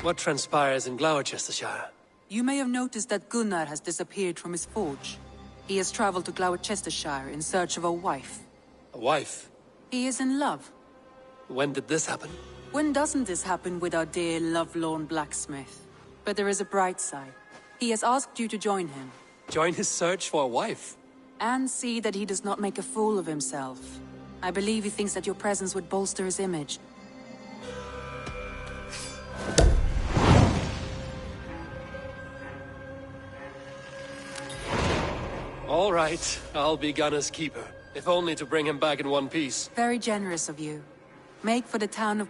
What transpires in Gloucestershire? You may have noticed that Gunnar has disappeared from his forge. He has traveled to Gloucestershire in search of a wife. A wife? He is in love. When did this happen? When doesn't this happen with our dear lovelorn blacksmith? But there is a bright side. He has asked you to join him. Join his search for a wife? And see that he does not make a fool of himself. I believe he thinks that your presence would bolster his image. All right, I'll be Gunner's keeper. If only to bring him back in one piece. Very generous of you. Make for the town of...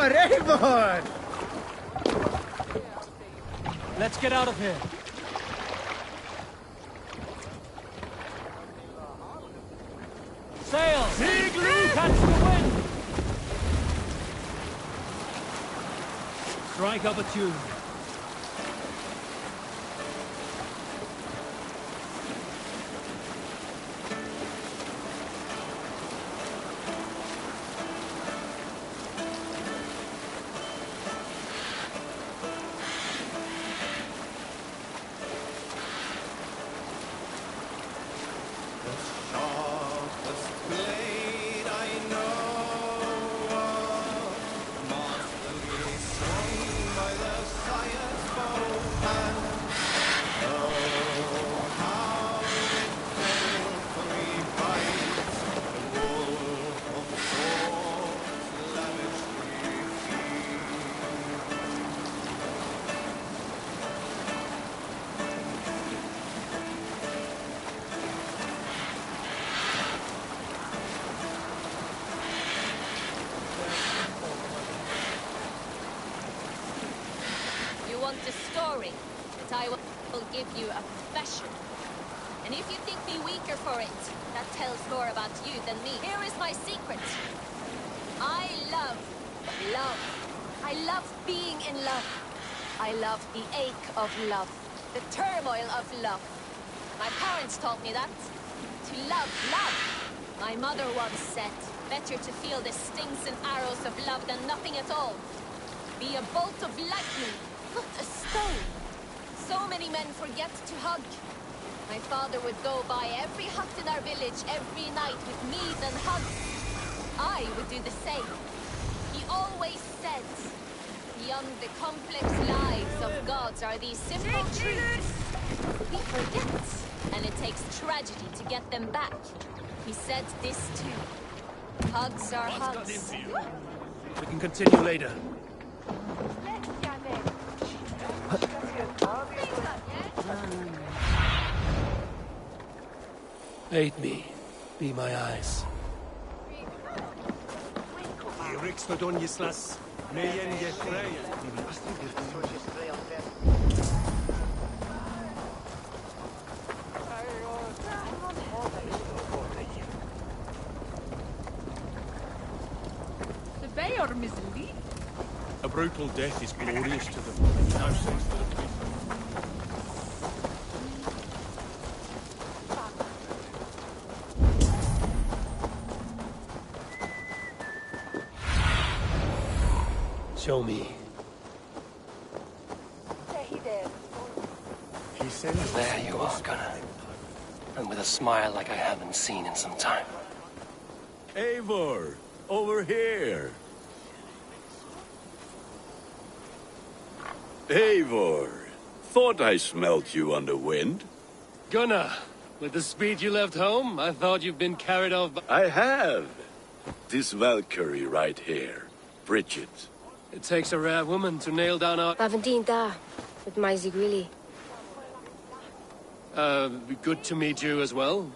Eivor! Let's get out of here. Sail! Catch the wind! Strike up a tune. A story that I will give you a confession. And if you think me weaker for it, that tells more about you than me. Here is my secret. I love love. I love being in love. I love the ache of love, the turmoil of love. My parents taught me that. To love, love. My mother once said, better to feel the stings and arrows of love than nothing at all. Be a bolt of lightning, not a stone. So many men forget to hug. My father would go by every hut in our village every night with mead and hugs. I would do the same. He always said, beyond the complex lives of gods are these simple truths. We forget, and it takes tragedy to get them back. He said this too. Hugs are hugs. We can continue later. Aid me. Be my eyes. A brutal death is glorious to them. No sense to the people. Show me. He says There you are, Gunnar. And with a smile like I haven't seen in some time. Eivor, over here. Eivor, thought I smelt you on the wind. Gunnar, with the speed you left home, I thought you'd been carried off by... I have. This Valkyrie right here, Bridget. It takes a rare woman to nail down our... Bavandine da, with Maisy Grilly. Good to meet you as well.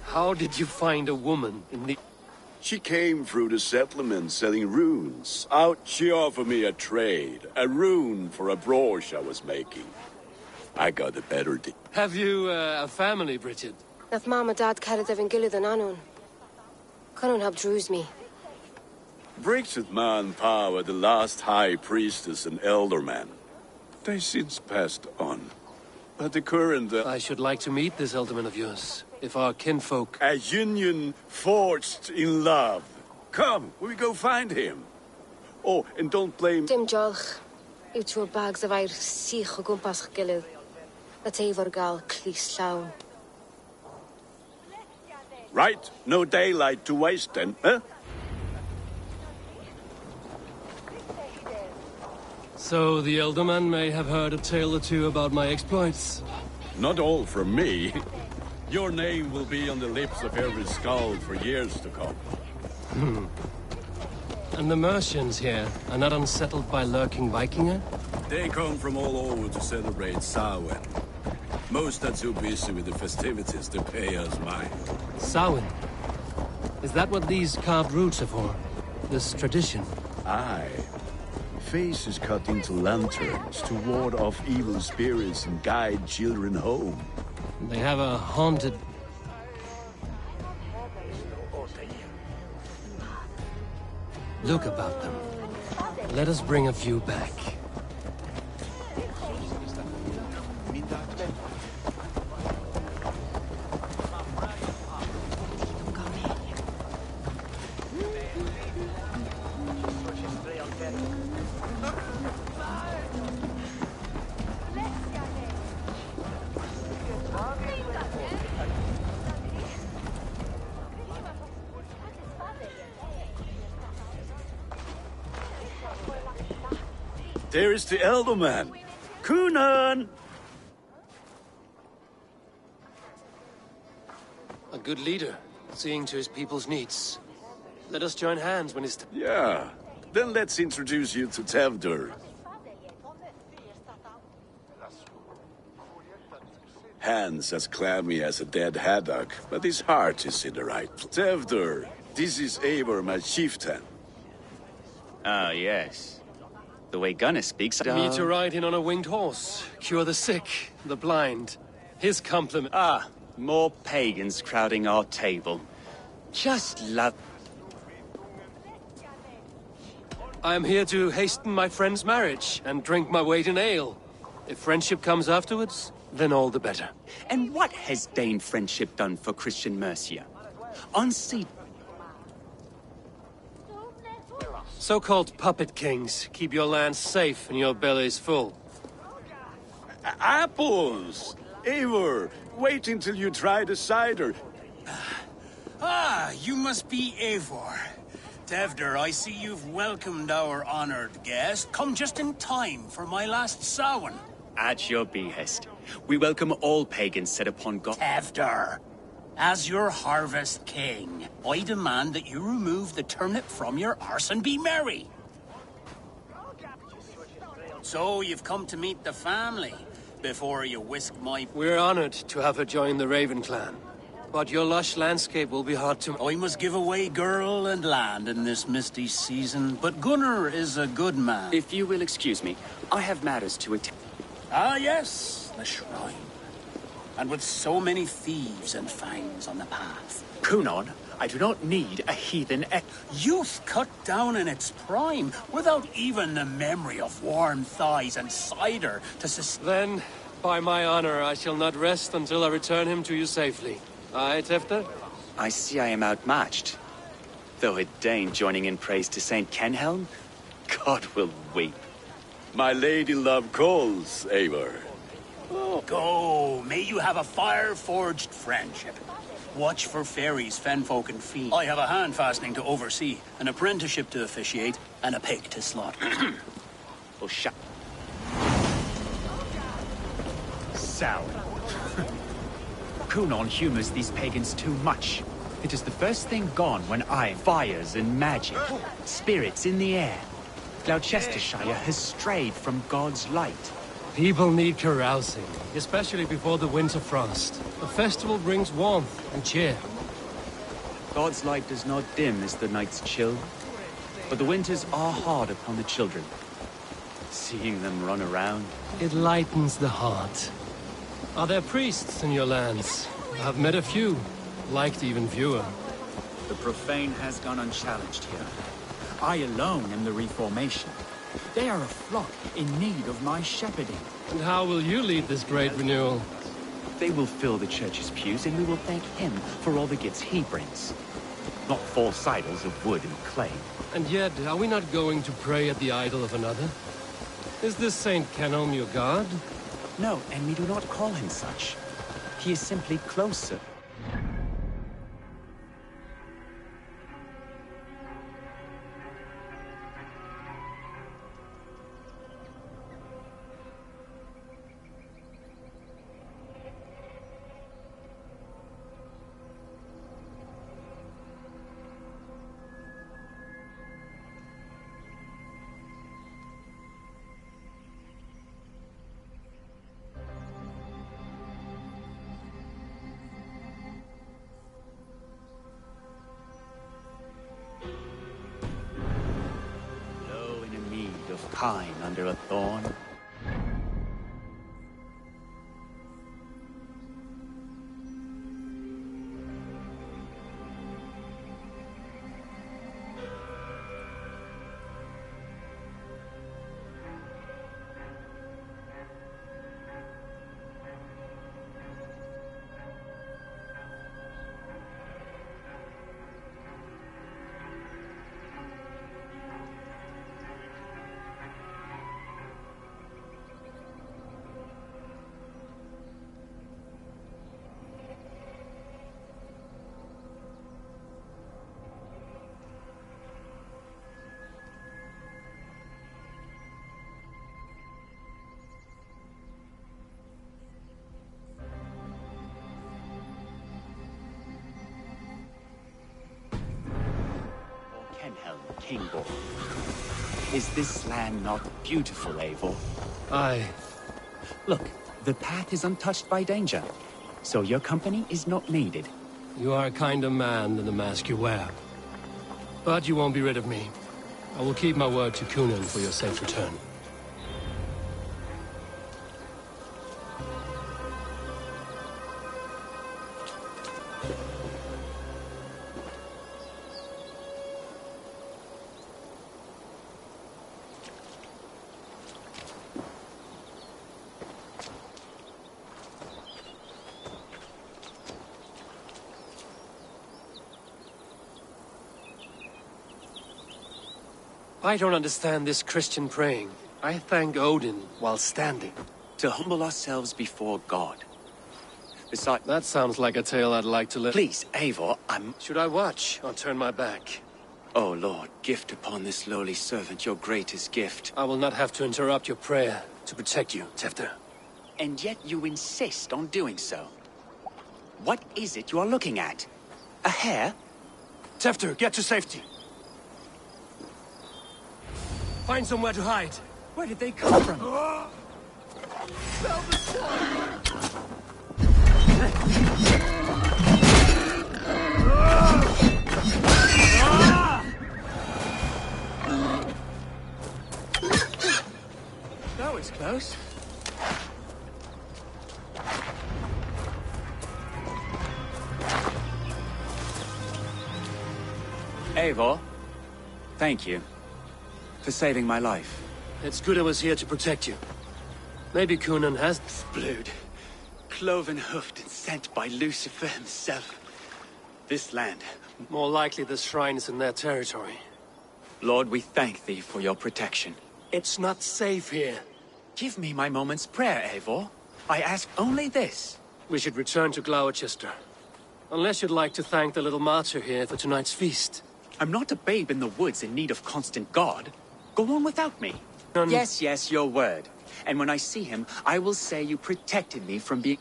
How did you find a woman in the... She came through the settlement selling runes. Out she offered me a trade, a rune for a brooch I was making. I got a better deal. Have you a family, Bridget? Nath Mama Dad carried Evan Gillid and Anun. Cannon have drews me. Bridget Man Pa were the last high priestess and elderman. They since passed on. But the current... I should like to meet this alderman of yours, if our kinfolk... A union forged in love. Come, we go find him. Oh, and don't blame... Dim Jolch. You two bags of air sich o gwmpas Gillid. That Eivor gal clis llawn. Right, no daylight to waste then, huh? So the elderman may have heard a tale or two about my exploits. Not all from me. Your name will be on the lips of every skull for years to come. And the Mercians here are not unsettled by lurking Vikinger? They come from all over to celebrate Samhain. Most are too busy with the festivities to pay us mind. Samhain? Is that what these carved roots are for? This tradition? Aye. Faces cut into lanterns to ward off evil spirits and guide children home. They have a haunted... look about them. Let us bring a few back. There is the Elderman. Kunan! A good leader, seeing to his people's needs. Let us join hands when it's... Yeah. Then let's introduce you to Tevdur. Hands as clammy as a dead haddock, but his heart is in the right place. Tevdur, this is Eivor, my chieftain. Ah, yes. The way Gunnar speaks... Me to ride in on a winged horse, cure the sick, the blind. His compliment... Ah, more pagans crowding our table. Just love... I am here to hasten my friend's marriage and drink my weight in ale. If friendship comes afterwards, then all the better. And what has Dane friendship done for Christian Mercia? On sea... So-called puppet kings keep your lands safe and your bellies full. Apples! Eivor, wait until you try the cider. Ah, you must be Eivor. Tevdur, I see you've welcomed our honored guest. Come just in time for my last Samhain. At your behest. We welcome all pagans set upon God. Tevdur, as your harvest king, I demand that you remove the turnip from your arse and be merry. So you've come to meet the family before you whisk my... We're honored to have her join the Raven clan. But your lush landscape will be hard to... I must give away girl and land in this misty season, but Gunnar is a good man. If you will excuse me, I have matters to attend. Ah, yes, the shrine. And with so many thieves and fangs on the path. Kunon, I do not need a heathen Youth cut down in its prime, without even the memory of warm thighs and cider to sustain... Then, by my honor, I shall not rest until I return him to you safely. Aye, Tefter? I see I am outmatched. Though a Dane joining in praise to Saint Kenhelm, God will weep. My lady love calls, Eivor. Go, may you have a fire-forged friendship. Watch for fairies, fenfolk, and fiends. I have a hand fastening to oversee, an apprenticeship to officiate, and a pig to slaughter. Oh, shut. Sour. Kunon humors these pagans too much. It is the first thing gone when fires and magic, spirits in the air. Gloucestershire has strayed from God's light. People need carousing, especially before the winter frost. A festival brings warmth and cheer. God's light does not dim as the nights chill, but the winters are hard upon the children. Seeing them run around, It lightens the heart. Are there priests in your lands? I've met a few, liked even fewer. the profane has gone unchallenged here. I alone am the Reformation. They are a flock in need of my shepherding. And how will you lead this great renewal? They will fill the church's pews, and we will thank him for all the gifts he brings. Not false idols of wood and clay. And yet, are we not going to pray at the idol of another? Is this Saint Kenhelm your god? No, and we do not call him such. He is simply closer. Pine under a thorn. Kingborn. Is this land not beautiful, Eivor? Aye. Look, the path is untouched by danger, so your company is not needed. You are a kinder man than the mask you wear. But you won't be rid of me. I will keep my word to Kunan for your safe return. I don't understand this Christian praying. I thank Odin while standing. To humble ourselves before God. Besides, That sounds like a tale I'd like to live. please, Eivor, Should I watch or turn my back? Oh Lord, gift upon this lowly servant your greatest gift. I will not have to interrupt your prayer to protect you, Tefter. And yet you insist on doing so. What is it you are looking at? A hare? Tefter, get to safety. Find somewhere to hide. Where did they come from? That was close. Eivor, thank you for saving my life. It's good I was here to protect you. Maybe Kunan has... Blood, cloven hoofed and sent by Lucifer himself. This land More likely the shrine is in their territory. Lord, we thank thee for your protection. It's not safe here. Give me my moment's prayer, Eivor. I ask only this. We should return to Gloucester. Unless you'd like to thank the little martyr here for tonight's feast. I'm not a babe in the woods in need of constant guard. Go on without me. Yes, yes, your word. And when I see him, I will say you protected me from being...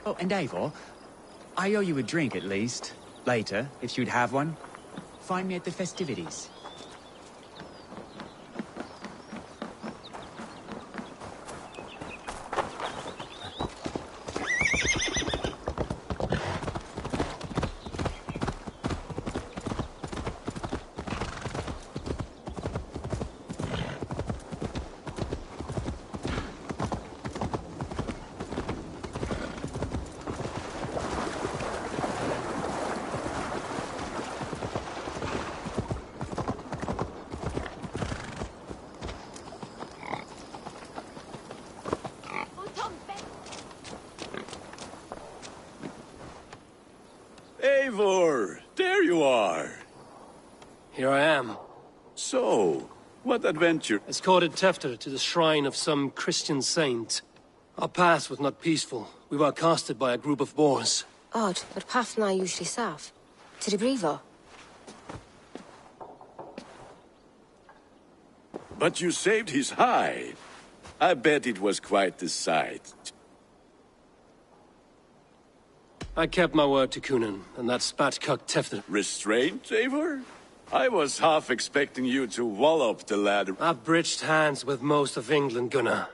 Oh, and Eivor, I owe you a drink at least. Later, if you'd have one. Find me at the festivities. Eivor, there you are. Here I am. So, what adventure? Escorted Tefter to the shrine of some Christian saint. Our path was not peaceful. We were accosted by a group of boars. Odd, but path na usually safe. To the Brevo. But you saved his hide. I bet it was quite the sight. I kept my word to Coonan, and that spat-cuck Tefter. Restraint, Eivor? I was half expecting you to wallop the lad. I've bridged hands with most of England, Gunnar.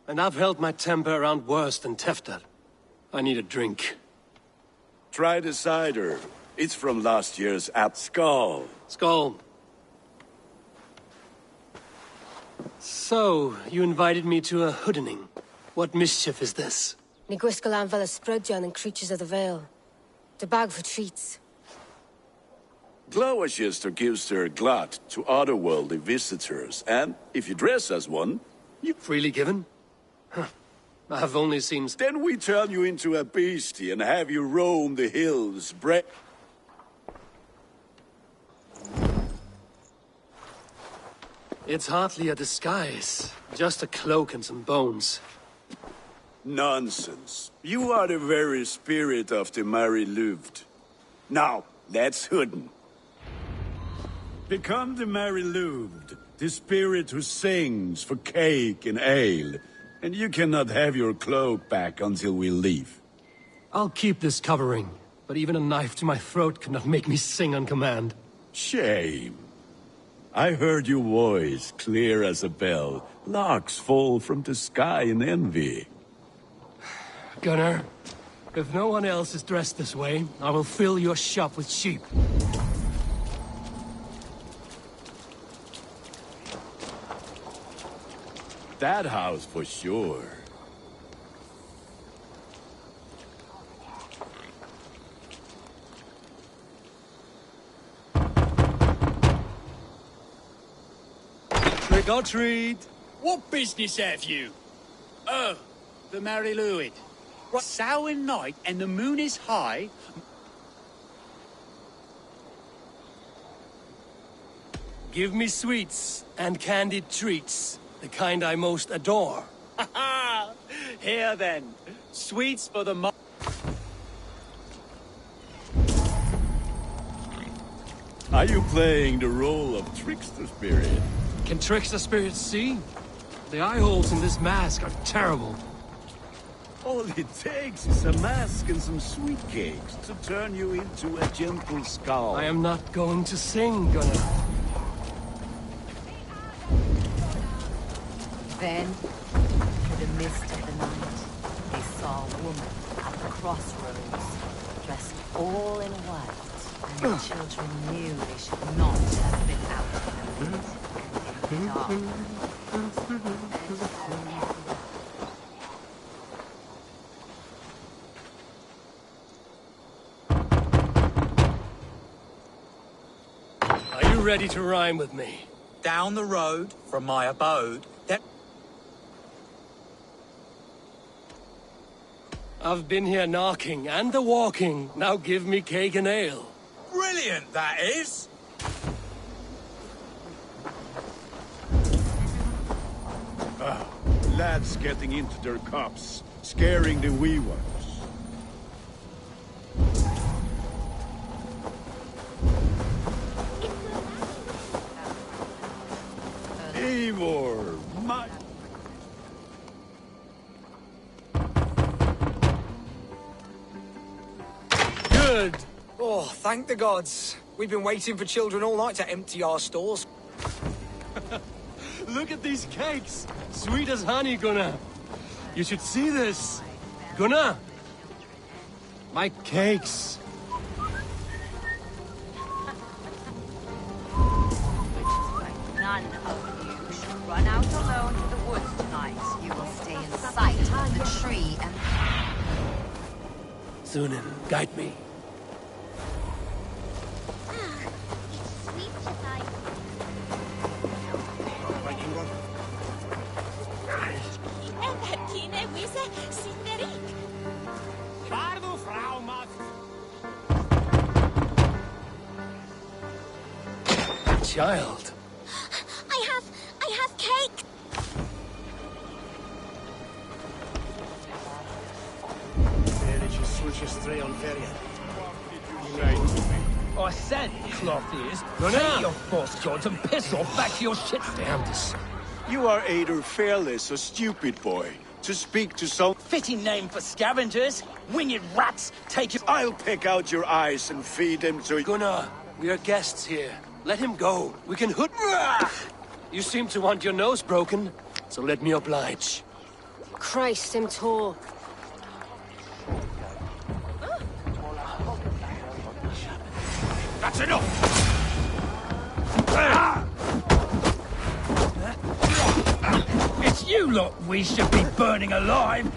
And I've held my temper around worse than Tefter. I need a drink. Try the cider. It's from last year's at Skull. Skull. So, you invited me to a hoodening. What mischief is this? Ni gwisgalan fel ysbrydion and creatures of the Vale. The bag for treats. Gloucester gives their glut to otherworldly visitors, and if you dress as one, you... Freely given? Huh. I've only seen... Then we turn you into a beastie and have you roam the hills, It's hardly a disguise. Just a cloak and some bones. Nonsense. You are the very spirit of the Mary Louved. Now, let's hooden. Become the Mary Louved, the spirit who sings for cake and ale. And you cannot have your cloak back until we leave. I'll keep this covering, but even a knife to my throat cannot make me sing on command. Shame. I heard your voice clear as a bell. Larks fall from the sky in envy. Gunnar, if no one else is dressed this way, I will fill your shop with sheep. That house for sure. Trick or treat! What business have you? Oh, the Mary Louid. Samhain night and the moon is high. Give me sweets and candied treats, the kind I most adore. Ha ha! Here then, sweets for the Are you playing the role of trickster spirit? Can trickster spirits see? The eye holes in this mask are terrible. All it takes is a mask and some sweet cakes to turn you into a gentle skull. I am not going to sing, Gunnar. Then, through the mist of the night, they saw a woman at the crossroads, dressed all in white, and the children knew they should not have been out in the dark. Are you ready to rhyme with me? Down the road from my abode, I've been here knocking and the walking. Now give me cake and ale. Brilliant, that is! Lads getting into their cups, scaring the wee ones. Eivor, my... Good. Oh, thank the gods. We've been waiting for children all night to empty our stores. Look at these cakes. Sweet as honey, Gunnar. You should see this. Gunnar. My cakes. None of you should run out alone to the woods tonight. You will stay in sight of the tree and... Sunan, guide me. Child. I have cake. I said, cloth ears, take your false gods and piss off back to your shit. Damn this. You are either fearless or stupid, boy. To speak to some... Fitting name for scavengers. Winged rats, take your... I'll pick out your eyes and feed them to... Gunnar, we are guests here. Let him go. We can hoot... You seem to want your nose broken, so let me oblige. Christ, him tall. That's enough! It's you lot we should be burning alive.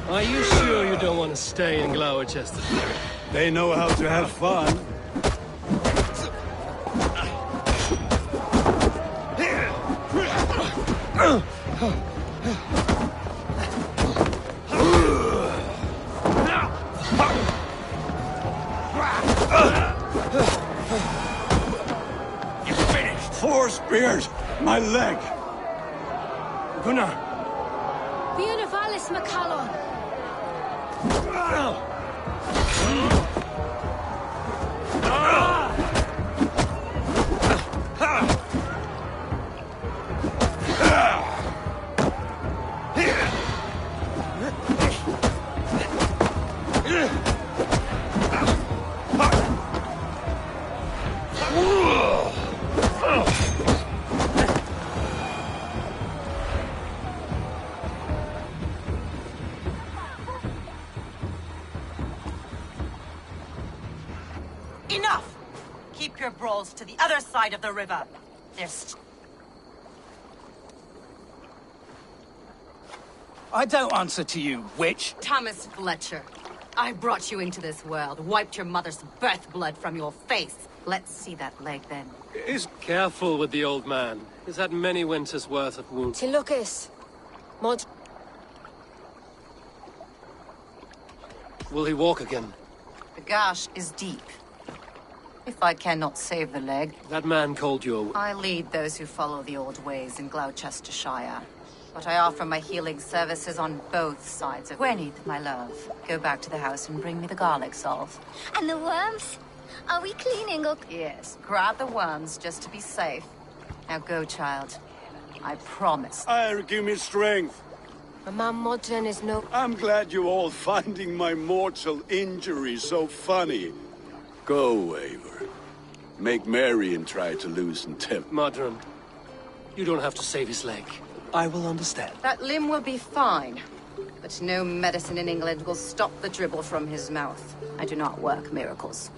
Are you sure you don't want to stay in Gloucester? They know how to have fun. You finished! 4 spears! My leg! Gunnar! Fiona Valis Macallon. Enough! Keep your brawls to the other side of the river. There's... I don't answer to you, witch. Thomas Fletcher. I brought you into this world, wiped your mother's birth blood from your face. Let's see that leg then. Careful with the old man. He's had many winters' worth of wounds. Tilukis. Mod. Will he walk again? The gash is deep. If I cannot save the leg, That man called you I lead those who follow the old ways in Gloucestershire. But I offer my healing services on both sides of... Gweneth, my love, go back to the house and bring me the garlic salve. And the worms? Are we cleaning up? Yes, grab the worms just to be safe. Now go, child. I promise. Give me strength. My man Modren is no... I'm glad you're all finding my mortal injury so funny. Go, Eivor. Make merry and try to loosen temper. Modron, you don't have to save his leg. I will understand. That limb will be fine. But no medicine in England will stop the dribble from his mouth. I do not work miracles.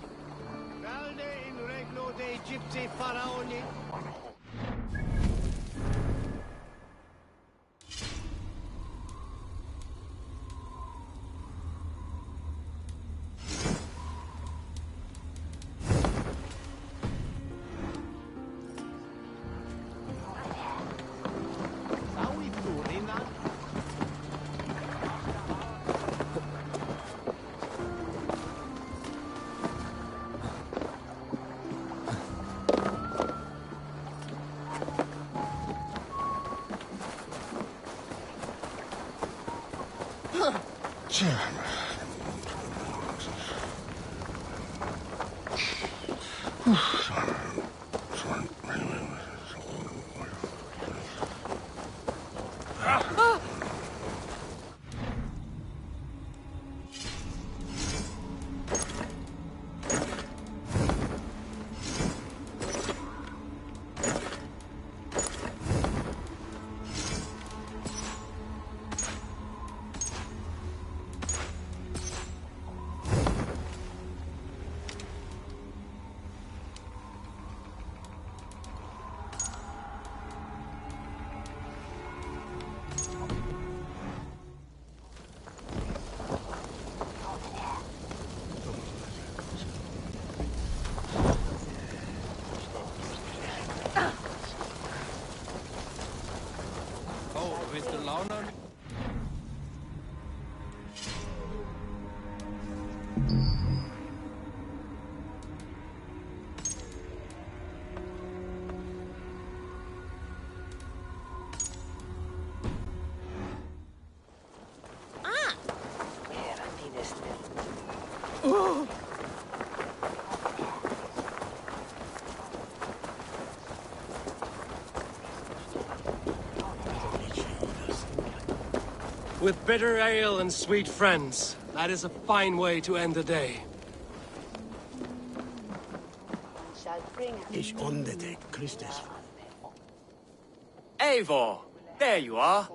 Mr. Launer? With bitter ale and sweet friends, that is a fine way to end the day. Ich ondete Christus. Eivor, there you are.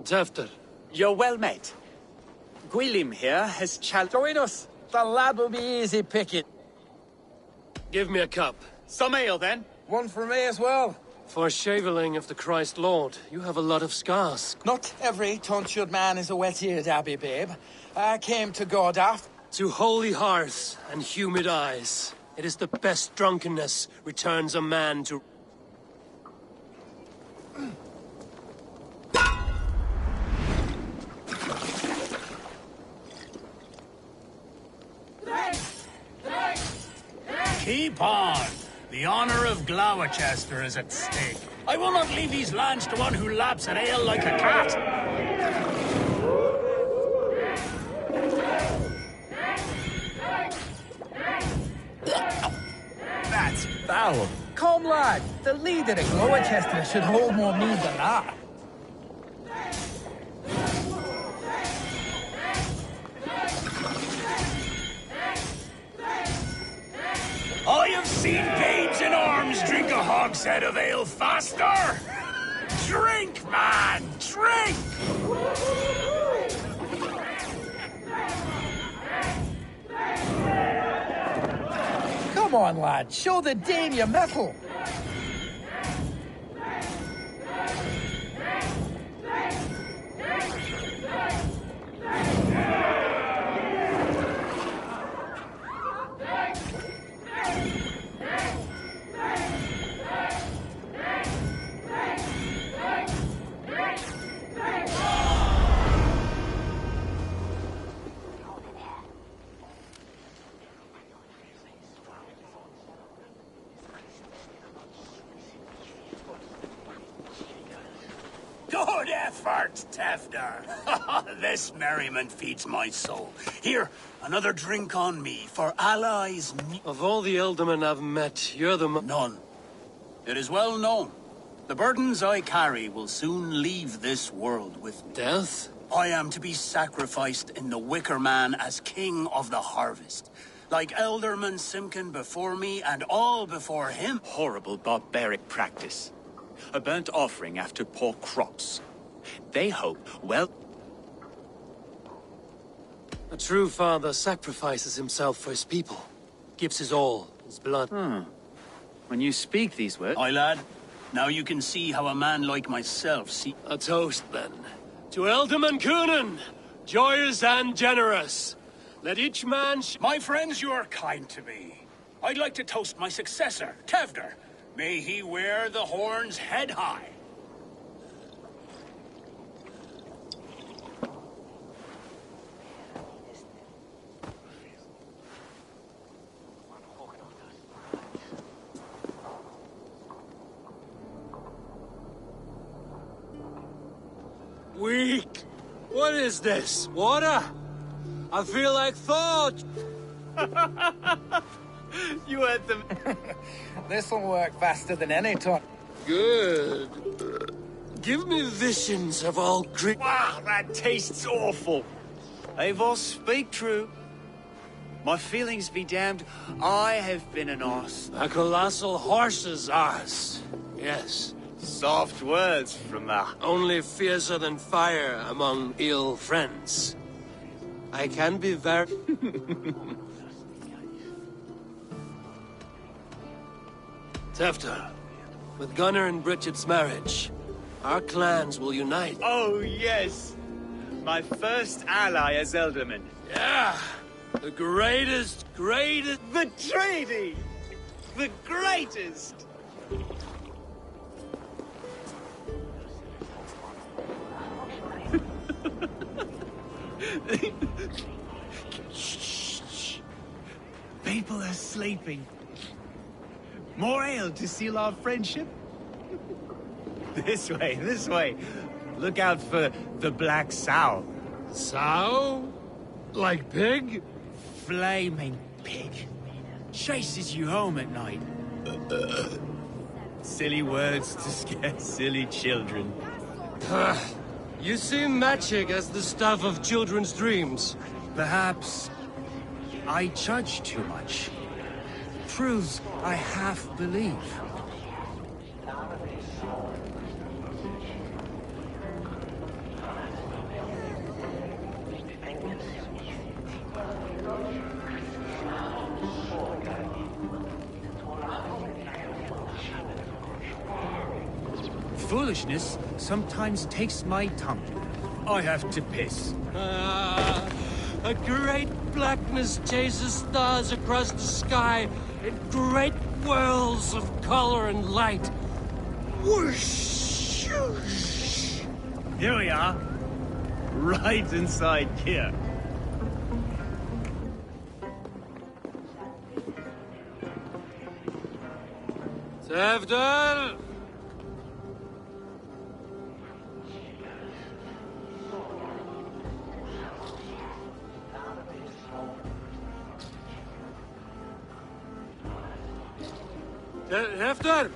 Tefter. You're well met. Gwilym here has Join us. The lad will be easy picking. Give me a cup. Some ale, then. One for me as well. For shaveling of the Christ Lord, you have a lot of scars. Not every tonsured man is a wet-eared abbey, babe. I came to God after. To holy hearths and humid eyes, it is the best drunkenness returns a man to... Keep on. The honor of Gloucester is at stake. I will not leave these lands to one who laps at ale like a cat. That's foul. Come, lad. The leader of Gloucester should hold more mead than that. I have seen babes in arms drink a hogshead of ale faster! Drink, man! Drink! Come on, lad. Show the Dane your mettle. Good effort, Tefter. This merriment feeds my soul. Here, another drink on me, for allies... Of all the ealdormen I've met, you're the None. It is well known. The burdens I carry will soon leave this world with me. Death? I am to be sacrificed in the Wicker Man as king of the harvest. Like Elderman Simkin before me and all before him. Horrible barbaric practice. A burnt offering after poor crops. They hope, well... A true father sacrifices himself for his people. Gives his all, his blood. When you speak these words... Aye, lad. Now you can see how a man like myself see... A toast, then. To Ealdorman Coonan, joyous and generous. Let each man... My friends, you are kind to me. I'd like to toast my successor, Tefter. May he wear the horns head high. Weak! What is this? Water? I feel like Thor! You heard them. This'll work faster than any time. Good. Give me visions of all Greek... Wow, that tastes awful. Eivor, speak true. My feelings be damned. I have been an arse. A colossal horse's arse. Yes. Soft words from the... Only fiercer than fire among ill friends. I can be very... Tefter, with Gunnar and Bridget's marriage, our clans will unite. Oh, yes. My first ally as Elderman. Yeah! The greatest... The treaty! The greatest! Shh. People are sleeping. More ale to seal our friendship? This way. Look out for the black sow. Sow? Like pig? Flaming pig. Chases you home at night. Silly words to scare silly children. You see magic as the stuff of children's dreams. Perhaps I judge too much. Truths I half believe. Foolishness sometimes takes my tongue. I have to piss. A great blackness chases stars across the sky in great whirls of color and light. Whoosh! Here we are. Right inside here. Tefter! Tefter!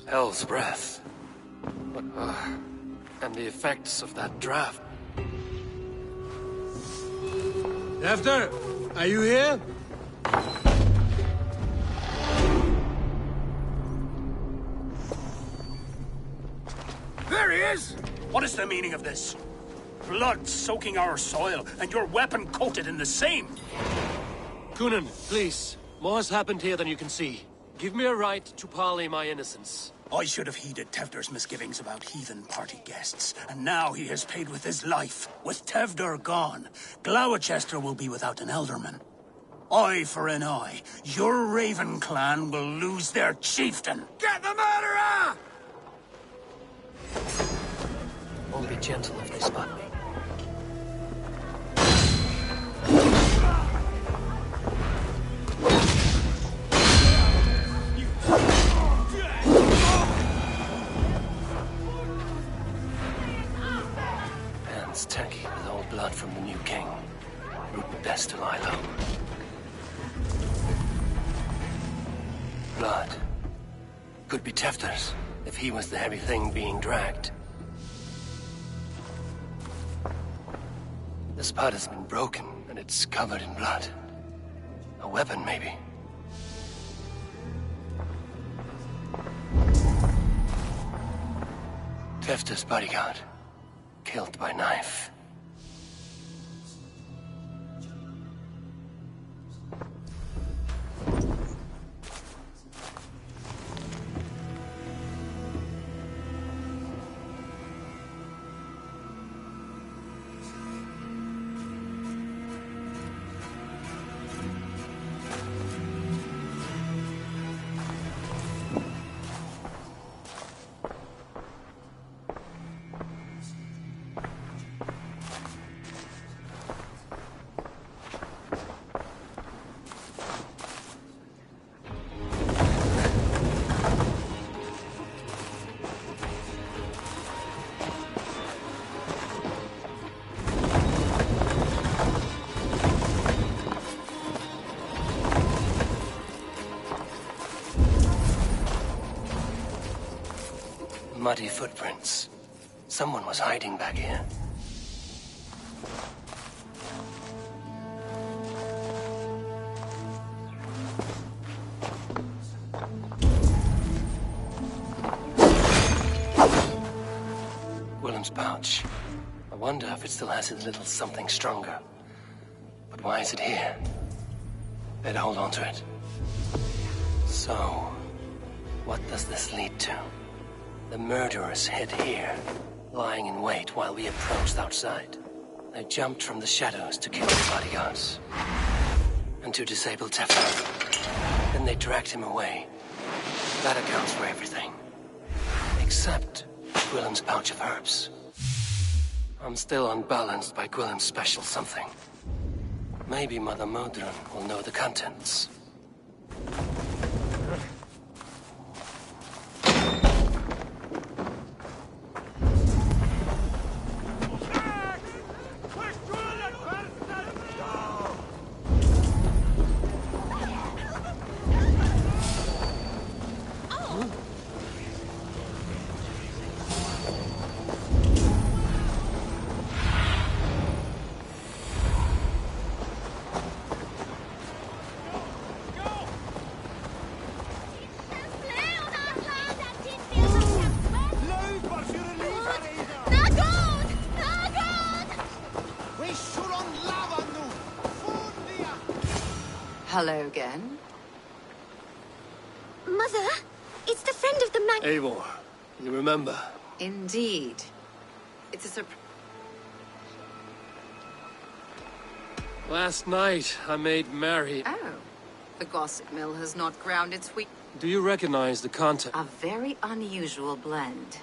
Hell's breath. And the effects of that draft. Tefter, are you here? There he is! What is the meaning of this? Blood soaking our soil, and your weapon coated in the same! Kunan, please. More has happened here than you can see. Give me a right to parley my innocence. I should have heeded Tevder's misgivings about heathen party guests, and now he has paid with his life. With Tevder gone, Gloucester will be without an elderman. Eye for an eye. Your Raven clan will lose their chieftain. Get the murderer! All be gentle if they spot me. Hands tacky with old blood from the new king. Would be best to lie low. Blood. Could be Tefter's. if he was the heavy thing being dragged. The spud has been broken, and it's covered in blood. A weapon, maybe. Tefta's bodyguard. Killed by knife. Muddy footprints. Someone was hiding back here. Willem's pouch. I wonder if it still has his little something stronger. But why is it here? Better hold on to it. So, what does this lead to? The murderers hid here, lying in wait while we approached outside. They jumped from the shadows to kill the bodyguards. And to disable Tefta. Then they dragged him away. That accounts for everything. Except Gwillem's pouch of herbs. I'm still unbalanced by Gwillem's special something. Maybe Mother Modron will know the contents. Hello again. Mother, it's the friend of the man. Eivor, you remember? Indeed. It's a surprise. Last night, I made Mary... Oh. The gossip mill has not ground its wheat. Do you recognize the content? A very unusual blend.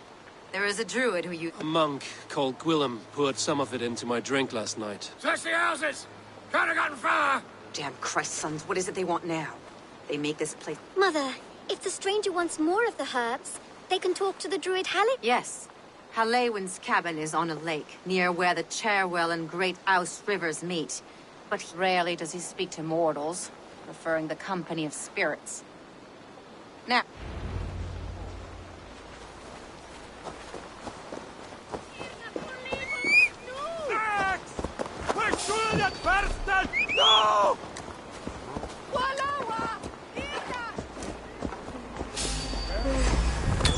There is a druid who you... A monk called Gwillem poured some of it into my drink last night. Search the houses! Can't have gotten far! Damn Christ, sons, what is it they want now? They make this place... Mother, if the stranger wants more of the herbs, they can talk to the druid Halleck. Yes. Halewin's cabin is on a lake, near where the Cherwell and Great Ouse rivers meet. But rarely does he speak to mortals, preferring the company of spirits. Now... No!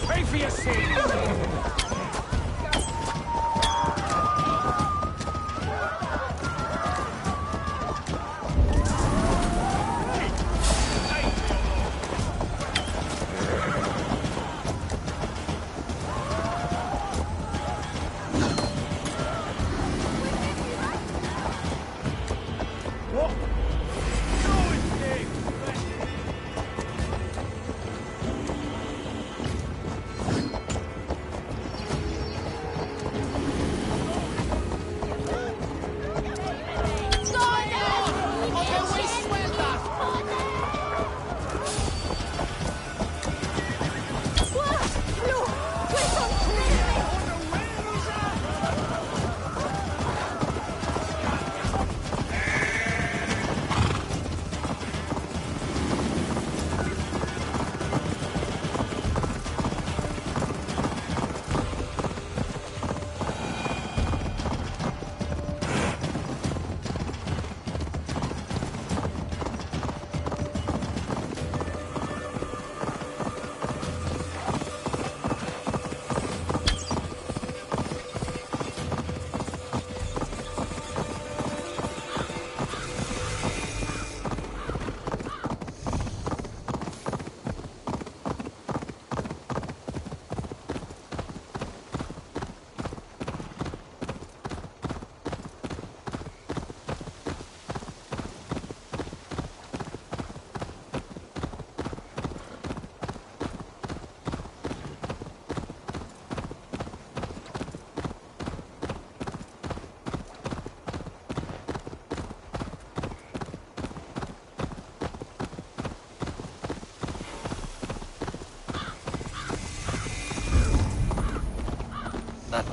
Pay for your sins!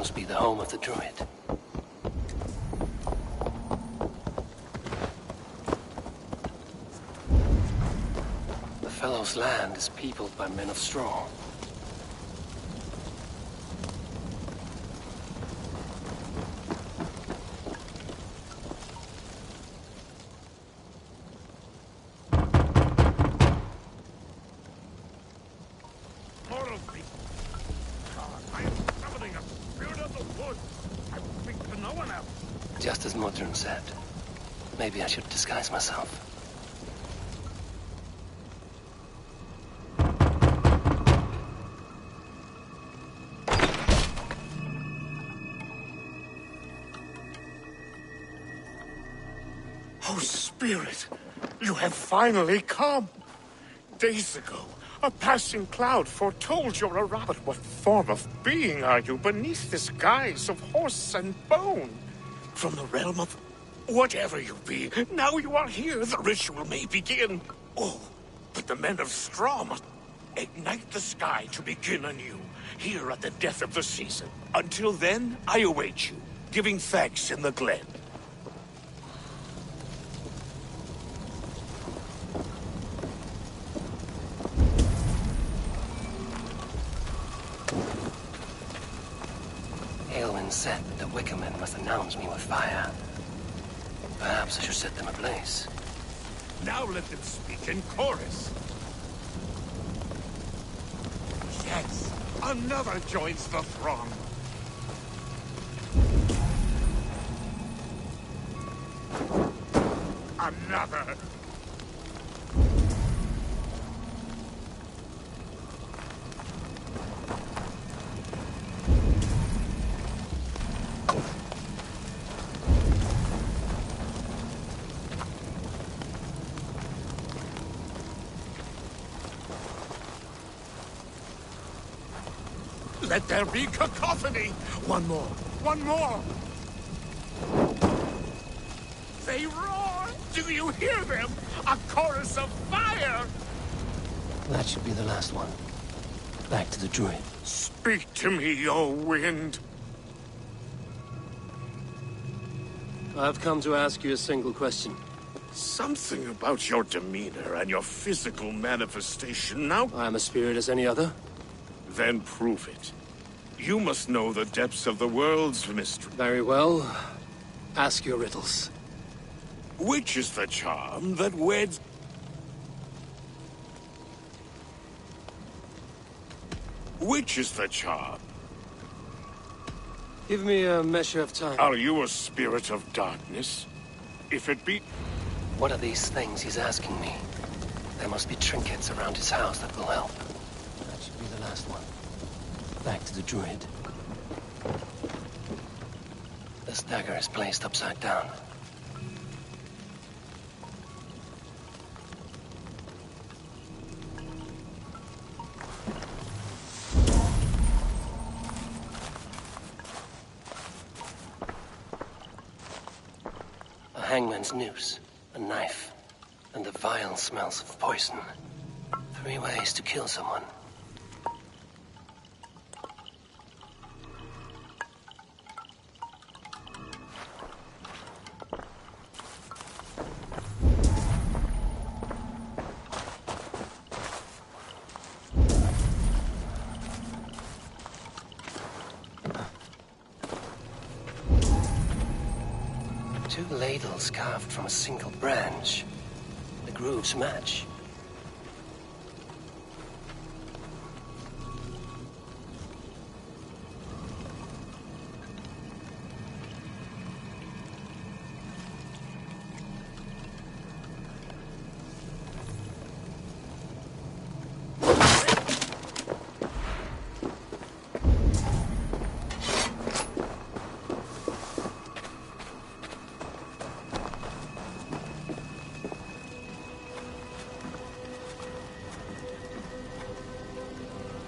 must be the home of the druid. The fellow's land is peopled by men of straw. Just as Modron said. Maybe I should disguise myself. Oh, Spirit, you have finally come. Days ago, a passing cloud foretold your arrival. But what form of being are you beneath this guise of horse and bone? From the realm of whatever you be, now you are here, the ritual may begin. Oh, but the men of straw must ignite the sky to begin anew, here at the death of the season. Until then, I await you, giving thanks in the glen. Said that the Wicker Men must announce me with fire. Perhaps I should set them ablaze. Now let them speak in chorus. Yes, another joins the throng. Another. Let there be cacophony! One more! One more! They roar! Do you hear them? A chorus of fire! That should be the last one. Back to the druid. Speak to me, O wind! I've come to ask you a single question. Something about your demeanor and your physical manifestation now... I'm a spirit as any other. Then prove it. You must know the depths of the world's mystery. Very well. Ask your riddles. Which is the charm that weds... Which is the charm? Give me a measure of time. Are you a spirit of darkness? If it be... What are these things he's asking me? There must be trinkets around his house that will help. That should be the last one. Back to the druid. This dagger is placed upside down. A hangman's noose, a knife, and the vile smells of poison. 3 ways to kill someone. Two ladles carved from a single branch. The grooves match.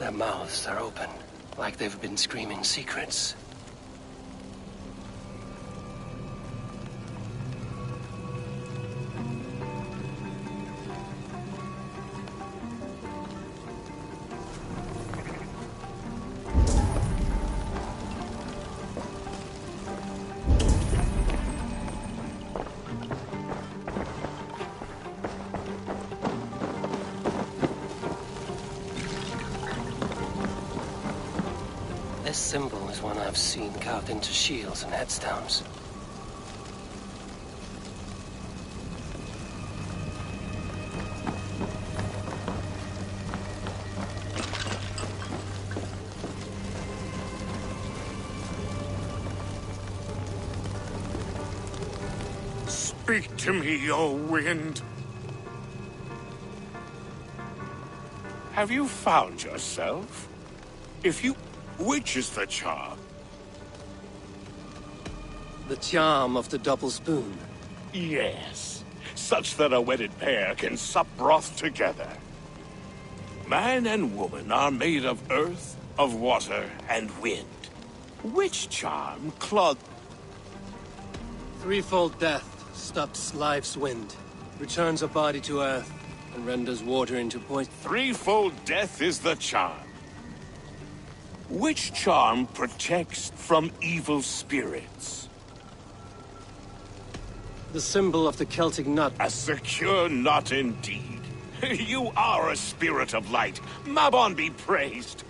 Their mouths are open, like they've been screaming secrets. This symbol is one I've seen carved into shields and headstones. Speak to me, O wind. Have you found yourself? Which is the charm? The charm of the double spoon. Yes, such that a wedded pair can sup broth together. Man and woman are made of earth, of water, and wind. Which charm cloth? Threefold death stops life's wind, returns a body to earth, and renders water into poison. Threefold death is the charm. Which charm protects from evil spirits? The symbol of the Celtic nut. A secure knot indeed. You are a spirit of light. Mabon be praised.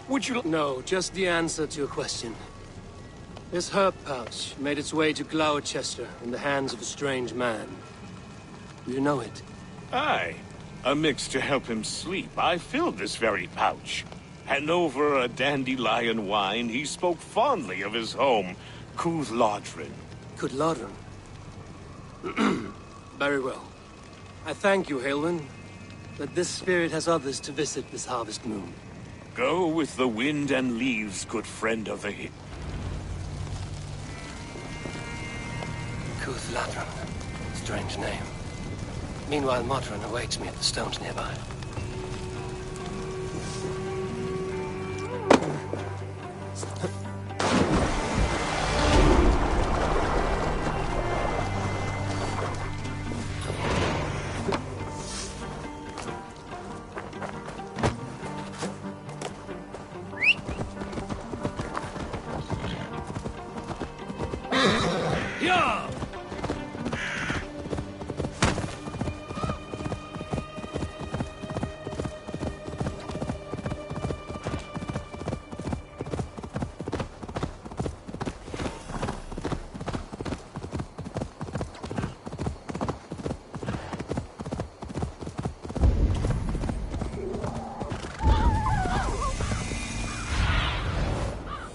Would you... No, just the answer to your question. This herb pouch made its way to Gloucester in the hands of a strange man. Do you know it? Aye. A mix to help him sleep. I filled this very pouch. And over a dandelion wine, he spoke fondly of his home, Cooth-Lodrin. Cooth-Lodrin? Very well. I thank you, Haelwyn, that this spirit has others to visit this harvest moon. Go with the wind and leaves, good friend of the hill. Cooth-Lodrin. Strange name. Meanwhile, Modron awaits me at the stones nearby.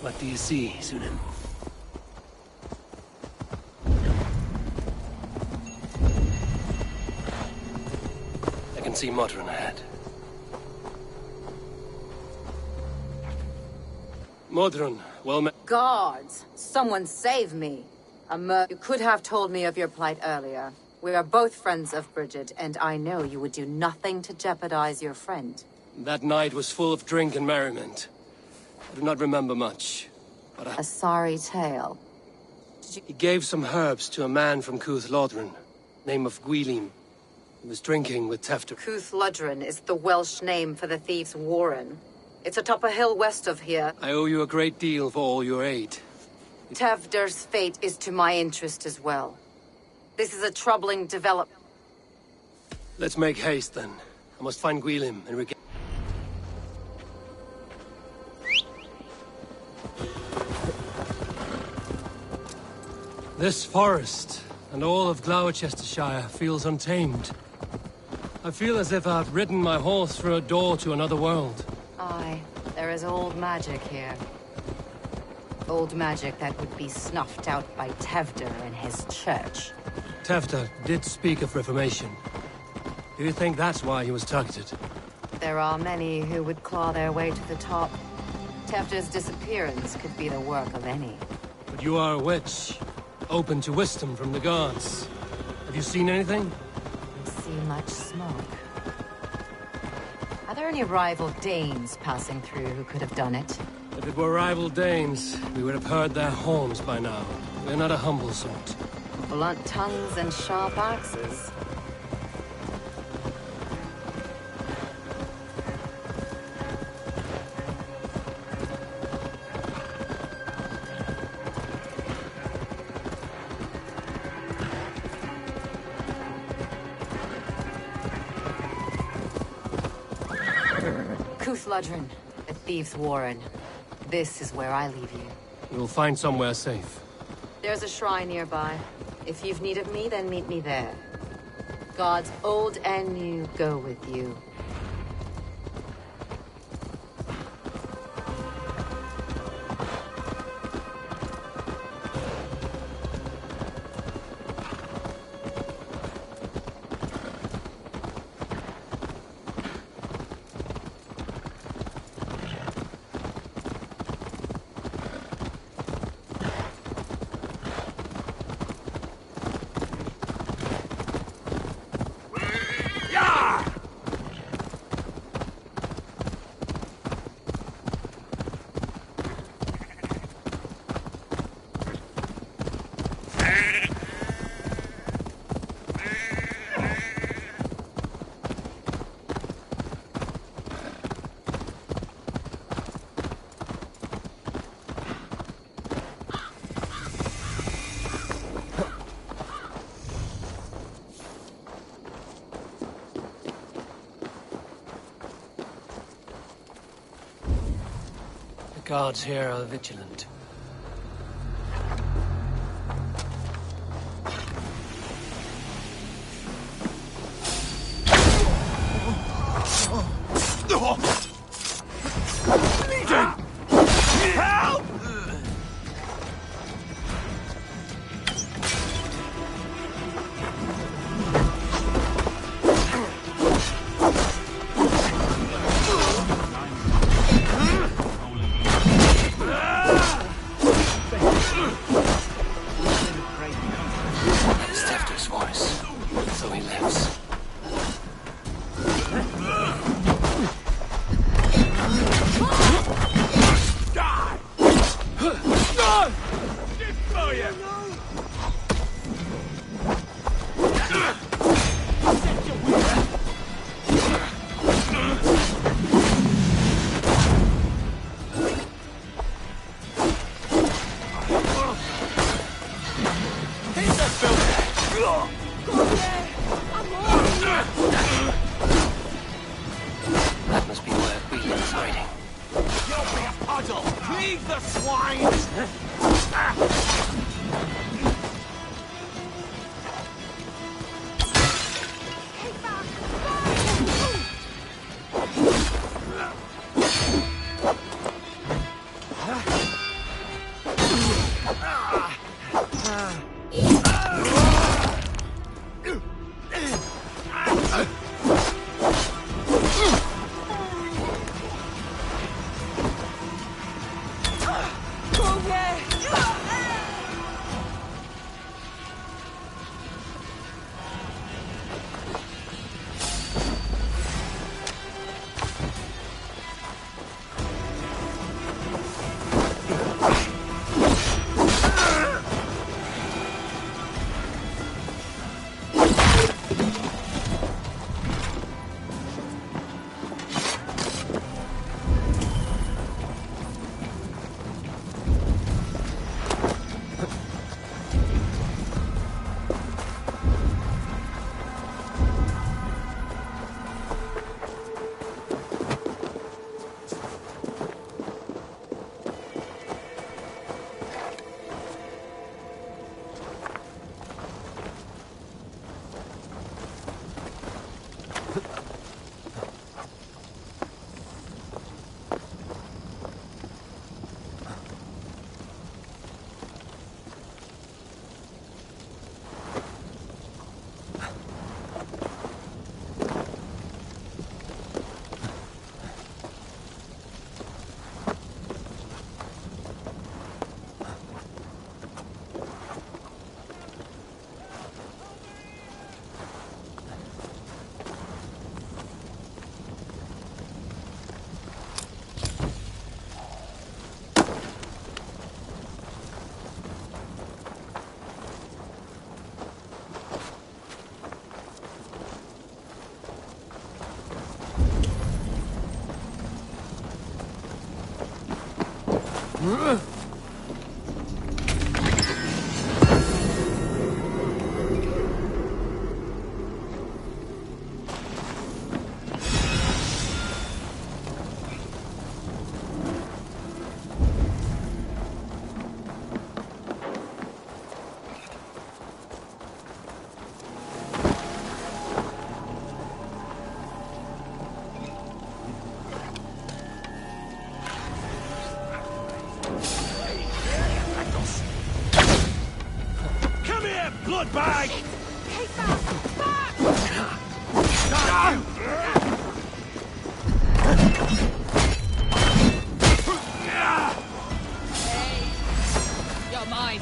What do you see, Sunan? I can see Modron ahead. Modron, well met. Guards! Someone save me! You could have told me of your plight earlier. We are both friends of Bridget, and I know you would do nothing to jeopardize your friend. That night was full of drink and merriment. I do not remember much, but A sorry tale. He gave some herbs to a man from Cooth-Lodrin, name of Gwylim. He was drinking with Tefter. Cooth-Lodrin is the Welsh name for the thieves' warren. It's atop a hill west of here. I owe you a great deal for all your aid. Tevder's fate is to my interest as well. This is a troubling development. Let's make haste, then. I must find Gwylim and regain... This forest, and all of Gloucestershire, feels untamed. I feel as if I've ridden my horse through a door to another world. Aye, there is old magic here. Old magic that would be snuffed out by Tevder and his church. Tefter did speak of reformation. Do you think that's why he was targeted? There are many who would claw their way to the top. Tefder's disappearance could be the work of any. But you are a witch, open to wisdom from the gods. Have you seen anything? I see much smoke. Are there any rival Danes passing through who could have done it? If it were rival Danes, we would have heard their horns by now. We're not a humble sort. Blunt tongues and sharp axes. Cooth-Lodrin, the thieves' warren. This is where I leave you. We'll find somewhere safe. There's a shrine nearby. If you've need of me, then meet me there. Gods old and new go with you. The guards here are vigilant. That must be where Queen is hiding. You'll be a puddle! Leave the swine! blood bag! Take that! Back! Hey! You're mine!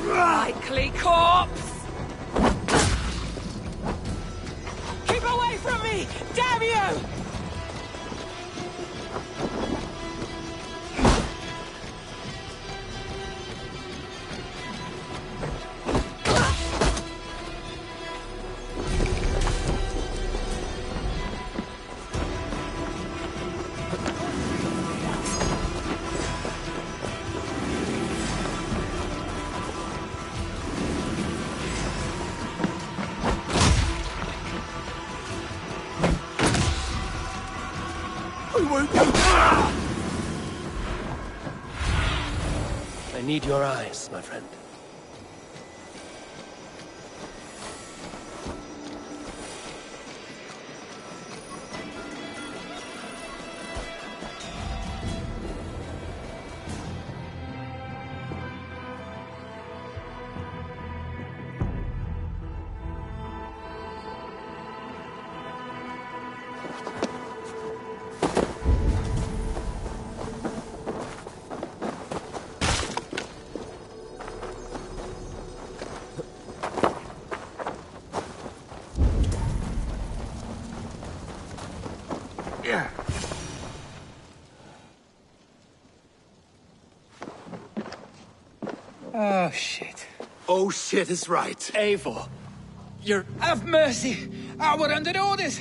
Likely corpse! Keep away from me! Damn you! I need your eyes, my friend. Oh, shit. Oh, shit is right. Eivor, you're... Have mercy! We're under orders!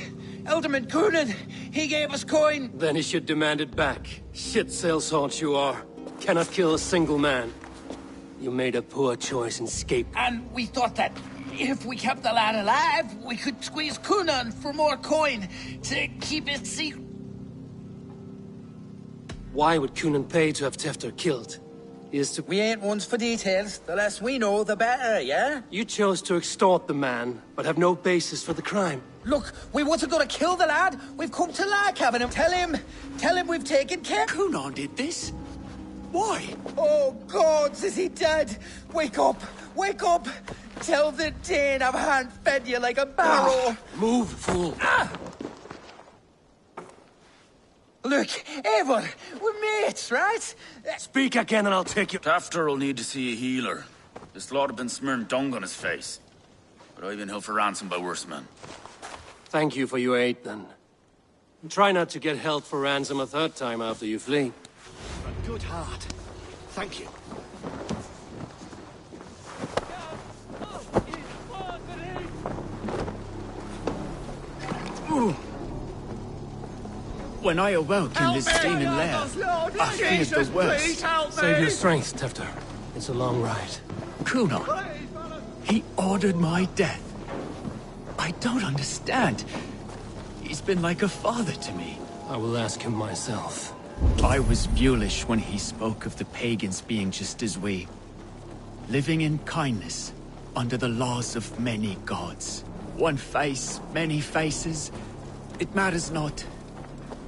Alderman Coonan, he gave us coin. Then he should demand it back. Shit saleshaunch you are. Cannot kill a single man. You made a poor choice in escape. And we thought that if we kept the lad alive, we could squeeze Coonan for more coin to keep it secret. Why would Coonan pay to have Tefter killed? He is to... We ain't ones for details. The less we know, the better, yeah? You chose to extort the man, but have no basis for the crime. Look, we wasn't gonna kill the lad. We've come to lie, Cavan. Tell him we've taken care. Coonan did this? Why? Oh, gods, is he dead? Wake up! Wake up! Tell the Dane I've hand-fed you like a barrow. Move, fool. Look, Eivor, we're mates, right? Speak again and I'll take you. Tafter will need to see a healer. This lord have been smearing dung on his face. But I've been held for ransom by worse men. Thank you for your aid, then. Try not to get held for ransom a third time after you flee. A good heart. Thank you. Ooh. When I awoke in this steaming lair, I feared the worst. Save your strength, Tefter. It's a long ride. Coonan, He ordered my death. I don't understand. He's been like a father to me. I will ask him myself. I was mulish when he spoke of the pagans being just as we. Living in kindness, under the laws of many gods. One face, many faces. It matters not.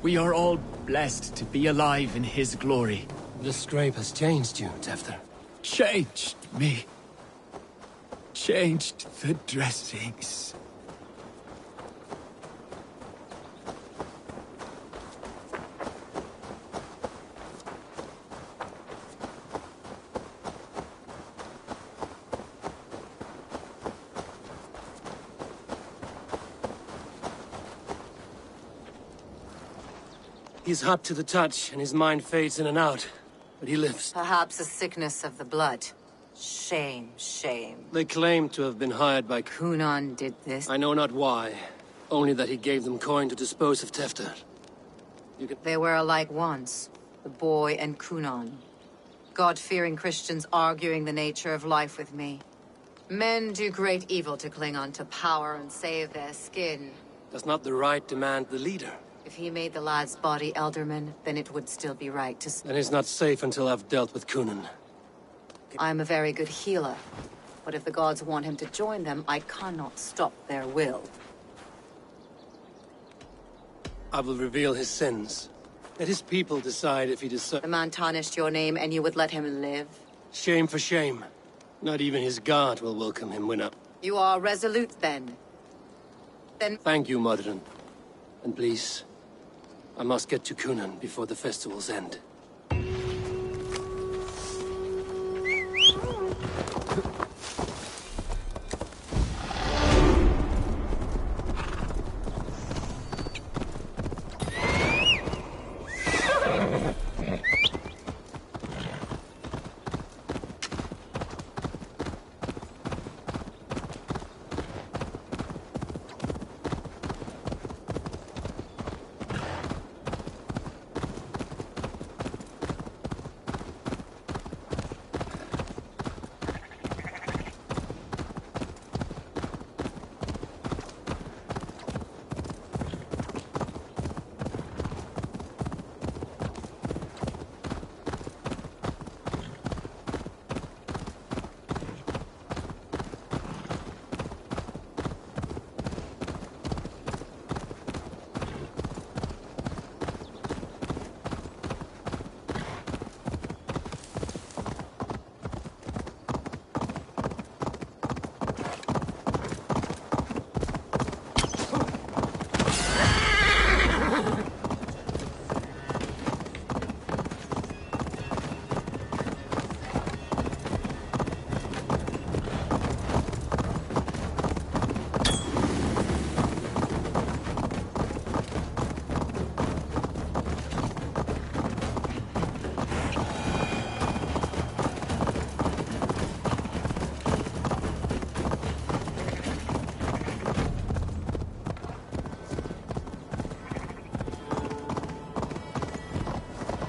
We are all blessed to be alive in his glory. The scrape has changed you, Tefter. Changed me. Changed the dressings. He's hot to the touch, and his mind fades in and out. But he lives. Perhaps a sickness of the blood. Shame, shame. They claim to have been hired by... Cunan did this. I know not why. Only that he gave them coin to dispose of Tefter. They were alike once. The boy and Cunan. God-fearing Christians arguing the nature of life with me. Men do great evil to cling on to power and save their skin. Does not the right demand the leader? If he made the lad's body Elderman, then it would still be right to... Then he's not safe until I've dealt with Cunan. I'm a very good healer. But if the gods want him to join them, I cannot stop their will. I will reveal his sins. Let his people decide if he deserves... The man tarnished your name and you would let him live? Shame for shame. Not even his god will welcome him, Winner. You are resolute, then. Thank you, Modern. And please, I must get to Cunan before the festivals end.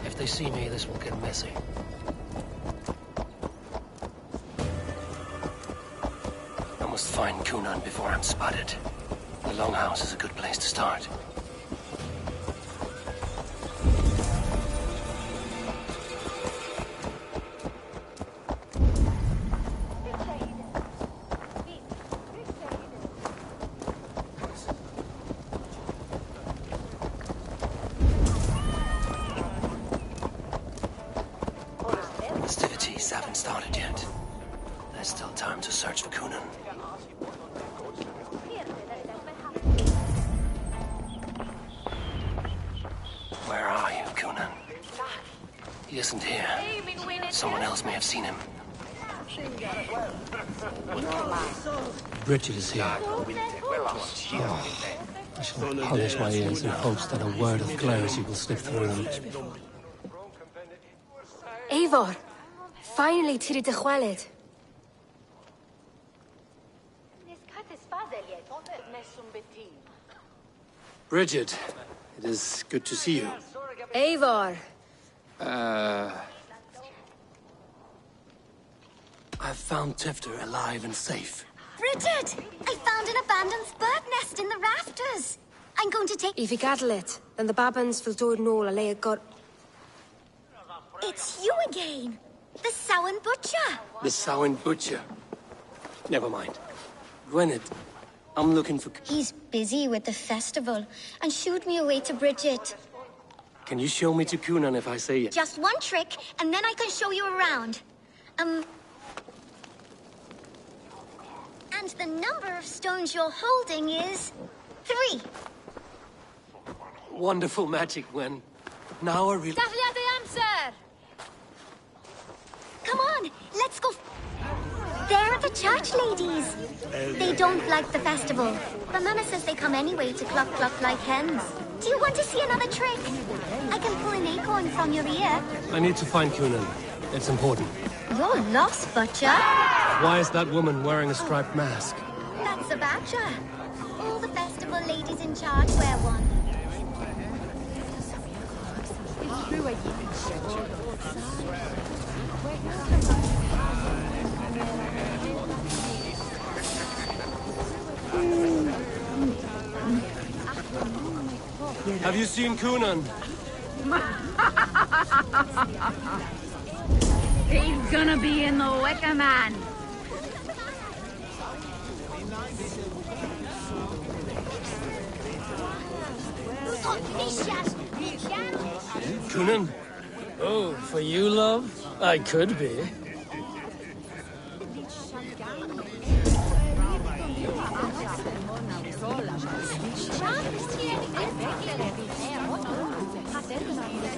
If they see me, this will get messy. I must find Cunan before I'm spotted. The Longhouse is a good place to start. Festivities haven't started yet. There's still time to search for Cunan. Where are you, Cunan? He isn't here. Someone else may have seen him. Bridget is here. I shall polish my ears in hopes that a word of clarity will slip through them. Eivor, finally tiri de chwaled. Bridget, it is good to see you. Eivor. I've found Tifter alive and safe. Bridget! I found an abandoned bird nest in the rafters. I'm going to take... If you gather it, then the babans will do it all. I got... It's you again! The Samhain Butcher! The Samhain Butcher? Never mind. Gwynedd, I'm looking for... He's busy with the festival and shooed me away to Bridget. Can you show me to Cunan if I say it? Just one trick, and then I can show you around. And the number of stones you're holding is 3. Wonderful magic, Gwen. Now I really... Dahlia the answer! Come on, let's go. They're the church ladies. They don't like the festival. But Mama says they come anyway to cluck cluck like hens. Do you want to see another trick? I can pull an acorn from your ear. I need to find Cunan. It's important. You're lost, Butcher. Why is that woman wearing a striped mask? That's a badger. All the festival ladies in charge wear one. Have you seen Cunan? He's gonna be in the Wicker Man. Cunan? Oh, for you, love? I could be.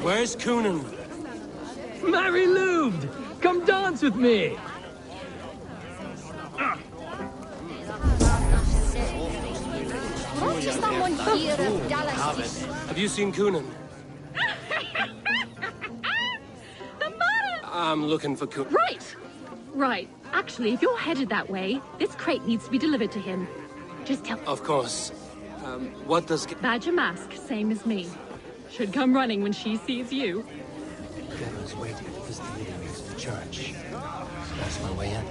Where's Cunan? Mary Lubed! Come dance with me! Have you seen Cunan? I'm looking for Cunan. Right. Actually, if you're headed that way, this crate needs to be delivered to him. Just tell... Of course. What does... Badger mask, same as me. Should come running when she sees you. Devil's waiting at this delivery to the church. That's my way in.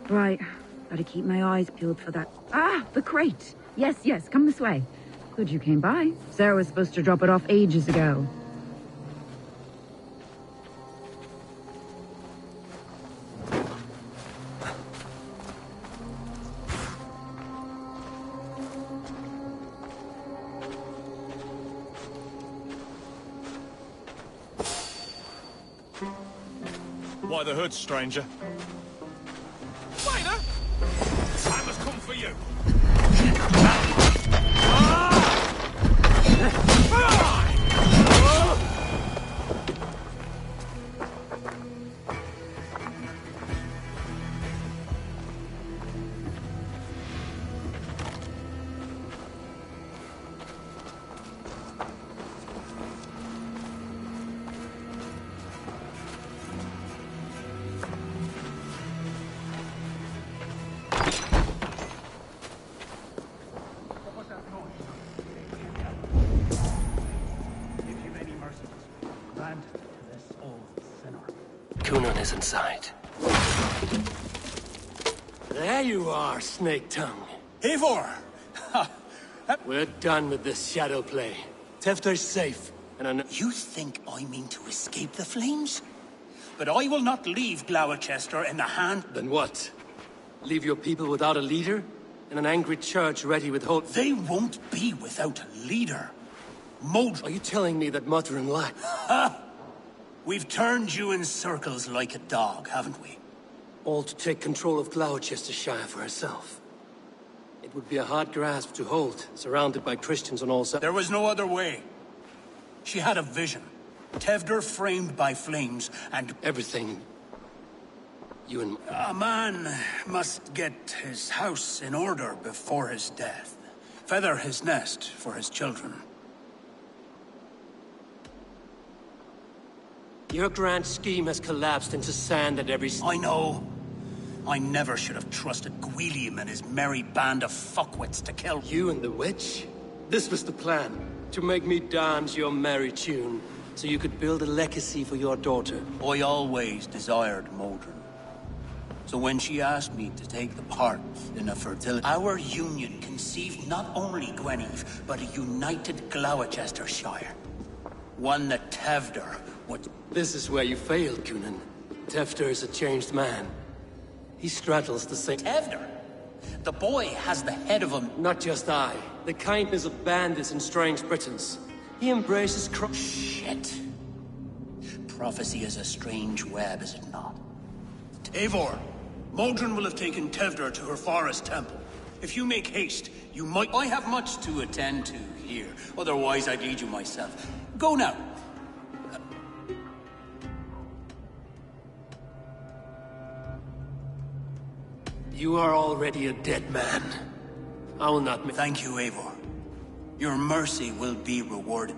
Right. Gotta keep my eyes peeled for that. Ah, the crate. Yes, come this way. Good you came by. Sarah was supposed to drop it off ages ago. Why the hood, stranger? Waiter! Time has come for you! Cunan is inside. There you are, Snake Tongue. Eivor! We're done with this shadow play. Tifter's safe, and I know... You think I mean to escape the flames? But I will not leave Gloucester in the hand... Then what? Leave your people without a leader? And an angry church ready with hope? They won't be without a leader. Mold... Are you telling me that Mother-in-law... We've turned you in circles like a dog, haven't we? all to take control of Gloucestershire for herself. It would be a hard grasp to hold, surrounded by Christians on all sides. There was no other way. She had a vision. Tevder framed by flames, and... everything... you and... A man must get his house in order before his death. Feather his nest for his children. Your grand scheme has collapsed into sand at every... I know. I never should have trusted Gwilliam and his merry band of fuckwits to kill... You and the witch? This was the plan. To make me dance your merry tune, so you could build a legacy for your daughter. I always desired Modron. So when she asked me to take the part in a fertility... Our union conceived not only Gweneve, but a united Gloucestershire. One that Tevder would... This is where you failed, Cunan. Tevder is a changed man. He straddles the same... Tevder? The boy has the head of him... Not just I. The kindness of bandits and strange Britons. He embraces Shit. Prophecy is a strange web, is it not? Eivor, Modron will have taken Tevder to her forest temple. If you make haste, you might... I have much to attend to here. Otherwise, I'd lead you myself. Go now. You are already a dead man. I will not... Thank you, Eivor. Your mercy will be rewarded.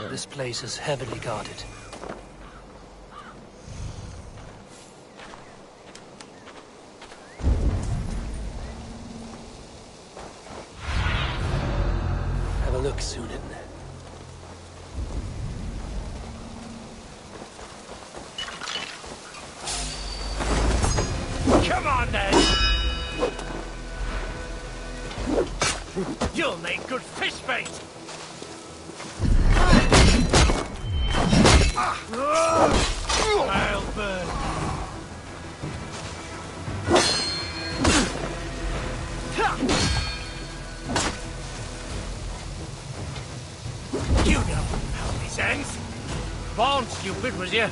This place is heavily guarded. Have a look, Sunan. Come on, then! You'll make good fish bait! I'll burn. You know how this ends. Born stupid, was you?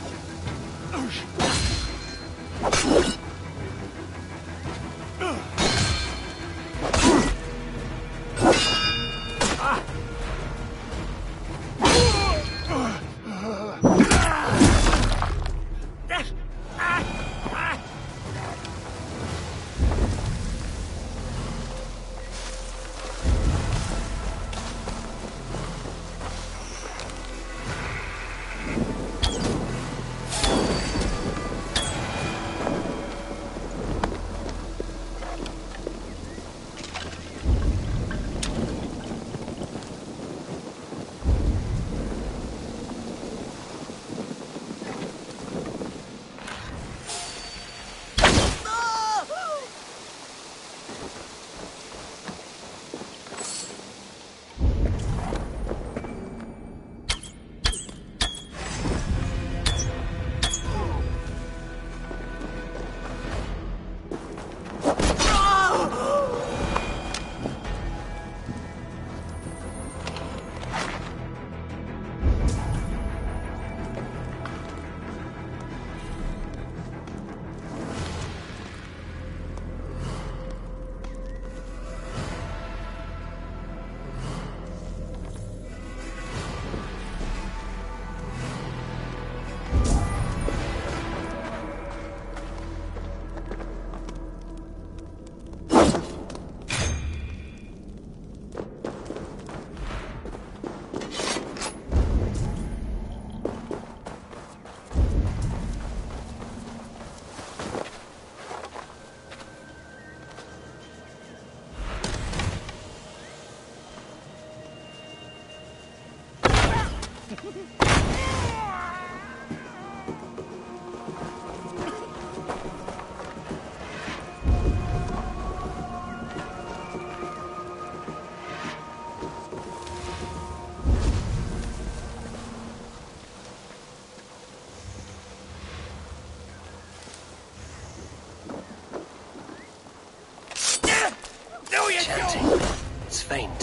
Chanting. It's faint,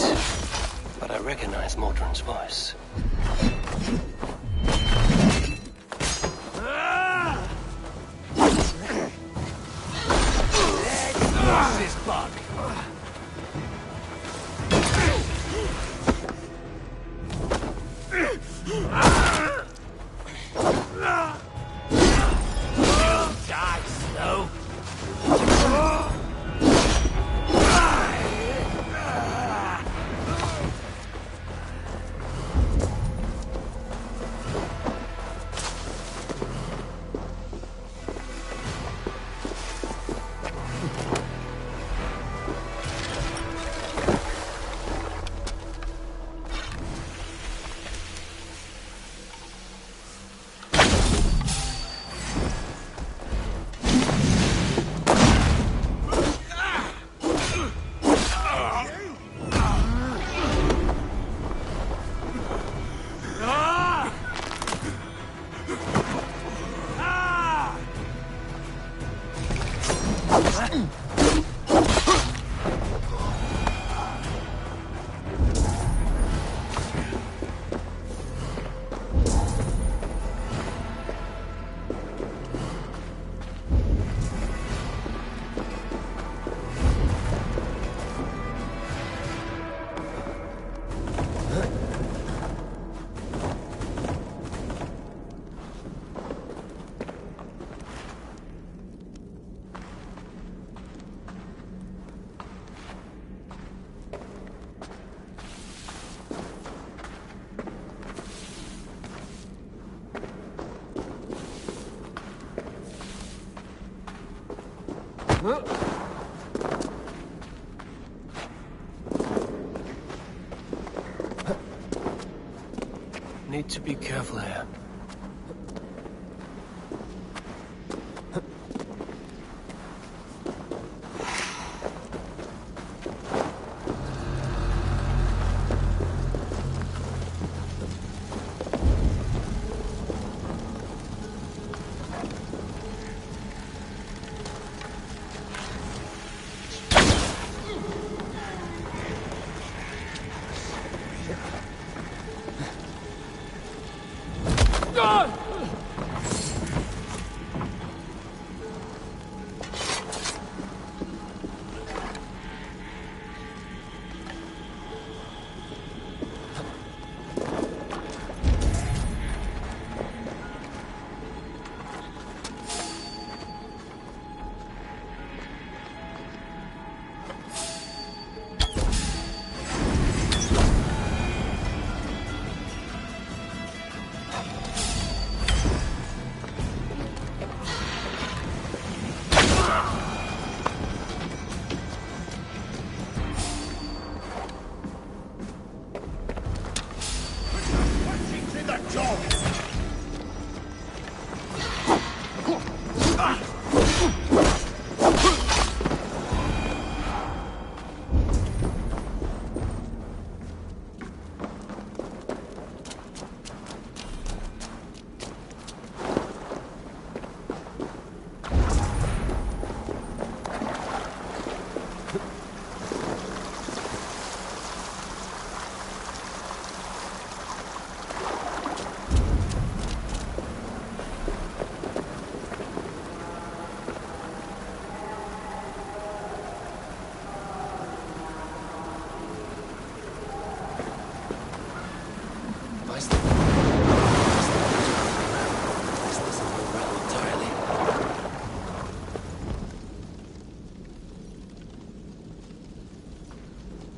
but I recognize Mordrin's voice. Let's this bug. You'll die slow. Need to be careful here.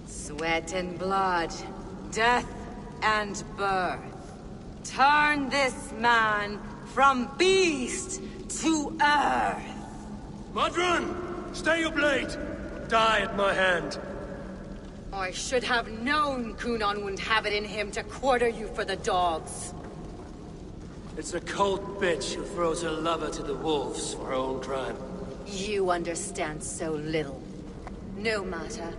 Sweat and blood, death and birth. Turn this man from beast to earth. Modron! Stay your blade! Die at my hand. I should have known Kunon wouldn't have it in him to quarter you for the dogs. It's a cold bitch who throws her lover to the wolves for her own crime. You understand so little. No matter.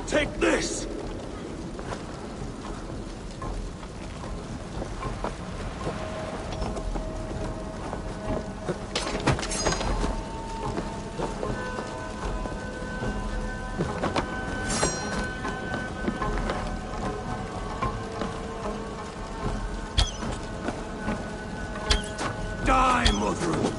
Take this! Die, Mother!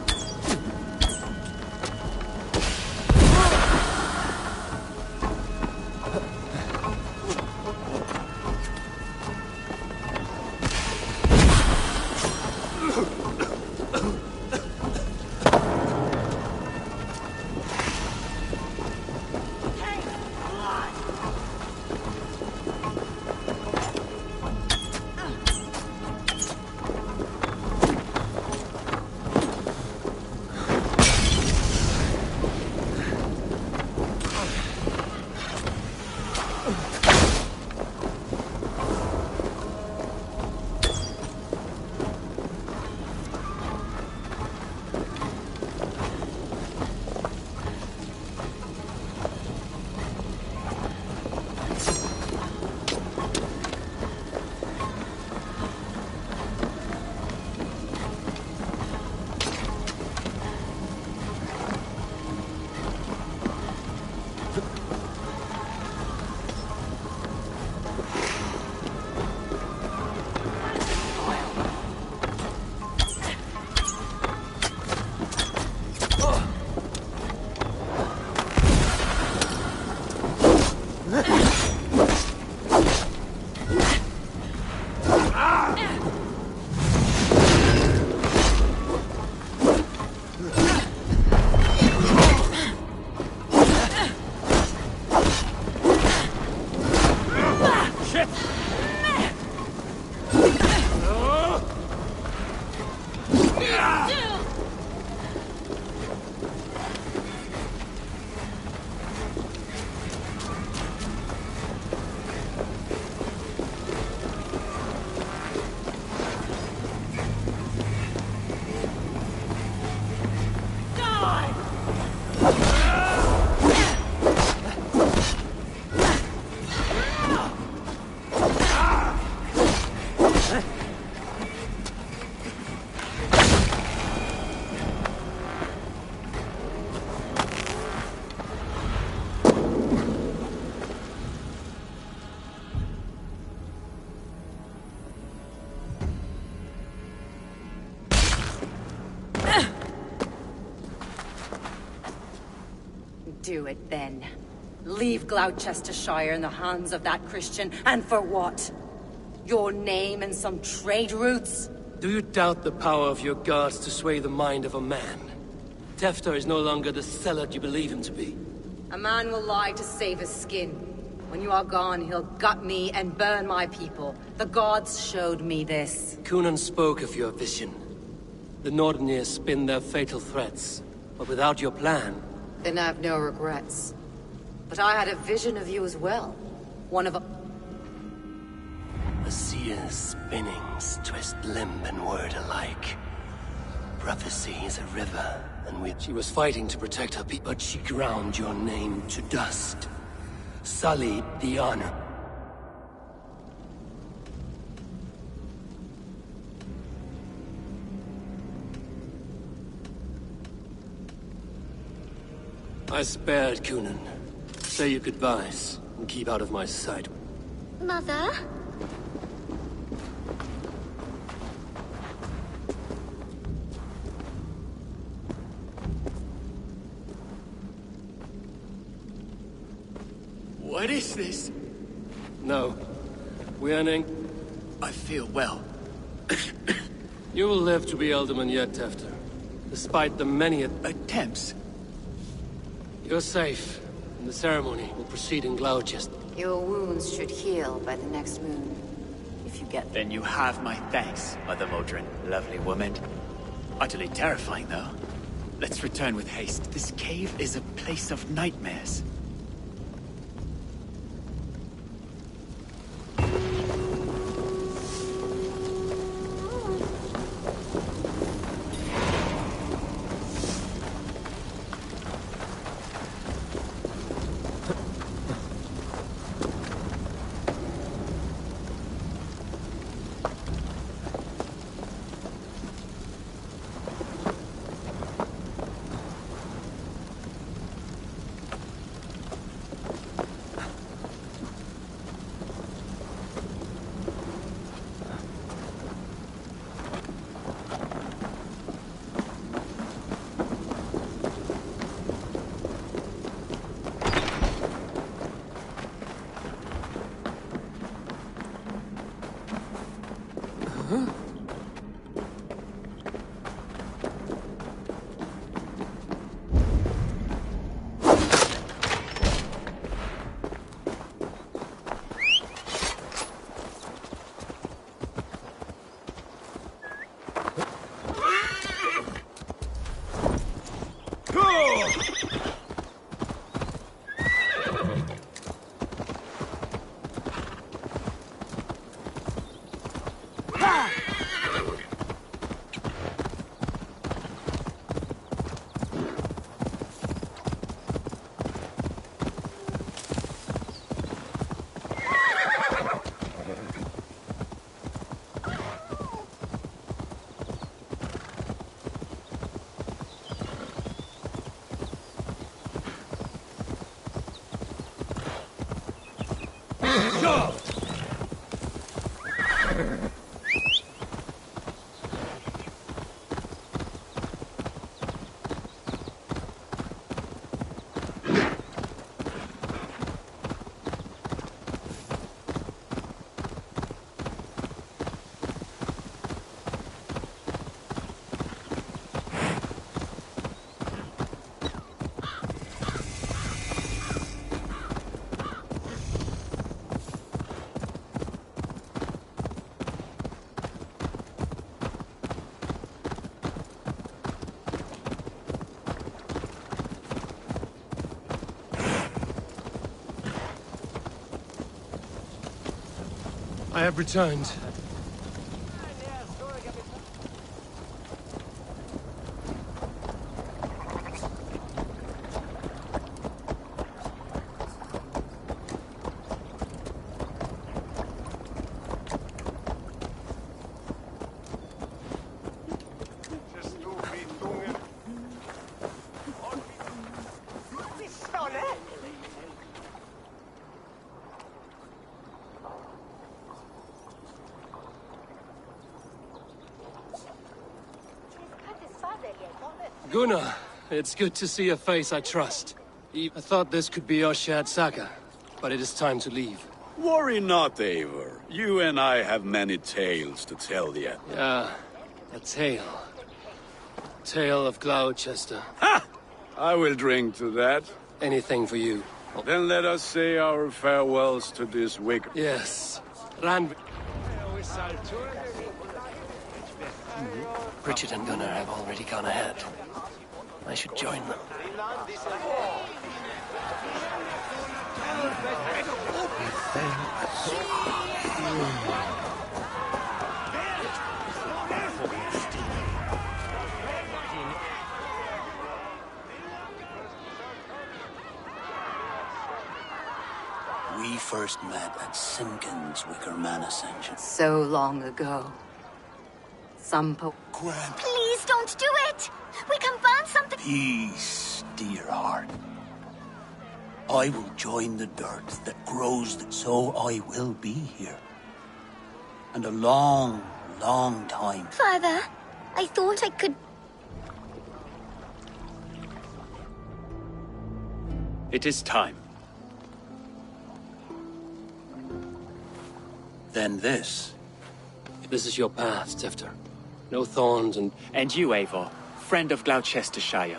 Do it then. Leave Gloucestershire in the hands of that Christian, and for what? Your name and some trade routes? Do you doubt the power of your guards to sway the mind of a man? Tefter is no longer the zealot you believe him to be. A man will lie to save his skin. When you are gone, he'll gut me and burn my people. The gods showed me this. Kunon spoke of your vision. The Nordenir spin their fatal threats, but without your plan... Then I have no regrets. But I had a vision of you as well. One of a... The seer's spinnings twist limb and word alike. Prophecy is a river, and she was fighting to protect her people, but she ground your name to dust. Sullied the honor. I spared Kunon. Say your goodbyes, and keep out of my sight. Mother? What is this? No. Weaning. I feel well. You will live to be Elderman yet, Tefter. Despite the many attempts. You're safe, and the ceremony will proceed in Gloucester. Your wounds should heal by the next moon. If if you get... Then you have my thanks, Mother Modron, lovely woman. Utterly terrifying, though. Let's return with haste. This cave is a place of nightmares. I have returned. Gunnar, it's good to see a face I trust. I thought this could be our shared saga, but it is time to leave. Worry not, Eivor. You and I have many tales to tell yet. Yeah, a tale. Tale of Gloucester. Ha! I will drink to that. Anything for you. Then let us say our farewells to this wicked... Yes. Rand... Richard and Gunnar have already gone ahead. I should join them. We first met at Simpkins' Wicker Man Ascension. So long ago. Please don't do it! We can burn something. Peace, dear heart. I will join the dirt that grows, so I will be here. And a long, long time. Father, I thought I could... It is time. Then this. This is your path, Tifter. No thorns and... And you, Eivor, friend of Gloucestershire.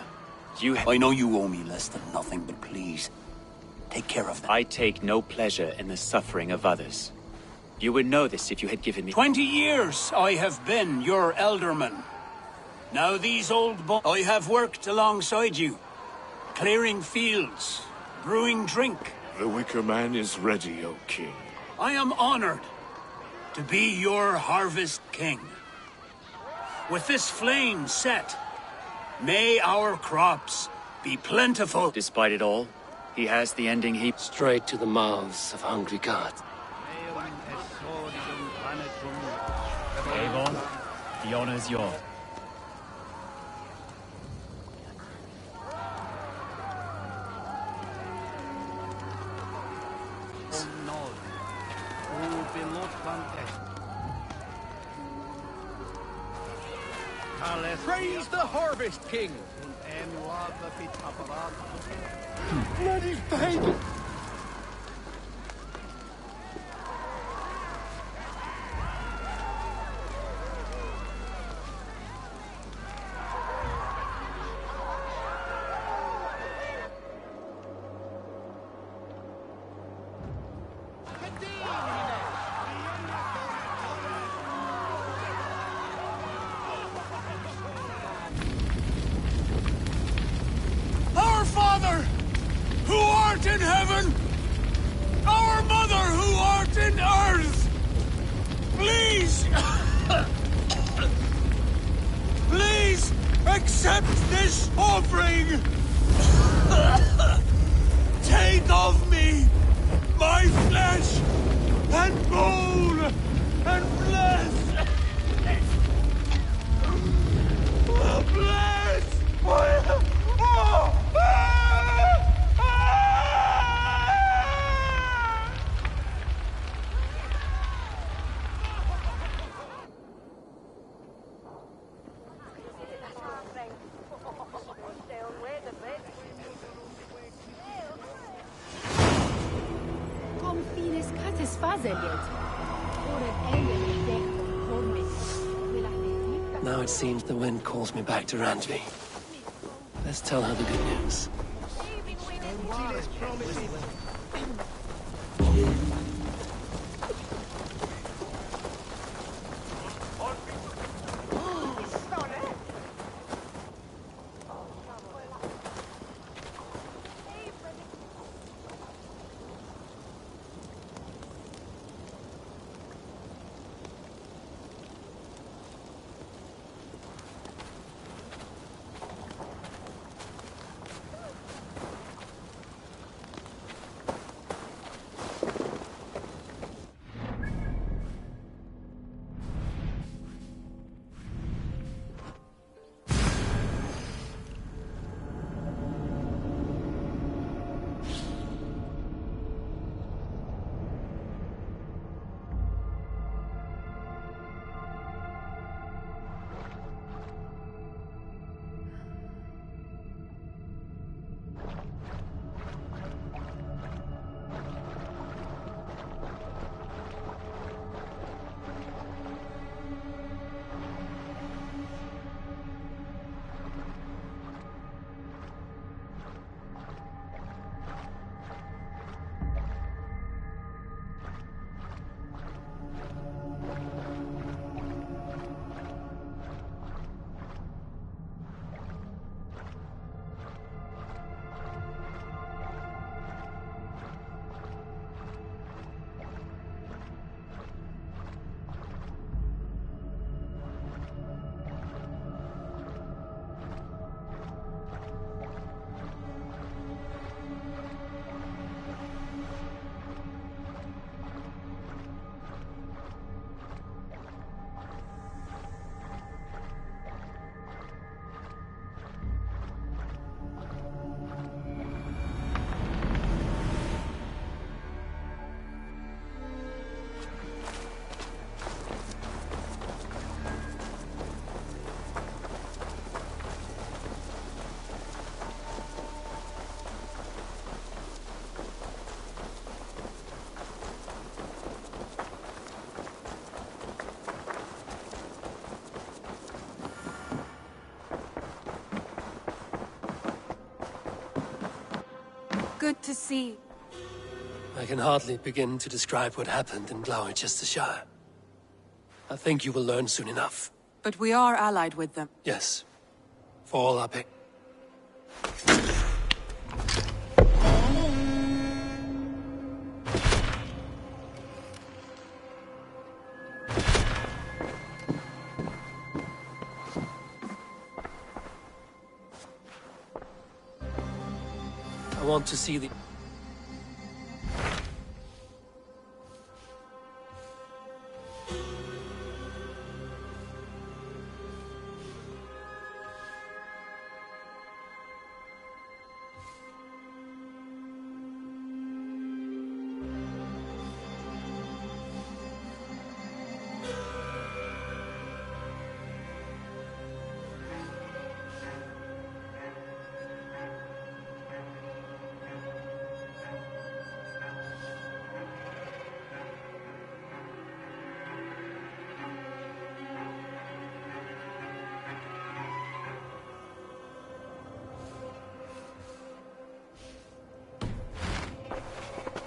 I know you owe me less than nothing, but please, take care of them. I take no pleasure in the suffering of others. You would know this if you had given me... 20 years I have been your elderman. Now these old boys... I have worked alongside you, clearing fields, brewing drink. The Wicker Man is ready, O King. I am honored to be your harvest king. With this flame set, may our crops be plentiful. Despite it all, he has the ending he... Straight to the mouths of hungry gods. Avon, the honor's yours. Praise the Harvest King! Bloody pagan! Our Father, who art in heaven, our Mother, who art in earth, please, please accept this offering. Take of me my flesh and bone and bless. Bless. Now it seems the wind calls me back to Randvi. Let's tell her the good news. Good to see. I can hardly begin to describe what happened in Gloucestershire. I think you will learn soon enough. But we are allied with them. Yes. For all our pains. I want to see the...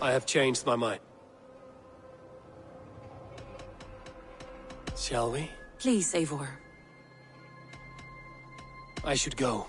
I have changed my mind. Shall we? Please, Eivor. I should go.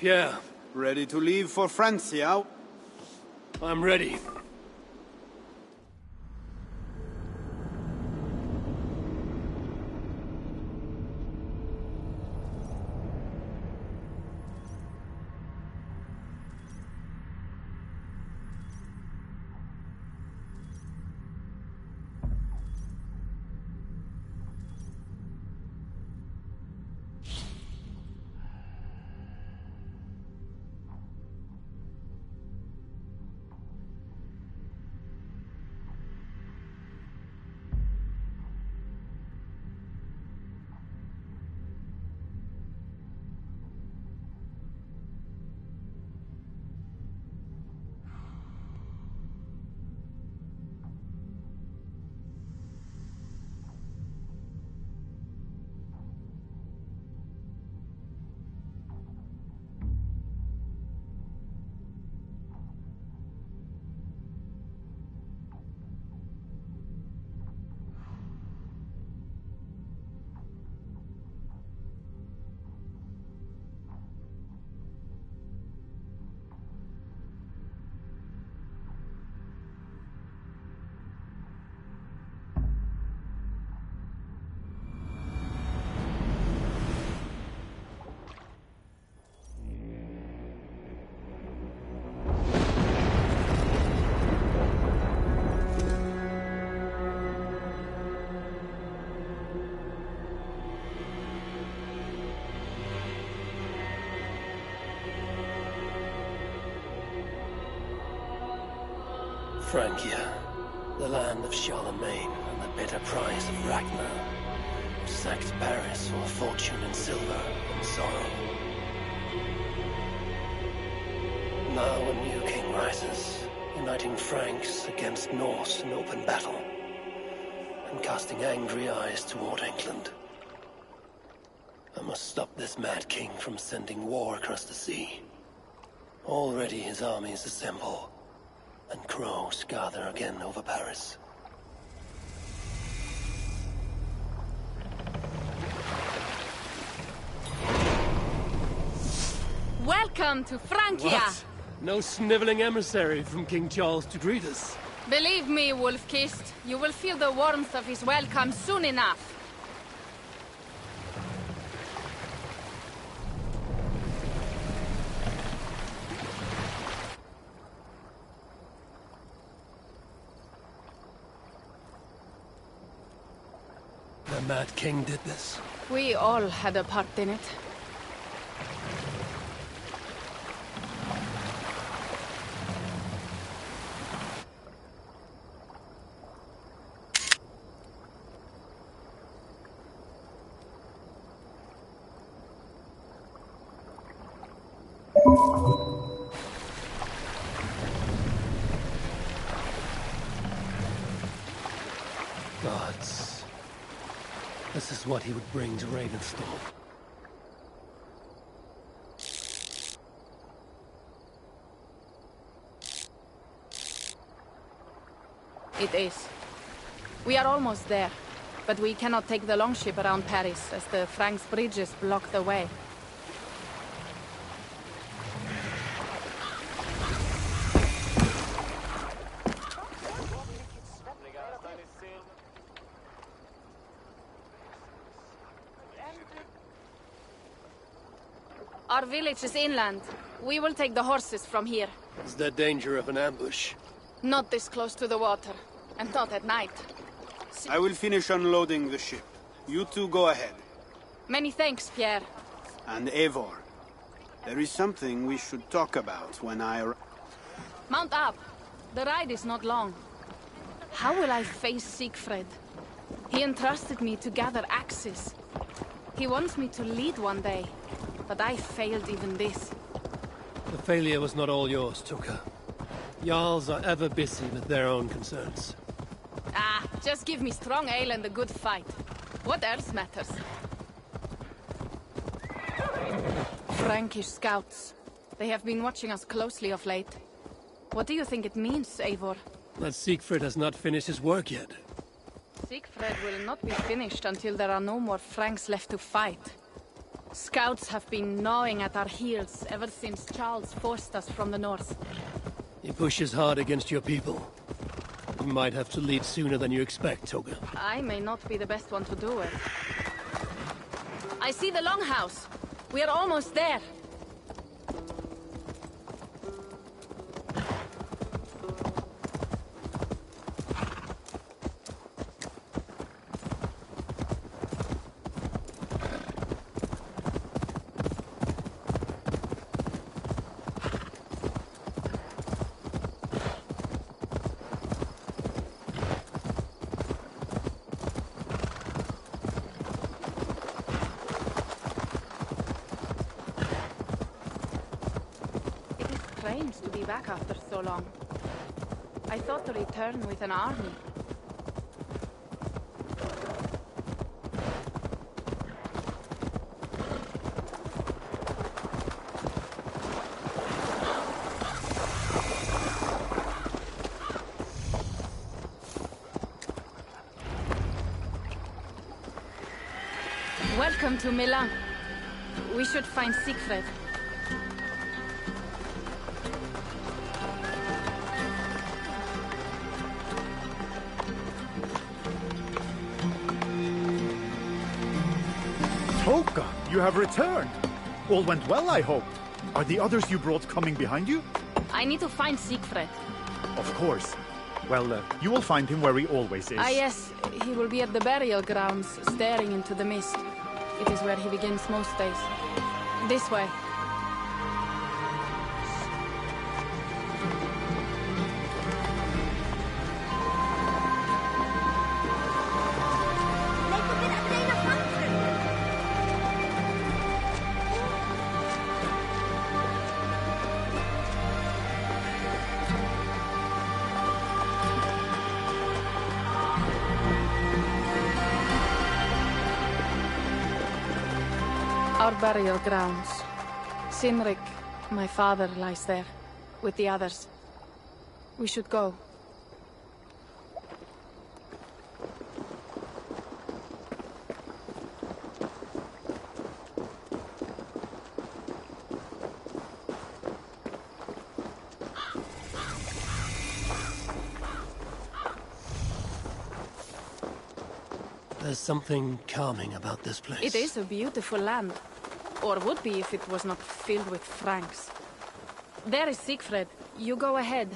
Pierre. Ready to leave for Francia? I'm ready. Francia, the land of Charlemagne and the bitter price of Ragnar, who sacked Paris for fortune in silver and sorrow. Now a new king rises, uniting Franks against Norse in open battle, and casting angry eyes toward England. I must stop this mad king from sending war across the sea. Already his armies assemble, and crows gather again over Paris. Welcome to Francia! What? No sniveling emissary from King Charles to greet us. Believe me, Wolf-Kissed, you will feel the warmth of his welcome soon enough. The Mad King did this. We all had a part in it. Gods. This is what he would bring to Ravensthorpe. It is. We are almost there, but we cannot take the longship around Paris as the Franks bridges block the way. Our village is inland. We will take the horses from here. Is there danger of an ambush? Not this close to the water, and not at night. I will finish unloading the ship. You two go ahead. Many thanks, Pierre. And Eivor, there is something we should talk about when I... Mount up. The ride is not long. How will I face Siegfried? He entrusted me to gather axes. He wants me to lead one day, but I failed even this. The failure was not all yours, Tuka. Jarls are ever busy with their own concerns. Ah, just give me strong ale and a good fight. What else matters? Frankish scouts. They have been watching us closely of late. What do you think it means, Eivor? That Siegfried has not finished his work yet. Siegfried will not be finished until there are no more Franks left to fight. Scouts have been gnawing at our heels ever since Charles forced us from the north. He pushes hard against your people. You might have to lead sooner than you expect, Toga. I may not be the best one to do it. I see the longhouse. We are almost there. Strange to be back after so long. I thought to return with an army. Welcome to Milan. We should find Siegfried. Toka, you have returned. All went well, I hope. Are the others you brought coming behind you? I need to find Siegfried. Of course. Well, you will find him where he always is. Ah, yes. He will be at the burial grounds, staring into the mist. It is where he begins most days. This way. Our burial grounds. Sinrik, my father, lies there, with the others. We should go. There's something calming about this place. It is a beautiful land. Or would be if it was not filled with Franks. There is Siegfried. You go ahead.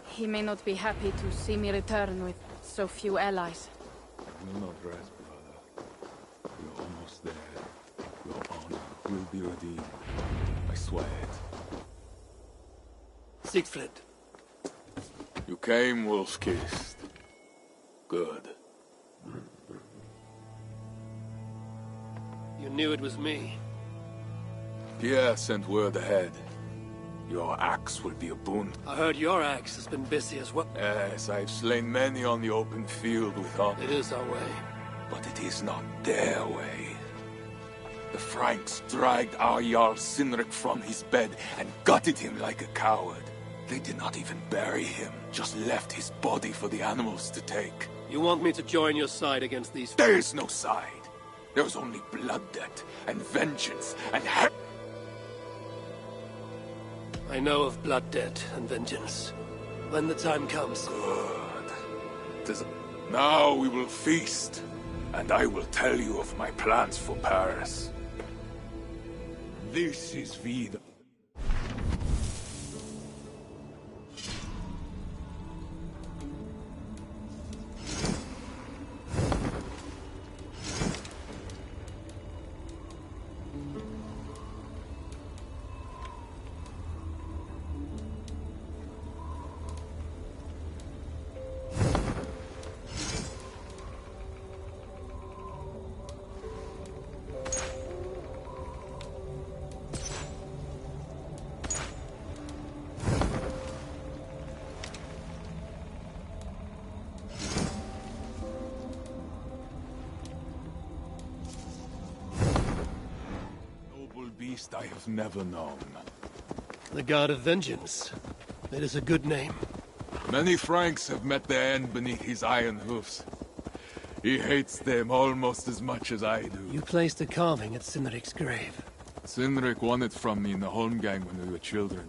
He may not be happy to see me return with so few allies. I will not rest, brother. We're almost there. Your honor will be redeemed. I swear it. Siegfried. You came wolf-kissed. Good. You knew it was me. Pierre sent word ahead. Your axe will be a boon. I heard your axe has been busy as well. Yes, I've slain many on the open field with honor. It is our way. But it is not their way. The Franks dragged our Jarl Sinric from his bed and gutted him like a coward. They did not even bury him, just left his body for the animals to take. You want me to join your side against these... There is no side. There is only blood debt, and vengeance, and I know of blood debt and vengeance. When the time comes. Good. Now we will feast, and I will tell you of my plans for Paris. This is Vida. Beast I have never known. The God of Vengeance. It is a good name. Many Franks have met their end beneath his iron hoofs. He hates them almost as much as I do. You placed a carving at Sinric's grave. Sinric won it from me in the Holmgang when we were children.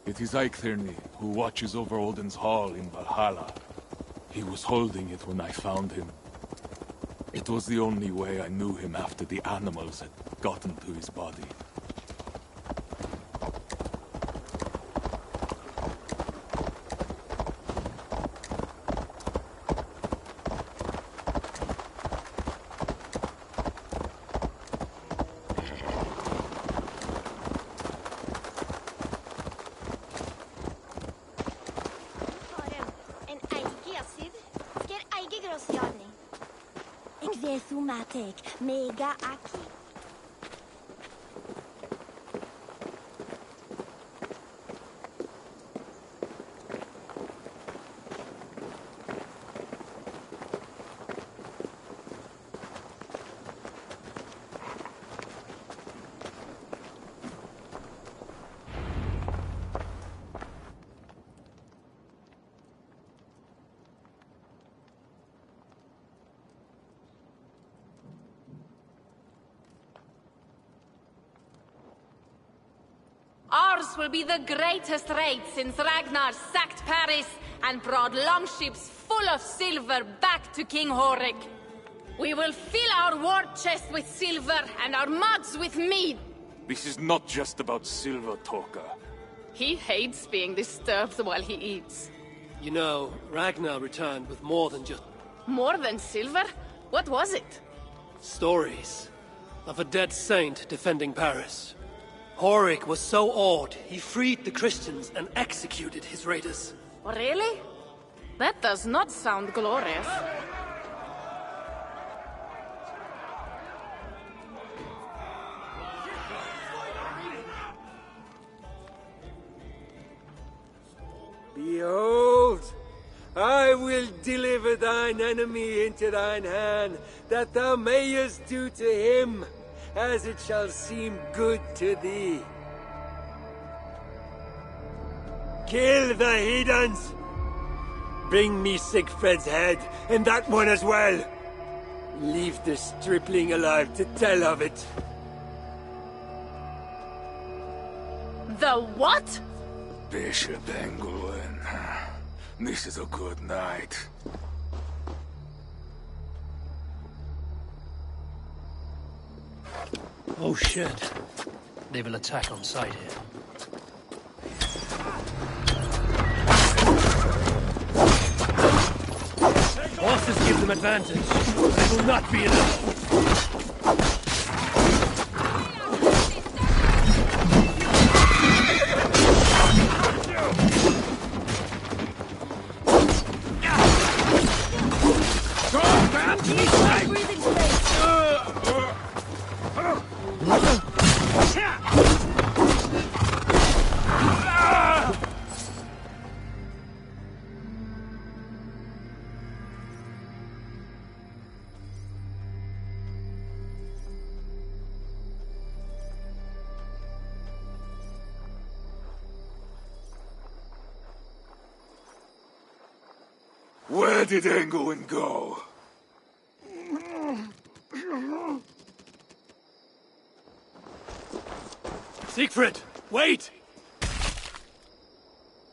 It is Eiktherni, who watches over Odin's Hall in Valhalla. He was holding it when I found him. It was the only way I knew him after the animals had gotten to his body. Mega aki. Ours will be the greatest raid since Ragnar sacked Paris and brought longships full of silver back to King Horik. We will fill our war chest with silver and our mugs with mead. This is not just about silver, Torka. He hates being disturbed while he eats. You know, Ragnar returned with more than just... More than silver? What was it? Stories of a dead saint defending Paris. Horik was so awed, he freed the Christians and executed his raiders. Really? That does not sound glorious. Behold, I will deliver thine enemy into thine hand, that thou mayest do to him as it shall seem good to thee. Kill the heathens! Bring me Siegfried's head, and that one as well! Leave the stripling alive to tell of it. The what? Bishop Englewen. This is a good night. Oh shit. They will attack on sight here. Horses give them advantage. They will not be enough. Where did Engelwin go? Siegfried, wait!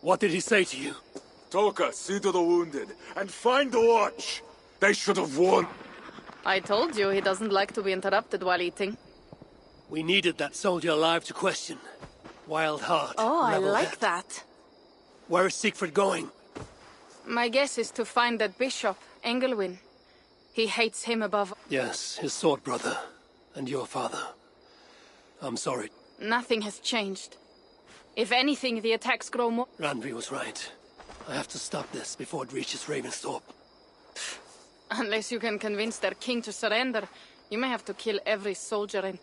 What did he say to you? Toka, see to the wounded, and find the watch! They should have won! I told you he doesn't like to be interrupted while eating. We needed that soldier alive to question. Wild heart. Oh, I level like head. that. Where is Siegfried going? My guess is to find that bishop, Engelwin. He hates him above... Yes, his sword brother. And your father. I'm sorry. Nothing has changed. If anything, the attacks grow more... Randvi was right. I have to stop this before it reaches Ravensthorpe. Unless you can convince their king to surrender, you may have to kill every soldier in...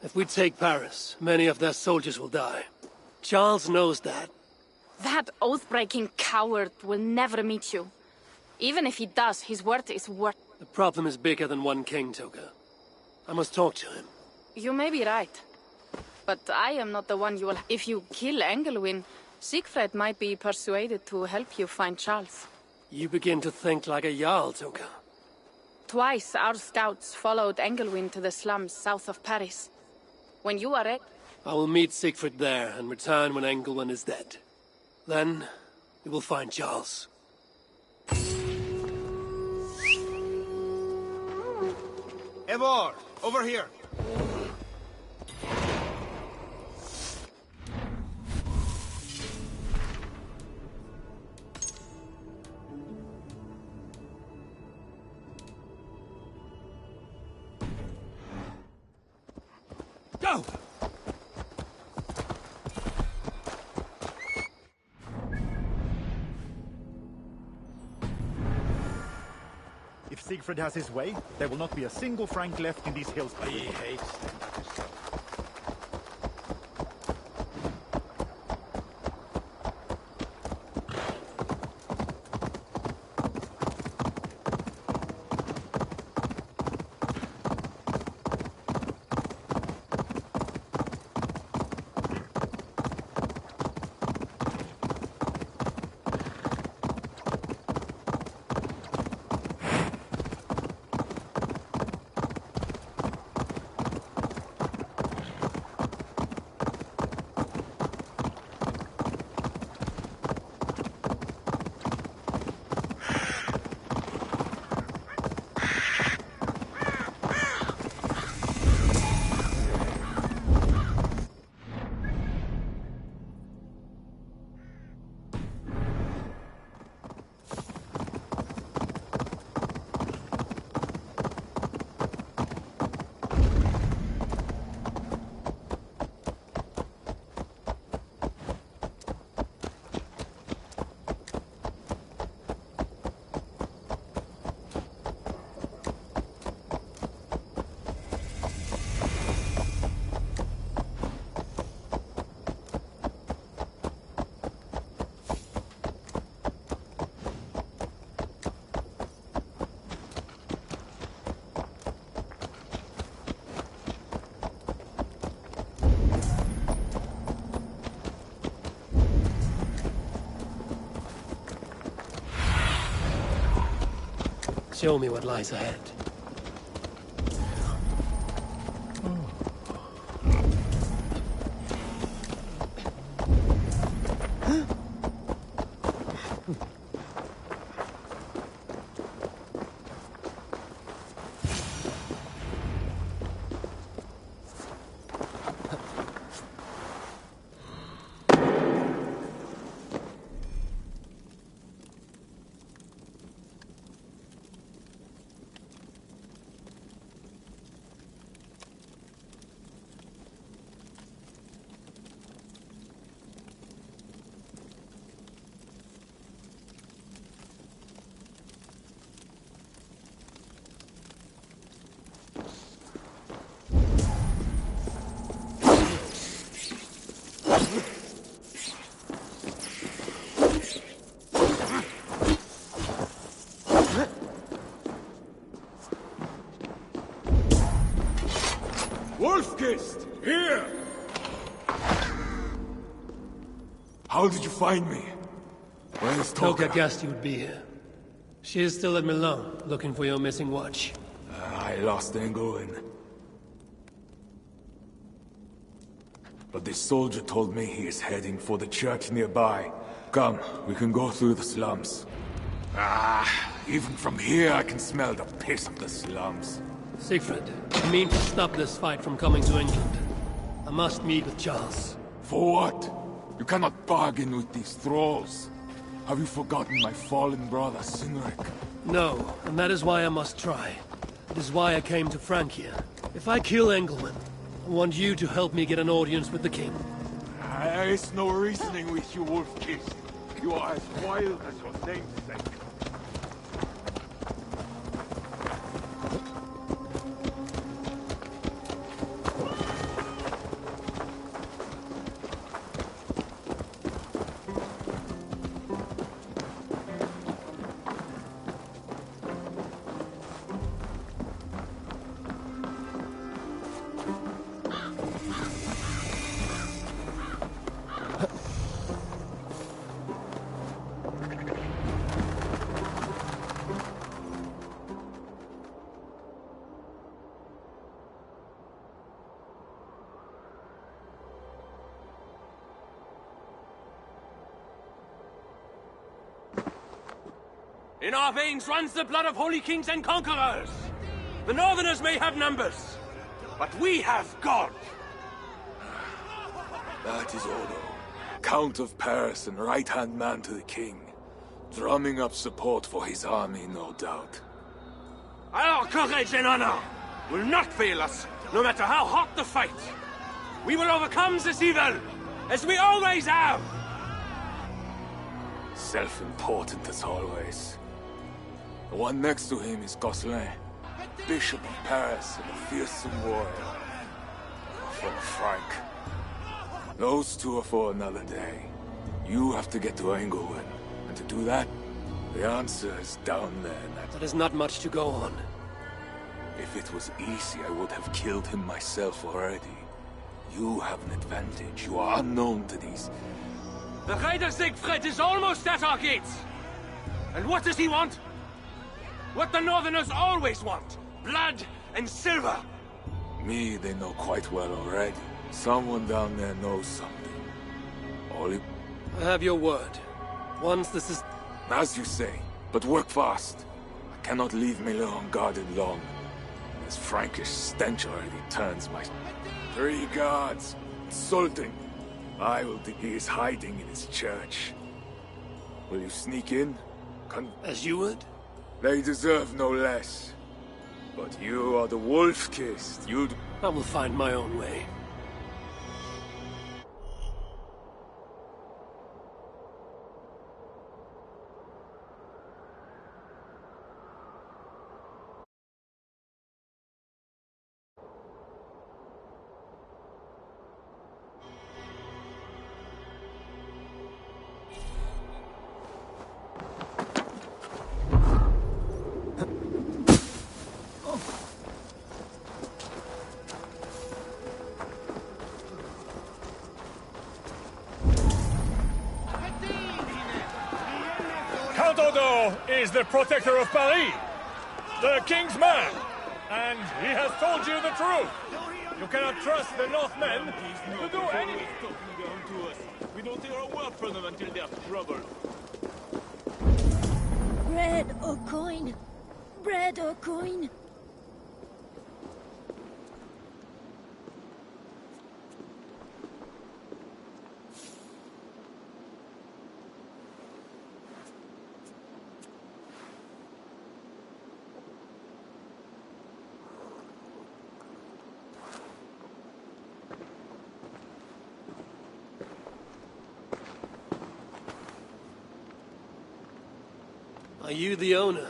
If we take Paris, many of their soldiers will die. Charles knows that. That oath-breaking coward will never meet you. Even if he does, his word is worth... The problem is bigger than one king, Toga. I must talk to him. You may be right. But I am not the one you will... If you kill Engelwin, Siegfried might be persuaded to help you find Charles. You begin to think like a Jarl, Toga. Twice our scouts followed Engelwin to the slums south of Paris. When you are ready... I will meet Siegfried there and return when Engelwin is dead. Then, we will find Charles. Eivor, over here. Go! If Siegfried has his way, there will not be a single Frank left in these hills. I hate them. Show me what lies ahead. Priest! Here! How did you find me? Where's Toka? Toka guessed you would be here. She is still at Milan, looking for your missing watch. I lost Englewood. But this soldier told me he is heading for the church nearby. Come, we can go through the slums. Even from here I can smell the piss of the slums. Siegfried, I mean to stop this fight from coming to England. I must meet with Charles. For what? You cannot bargain with these thralls. Have you forgotten my fallen brother, Sinric? No, and that is why I must try. It is why I came to Francia. If I kill Engelman, I want you to help me get an audience with the king. There is no reasoning with you, Wolf-Kiss. You are as wild as your namesake. In our veins runs the blood of holy kings and conquerors. The Northerners may have numbers, but we have God. That is Odo, Count of Paris and right-hand man to the king. Drumming up support for his army, no doubt. Our courage and honor will not fail us, no matter how hot the fight. We will overcome this evil, as we always have. Self-important as always. The one next to him is Gosselin, Bishop of Paris and a fearsome warrior. From Frank. Those two are for another day. You have to get to Englewood, and to do that, the answer is down there. There is not much to go on. If it was easy, I would have killed him myself already. You have an advantage. You are unknown to these. The Raider Siegfried is almost at our gates. And what does he want? What the Northerners always want. Blood and silver. Me, they know quite well already. Someone down there knows something. All I have your word. Once this is... As you say, but work fast. I cannot leave Milan unguarded long. This Frankish stench already turns my... 3 guards. Insulting. I will think he is hiding in his church. Will you sneak in? As you would? They deserve no less. But you are the wolf-kissed. I will find my own way. Count Odo is the protector of Paris, the king's man, and he has told you the truth. You cannot trust the Northmen to do anything. We don't hear a word from them until they have trouble. Bread or coin? Bread or coin? Are you the owner?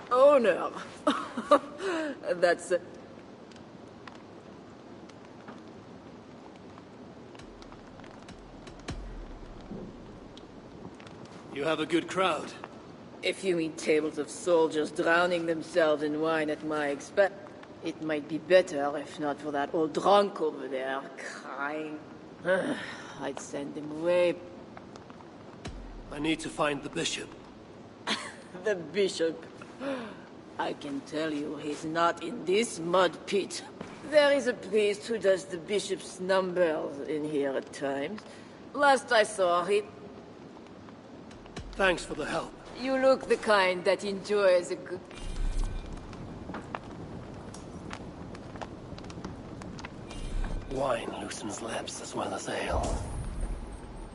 Owner? That's... You have a good crowd. If you mean tables of soldiers drowning themselves in wine at my expense... It might be better if not for that old drunk over there crying. I'd send him away. I need to find the bishop. The bishop. I can tell you he's not in this mud pit. There is a priest who does the bishop's numbers in here at times. Last I saw, he... Thanks for the help. You look the kind that enjoys a good... Wine loosens lips as well as ale.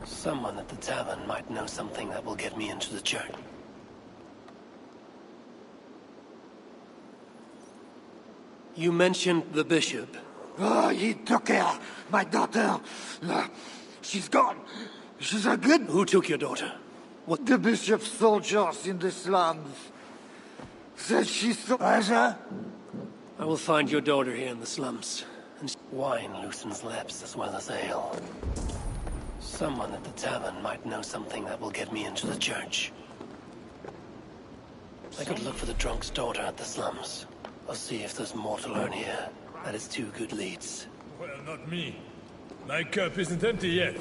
Someone at the tavern might know something that will get me into the church. You mentioned the bishop. Oh, he took her, my daughter. She's gone. She's a good... Who took your daughter? What? The bishop's soldiers in the slums. Said she's so... I will find your daughter here in the slums. Wine loosens lips as well as ale. Someone at the tavern might know something that will get me into the church. I could look for the drunk's daughter at the slums. I'll see if there's more to learn here. That is 2 good leads. Well, not me. My cup isn't empty yet.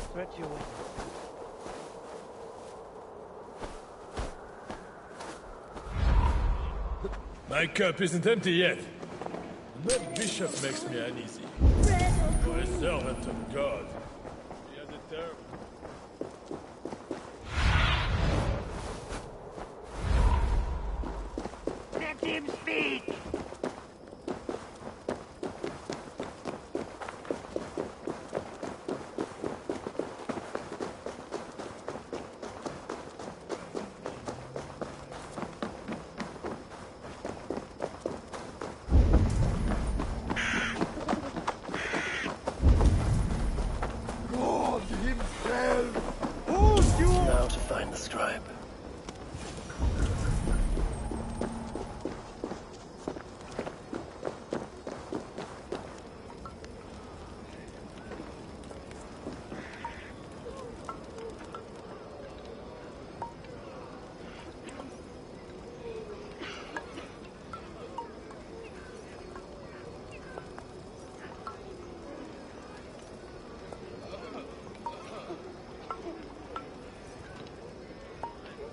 Stretch your wings. My cup isn't empty yet. And that bishop makes me uneasy. For a servant of God. He has a terrible... Let him speak! God himself! Who's you? Now to find the scribe.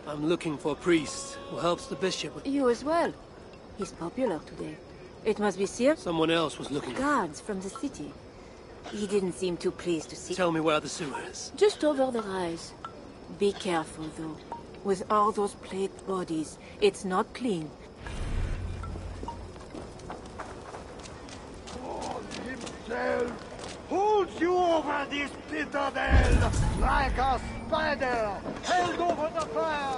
I'm looking for a priest who helps the bishop. You as well. He's popular today. It must be Sir. Someone else was looking. Guards from the city. He didn't seem too pleased to see... Tell me where the sewer is. Just over the rise. Be careful, though. With all those plagued bodies, it's not clean. God himself holds you over this citadel like a spider held over the fire.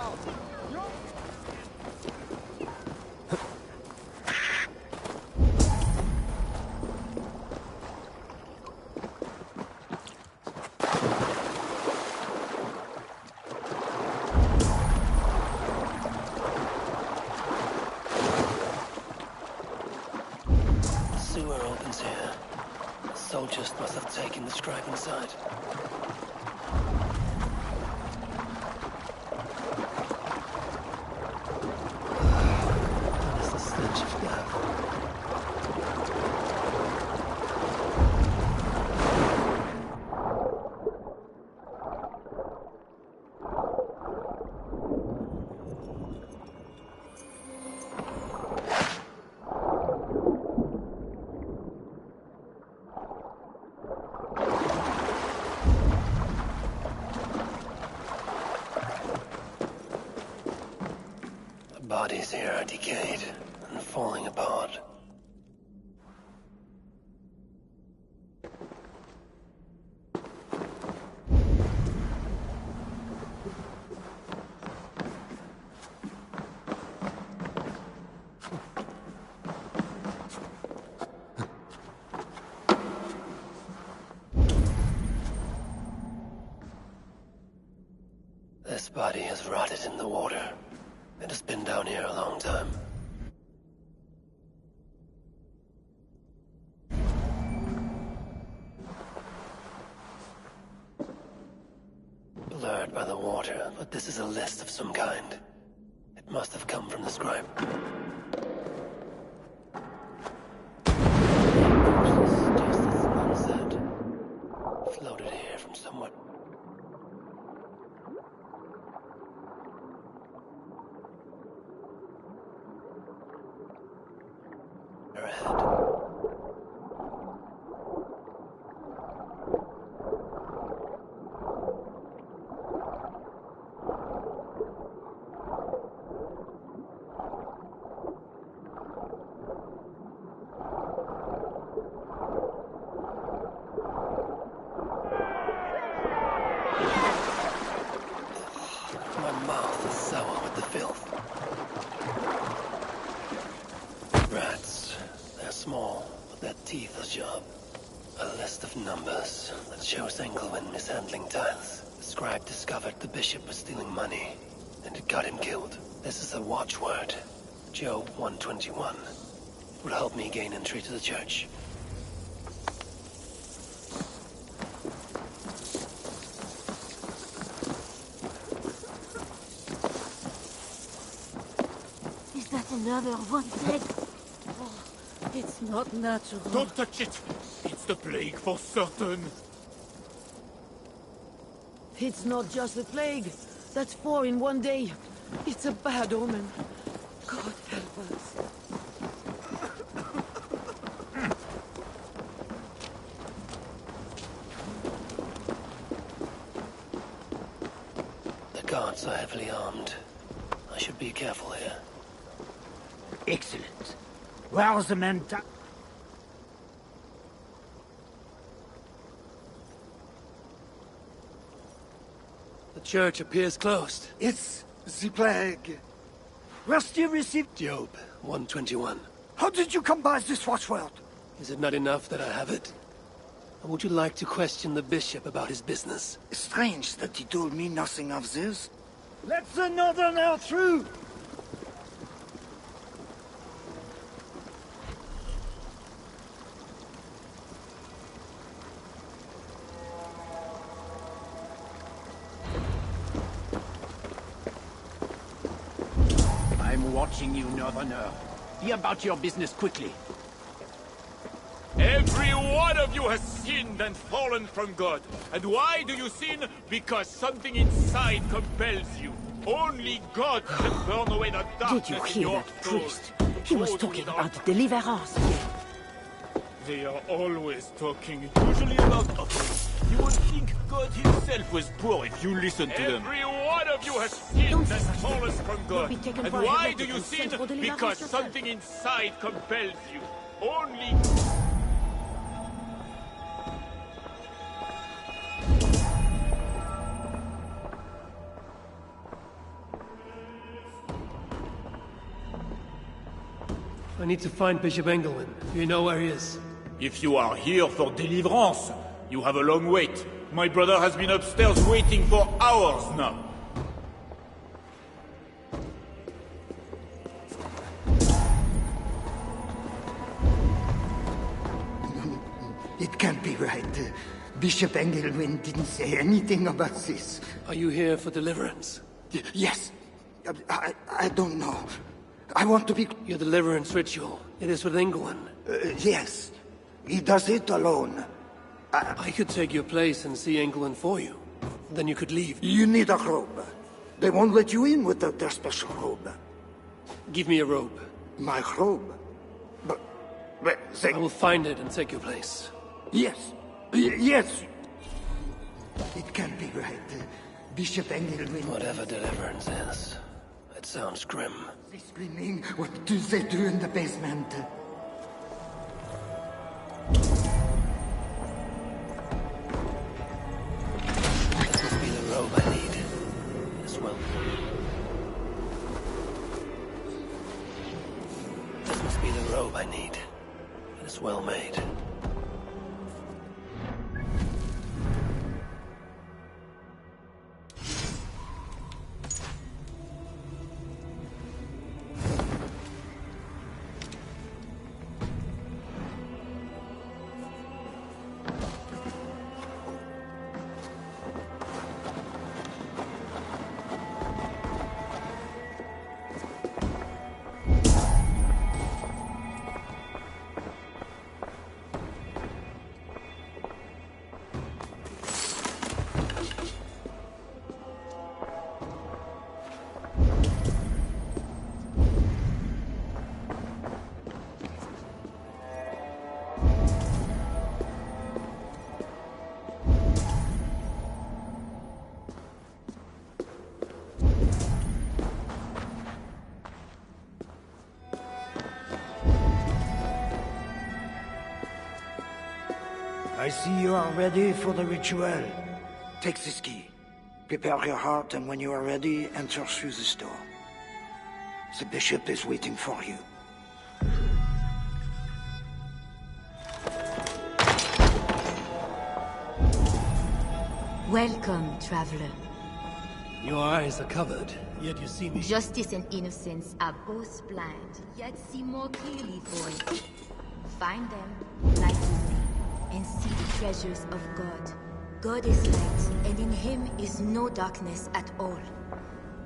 The sewer opens here. The soldiers must have taken the scribe inside. There's the stench of death. Bodies here are decayed and falling apart. This body has rotted in the water. It has been down here a long time. Blurred by the water, but this is a list of some kind. It Must have come from the scribe. Just as the man said. Floated here from somewhere. Discovered the bishop was stealing money, and it got him killed. This is a watchword. Job 121. It will help me gain entry to the church. Is that another one dead? Oh, it's not natural. Don't touch it! It's the plague for certain. It's not just the plague. That's 4 in one day. It's a bad omen. God help us. The guards are heavily armed. I should be careful here. Excellent. Where are the men? The church appears closed. It's the plague. We're still received. Job 121. How did you come by this watchword? Is it not enough that I have it? Or would you like to question the bishop about his business? Strange that he told me nothing of this. Let the northerner through! I'm watching you, northerner. Be about your business quickly. Every one of you has sinned and fallen from God. And why do you sin? Because something inside compels you. Only God can burn away the darkness. Did you in hear your that soul. priest? He was talking about deliverance again. They are always talking, usually about others. You would think God himself was poor if you listen to them. Every one of you has sinned and fallen from God. And why do you sin? Because something inside compels you. Only... I need to find Bishop Engelman. Do you know where he is? If you are here for deliverance, you have a long wait. My brother has been upstairs waiting for hours now. It can't be right. Bishop Engelman didn't say anything about this. Are you here for deliverance? Yes. I don't know. I want to be... Your deliverance ritual. It is with Engelman. Yes. He does it alone. I could take your place and see Engelman for you. Then you could leave. You need a robe. They won't let you in without their special robe. Give me a robe. My robe? But they... I will find it and take your place. Yes. Yes. It can't be right. Bishop Engelman... Whatever deliverance is, it sounds grim. They're screaming. What do they do in the basement? This must be the robe I need. As well. This must be the robe I need. It is well made. see you are ready for the ritual. Take this key. Prepare your heart, and when you are ready, enter through this door. The bishop is waiting for you. Welcome, traveler. Your eyes are covered, yet you see me. Justice and innocence are both blind, yet see more clearly for it. Find them, like me, and see the treasures of God. God is light, and in him is no darkness at all.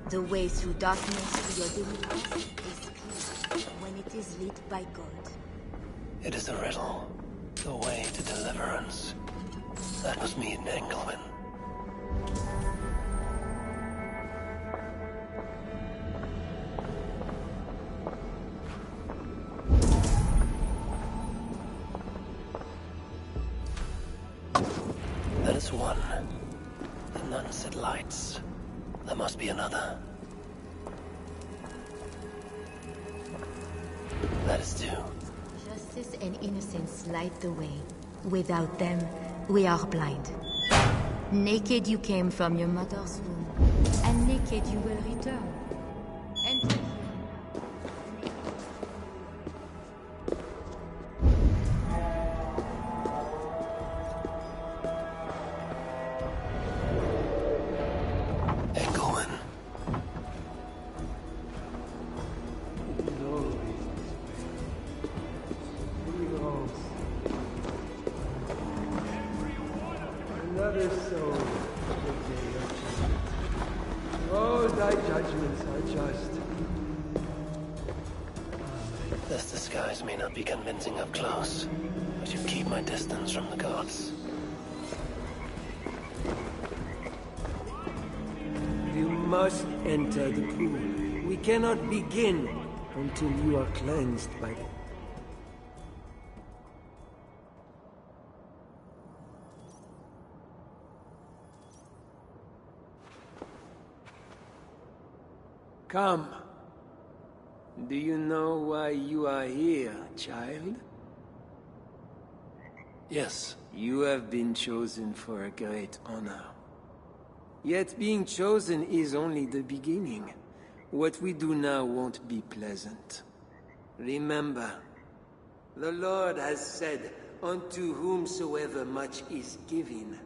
The way through darkness to your deliverance is clear when it is lit by God. It is a riddle. The way to deliverance. That was me in Engelman. That is one. The nun said lights. There must be another. That is two. Justice and innocence light the way. Without them, we are blind. Naked you came from your mother's womb, and naked you will return. Enter. Another soul, the day of judgment. Oh, thy judgments are just. This disguise may not be convincing up close. I should keep my distance from the gods. You must enter the pool. We cannot begin until you are cleansed by them. Come. Do you know why you are here, child? Yes. You have been chosen for a great honor. Yet being chosen is only the beginning. What we do now won't be pleasant. Remember, the Lord has said, unto whomsoever much is given,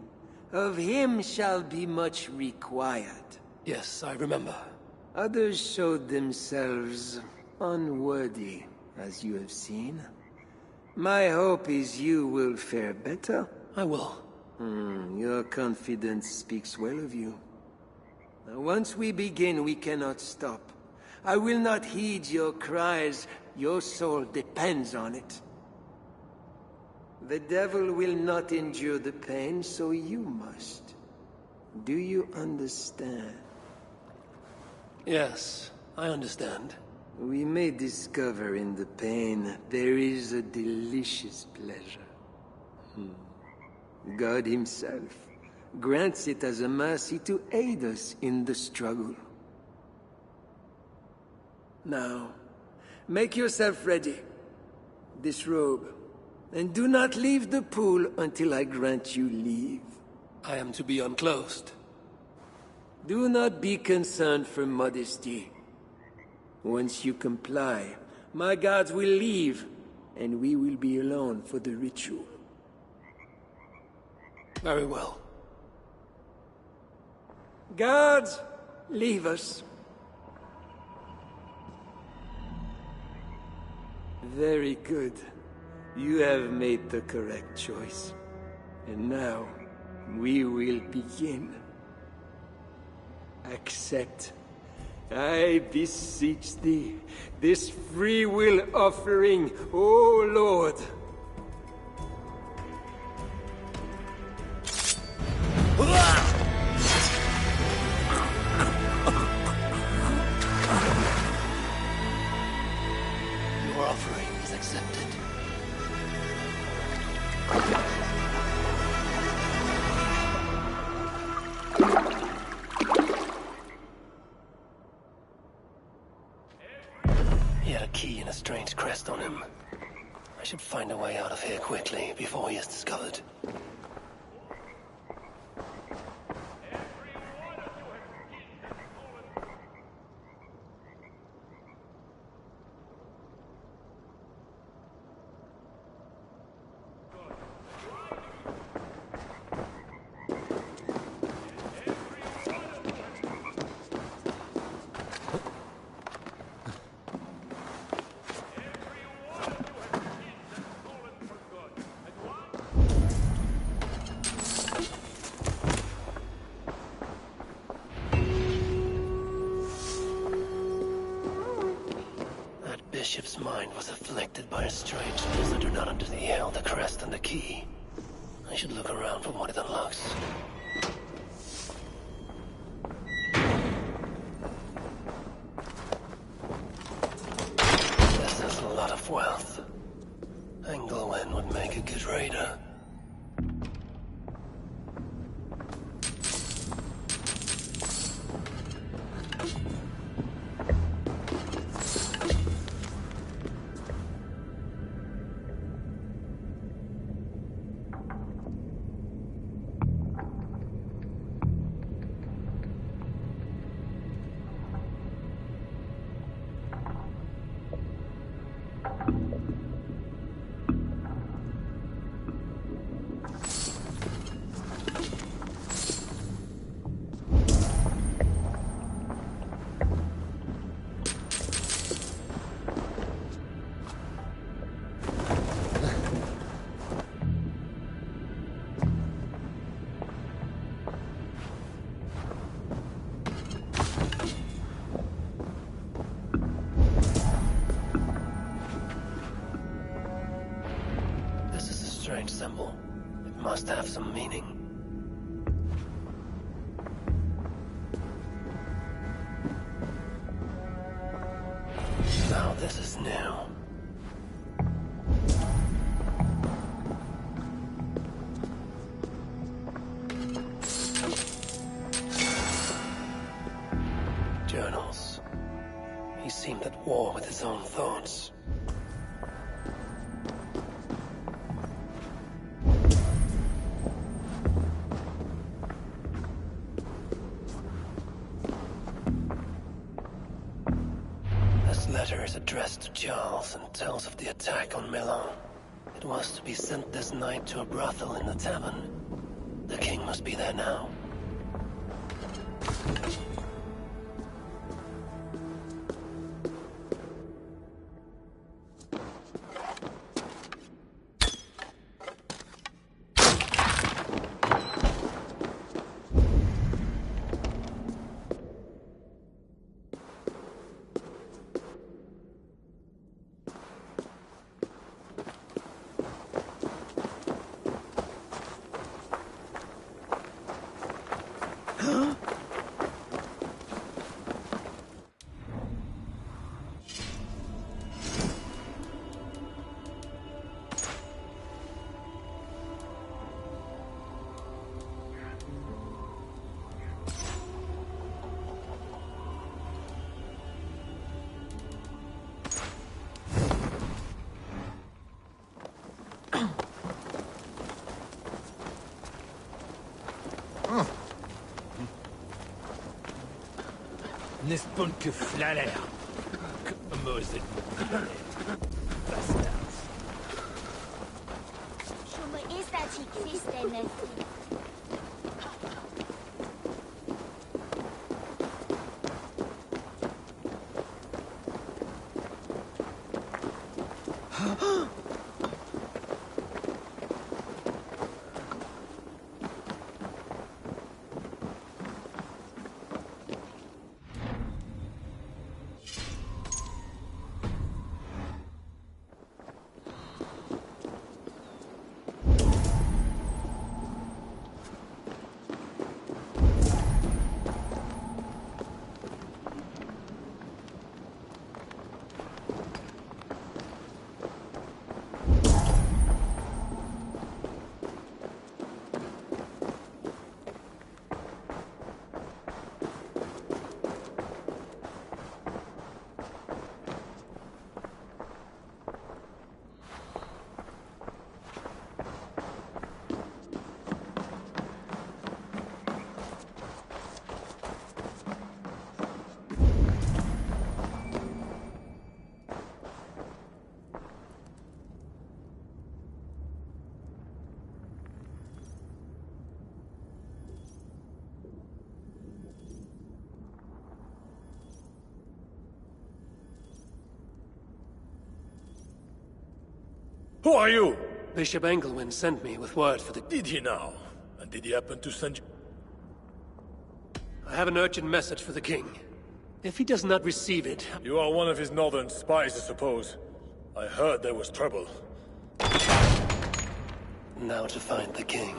of him shall be much required. Yes, I remember. Others showed themselves unworthy, as you have seen. My hope is you will fare better. I will. Your confidence speaks well of you. Now, once we begin, we cannot stop. I will not heed your cries. Your soul depends on it. The devil will not endure the pain, so you must. Do you understand? Yes, I understand. We may discover in the pain there is a delicious pleasure. God himself grants it as a mercy to aid us in the struggle. Now, make yourself ready. Disrobe, and do not leave the pool until I grant you leave. I am to be unclothed. Do not be concerned for modesty. Once you comply, my guards will leave, and we will be alone for the ritual. Very well. Guards, leave us. Very good. You have made the correct choice. And now, we will begin. Accept, I beseech thee, this free will offering, O Lord. Your offering is accepted. He had a key and a strange crest on him. I should find a way out of here quickly before he is discovered. bishop's mind was afflicted by a strange visitor not under the ale, the crest, and the key. I should look around for what it unlocks. This has a lot of wealth. Engelwin would make a good raider. Symbol. It must have some meaning. Now this is new. Journals. He seemed at war with his own thoughts. Letter is addressed to Charles and tells of the attack on Milan. It was to be sent this night to a brothel in the tavern. The king must be there now. N'est-ce pas que flaller? Moses. Schon ist das Christen. Who are you? Bishop Engelwin sent me with word for the... Did he now? And did he happen to send you? I have an urgent message for the king. If he does not receive it... You are one of his northern spies, I suppose. I heard there was trouble. Now to find the king.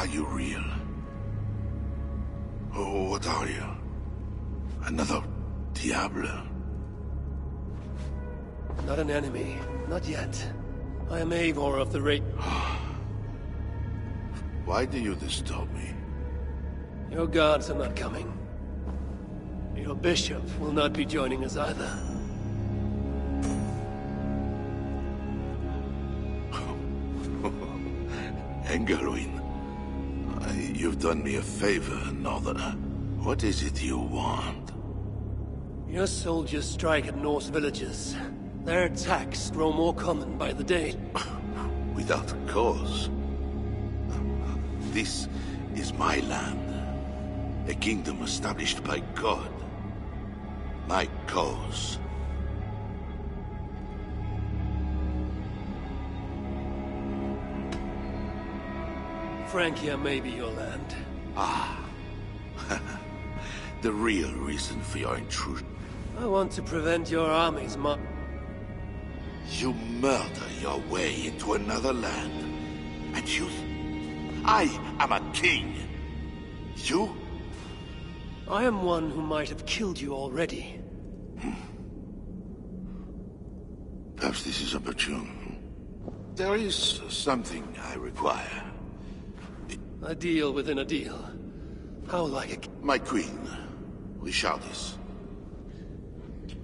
Are you real? Oh, what are you? Another Diablo? Not an enemy. Not yet. I am Eivor of the Why do you disturb me? Your guards are not coming. Your bishop will not be joining us either. Engelwin, you've done me a favor, Northerner. What is it you want? Your soldiers strike at Norse villages. Their attacks grow more common by the day. Without cause. This is my land. A kingdom established by God. My cause. Francia may be your land. Ah. The real reason for your intrusion. I want to prevent your armies, You murder your way into another land. And you... I am a king. You? I am one who might have killed you already. Perhaps this is opportune. There is something I require. A deal within a deal. How like a... My queen, Richardis.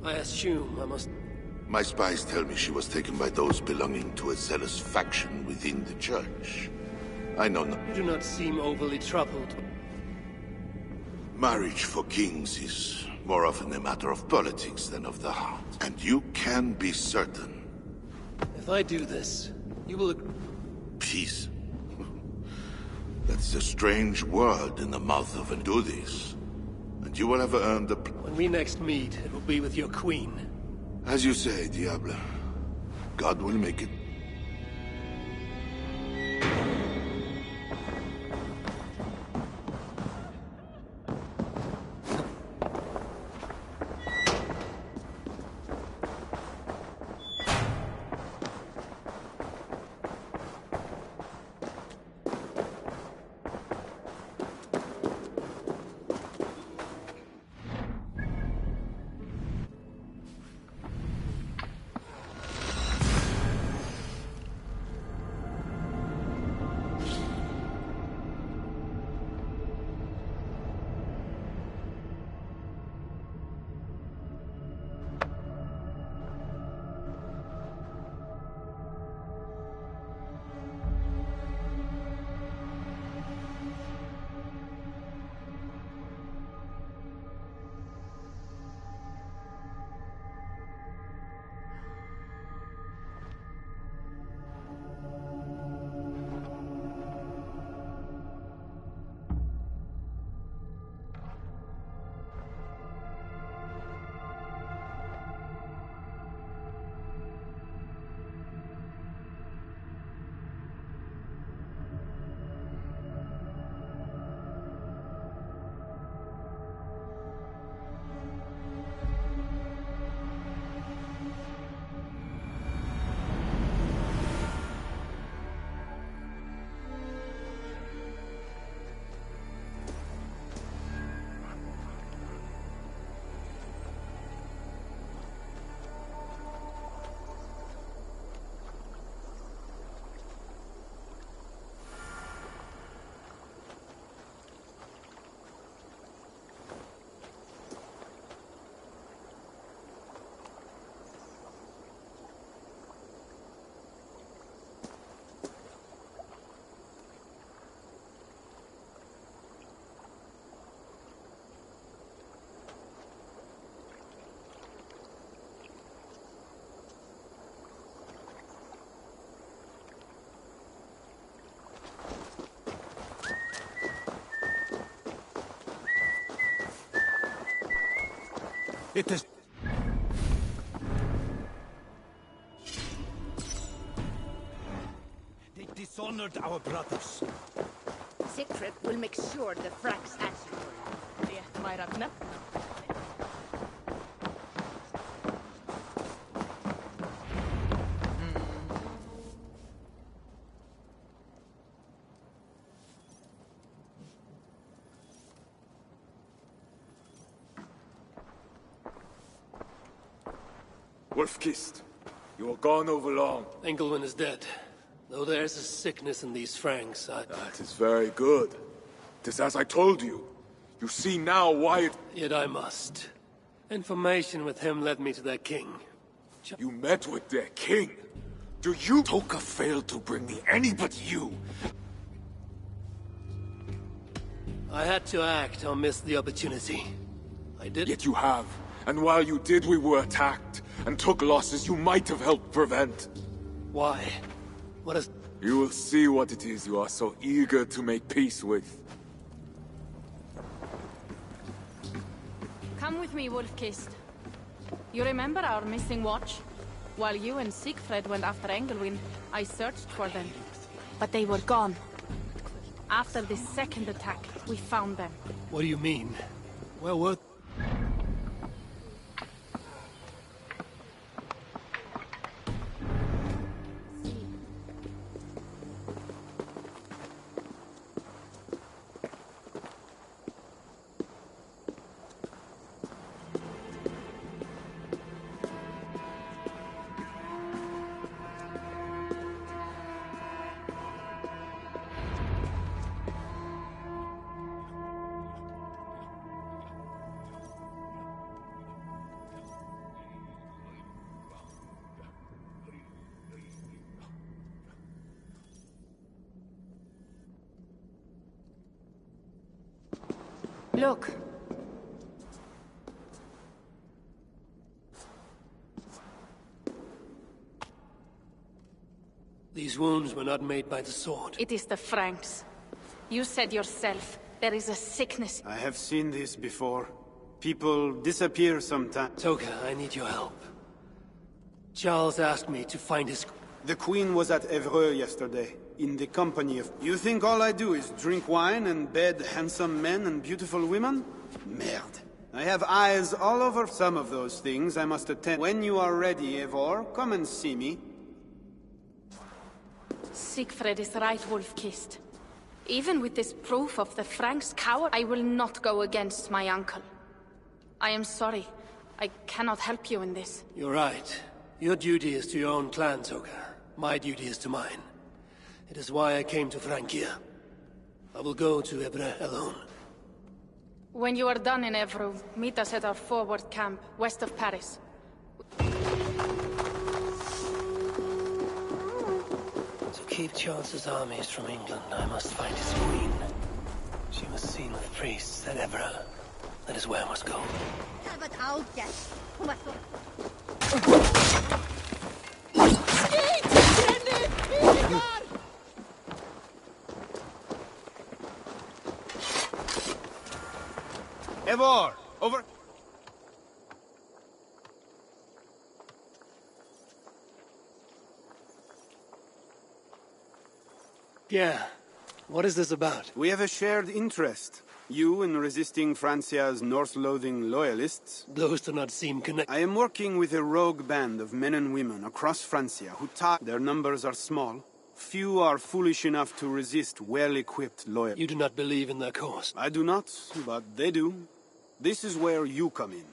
I assume I must... My spies tell me she was taken by those belonging to a zealous faction within the church. I know not... You do not seem overly troubled. Marriage for kings is more often a matter of politics than of the heart. And you can be certain. If I do this, you will... Peace. That's a strange word in the mouth of an do this. And you will have earned the... When we next meet, it will be with your queen. As you say, Diablo. God will make it. It is... They dishonored our brothers. Siegfried will make sure the Franks answer for you. Yeah, my Ragnar. Wolf-kissed. You were gone over long. Engelwin is dead. Though there's a sickness in these Franks, That is very good. Tis as I told you. You see now why it... Yet I must. Information with him led me to their king. You met with their king? Do you... Toka failed to bring me any but you. I had to act or miss the opportunity. I did. Yet you have. And while you did, we were attacked, and took losses you might have helped prevent. Why? What is... You will see what it is you are so eager to make peace with. Come with me, Wolf-kissed. You remember our missing watch? While you and Siegfried went after Engelwin, I searched for them. But they were gone. After the second attack, we found them. What do you mean? Where were... Look. These wounds were not made by the sword. It is the Franks. You said yourself, there is a sickness. I have seen this before. People disappear sometimes. Toka, I need your help. Charles asked me to find his... The Queen was at Evreux yesterday, in the company of... You think all I do is drink wine and bed handsome men and beautiful women? Merde. I have eyes all over some of those things I must attend. When you are ready, Eivor, come and see me. Siegfried is right, Wolf-kissed. Even with this proof of the Franks' cower, I will not go against my uncle. I am sorry. I cannot help you in this. You're right. Your duty is to your own clan, Toka. My duty is to mine. It is why I came to Francia. I will go to Evreux alone. When you are done in Evreux, meet us at our forward camp, west of Paris. To keep Charles's armies from England, I must find his queen. She was seen with priests at Evreux. That is where I must go. Eivor, over... Yeah. What is this about? We have a shared interest. You in resisting Francia's North-loathing loyalists. Those do not seem connected. I am working with a rogue band of men and women across Francia who Their numbers are small. Few are foolish enough to resist well-equipped loyalists. You do not believe in their cause? I do not, but they do. This is where you come in.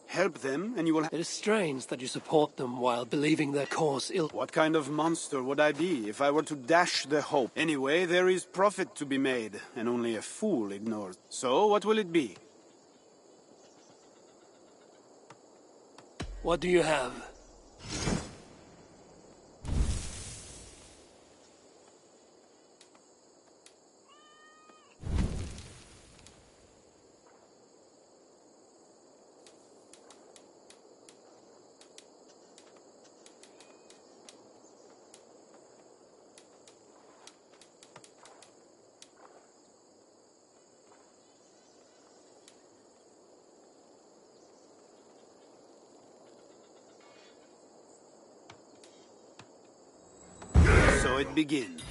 Help them, and you will... It is strange that you support them while believing their cause ill... What kind of monster would I be if I were to dash the hope? Anyway, there is profit to be made, and only a fool ignores. So, what will it be? What do you have? So it begins.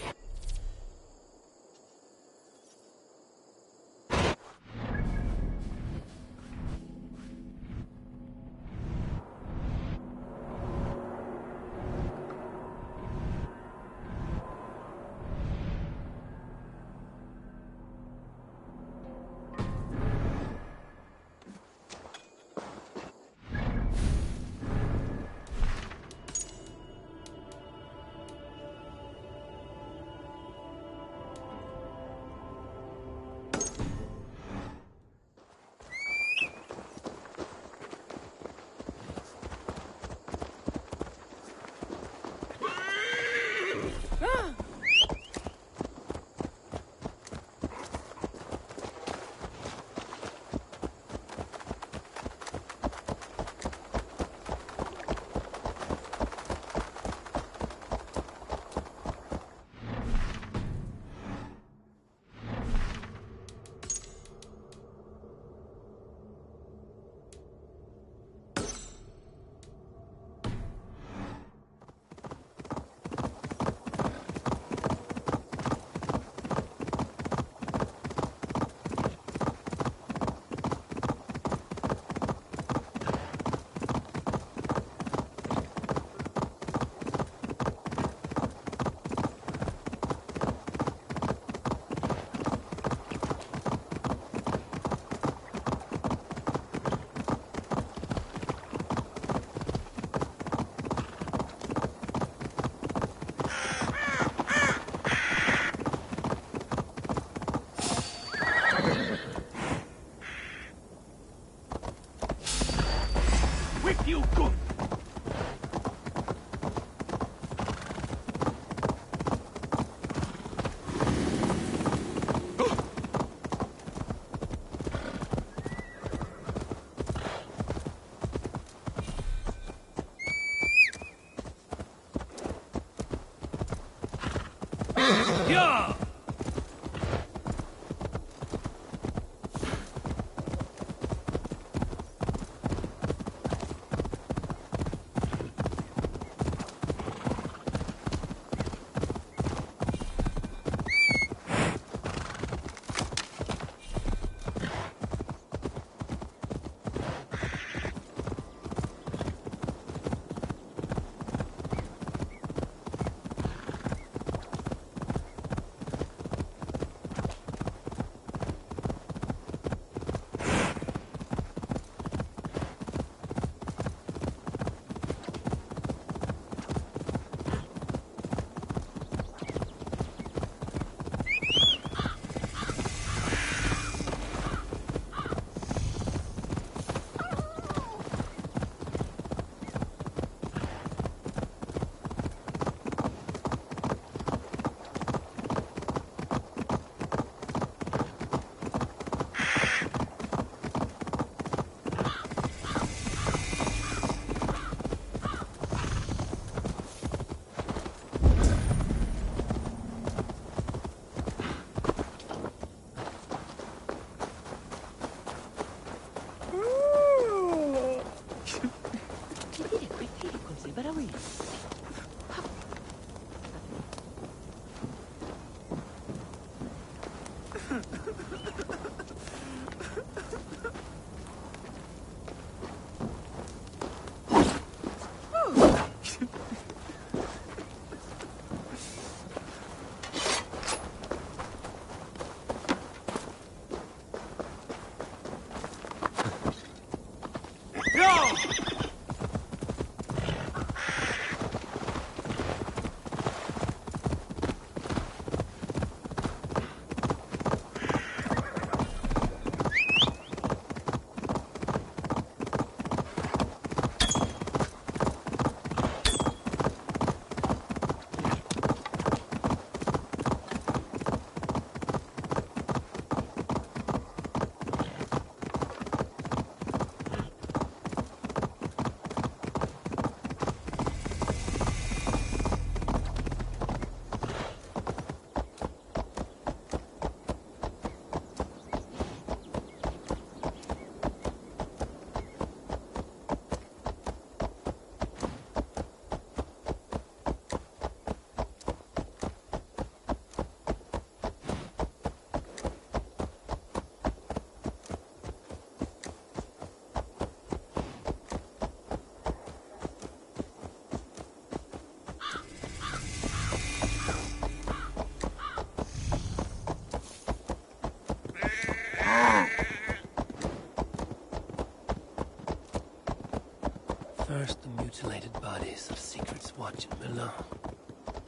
mutilated bodies of secrets watching below.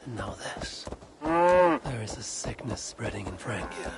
And now this. There is a sickness spreading in Francia.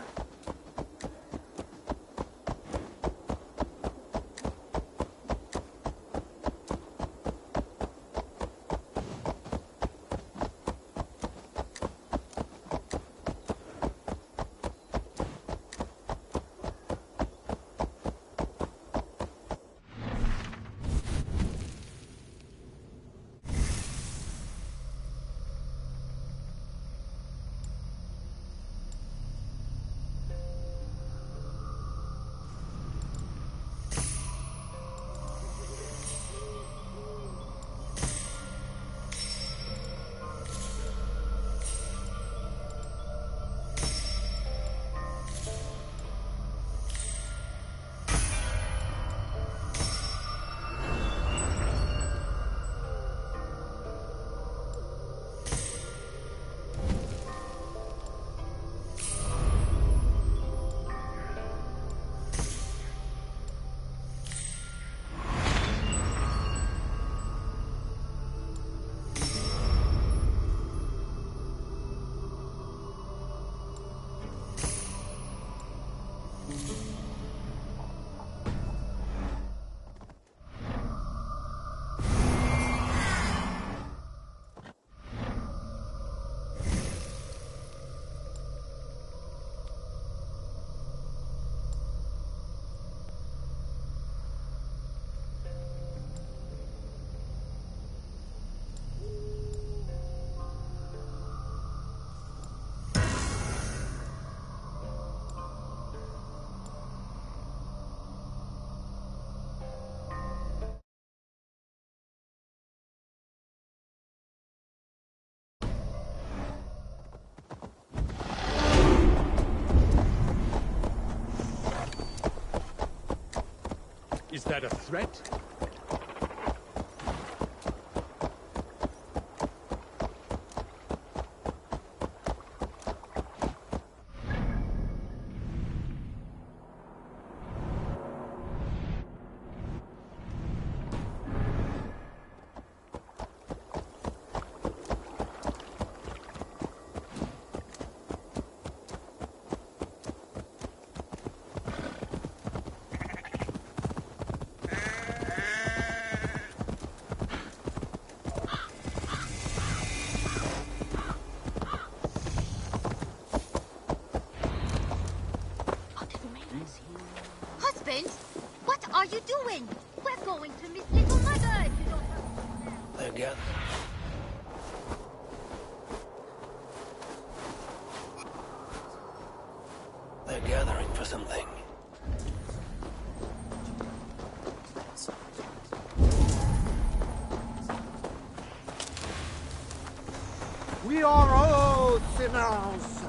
Is that a threat? What are you doing? We're going to miss little mother if you don't... They're gathered. They're gathering for something. We are all sinners.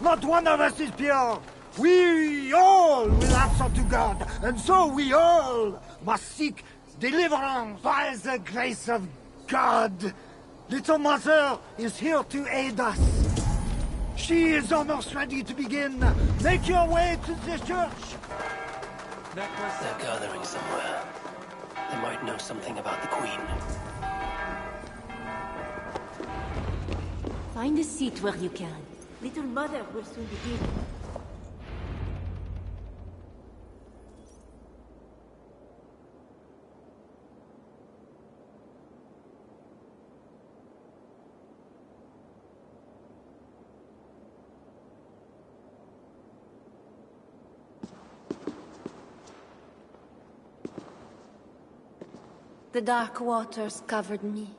Not one of us is pure. We all will answer to God, and so we all must seek deliverance by the grace of God. Little Mother is here to aid us. She is almost ready to begin. Make your way to the church. They're gathering somewhere. They might know something about the Queen. Find a seat where you can. Little Mother will soon begin. The dark waters covered me.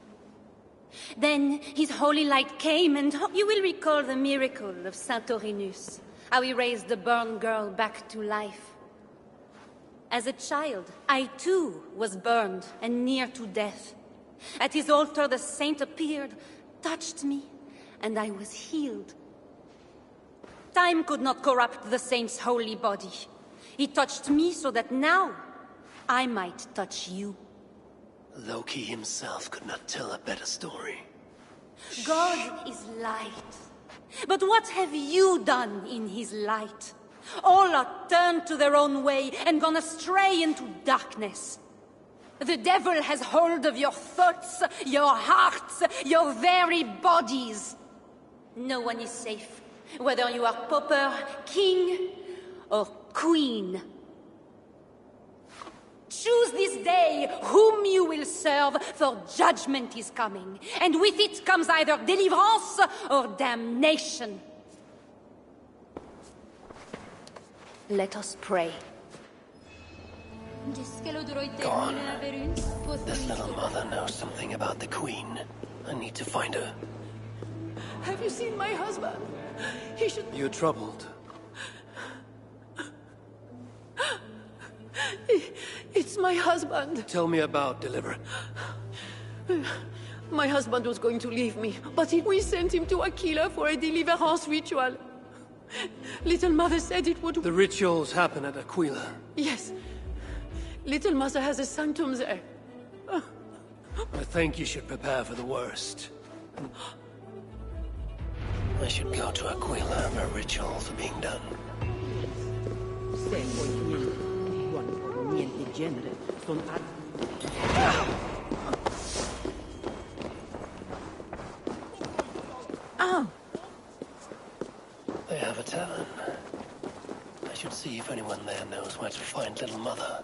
Then his holy light came, and you will recall the miracle of Santorinus, how he raised the burned girl back to life. As a child, I too was burned and near to death. At his altar the saint appeared, touched me, and I was healed. Time could not corrupt the saint's holy body. He touched me so that now I might touch you. Loki himself could not tell a better story. God is light. But what have you done in his light? All are turned to their own way and gone astray into darkness. The devil has hold of your thoughts, your hearts, your very bodies. No one is safe, whether you are pauper, king, or queen. Choose this day whom you will serve, for judgment is coming, and with it comes either deliverance or damnation. Let us pray. Go on. This little mother knows something about the Queen. I need to find her. Have you seen my husband? He should... You're troubled. It's my husband. Tell me about Deliver. My husband was going to leave me, but we sent him to Aquila for a deliverance ritual. Little Mother said it would... The rituals happen at Aquila. Yes. Little Mother has a sanctum there. I think you should prepare for the worst. I should go to Aquila where rituals are being done. Oh. They have a tavern. I should see if anyone there knows where to find Little Mother.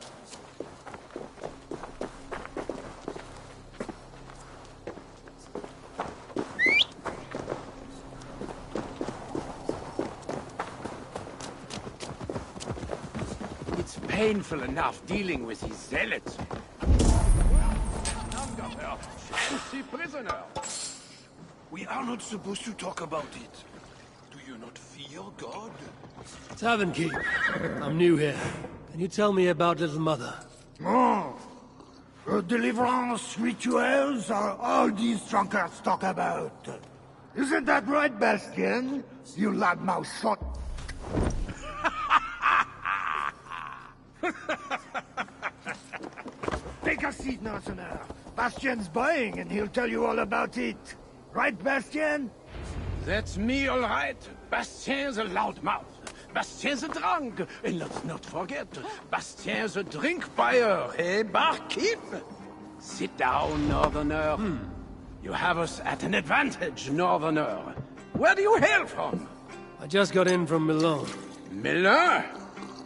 It's painful enough dealing with these zealots. Fancy prisoner. We are not supposed to talk about it. Do you not fear God? Tavern keep. I'm new here. Can you tell me about Little Mother? Oh, deliverance rituals are all these drunkards talk about. Isn't that right, Bastien? You loudmouth shot. Take a seat, Northerner. Bastien's buying, and he'll tell you all about it. Right, Bastien? That's me, all right. Bastien's a loudmouth. Bastien's a drunk. And let's not forget, Bastien's a drink buyer, eh, barkeep? Sit down, Northerner. You have us at an advantage, Northerner. Where do you hail from? I just got in from Milan. Milan?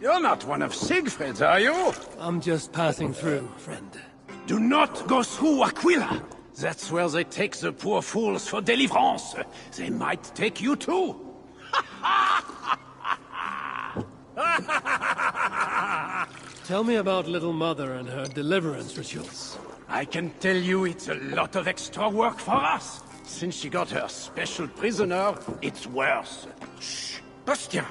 You're not one of Siegfried's, are you? I'm just passing through, friend. Do not go through Aquila. That's where they take the poor fools for deliverance. They might take you too. Tell me about Little Mother and her deliverance rituals. I can tell you it's a lot of extra work for us. Since she got her special prisoner, it's worse. Shh! Bastien!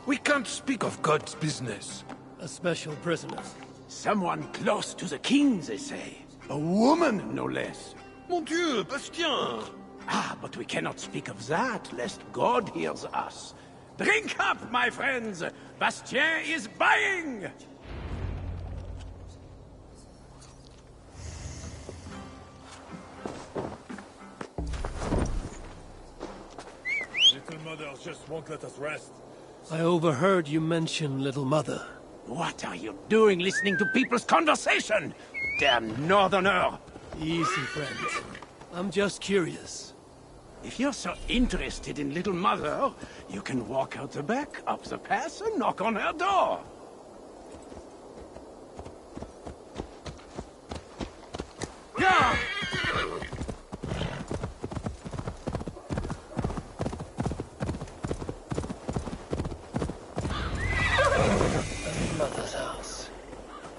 We can't speak of God's business. A special prisoner. Someone close to the king, they say. A woman, no less. Mon Dieu, Bastien! Ah, but we cannot speak of that, lest God hears us. Drink up, my friends! Bastien is buying! Little Mother just won't let us rest. I overheard you mention Little Mother. What are you doing listening to people's conversation? Damn Northerner! Easy, friend. I'm just curious. If you're so interested in Little Mother, you can walk out the back, up the path, and knock on her door. Yeah! Mother's house.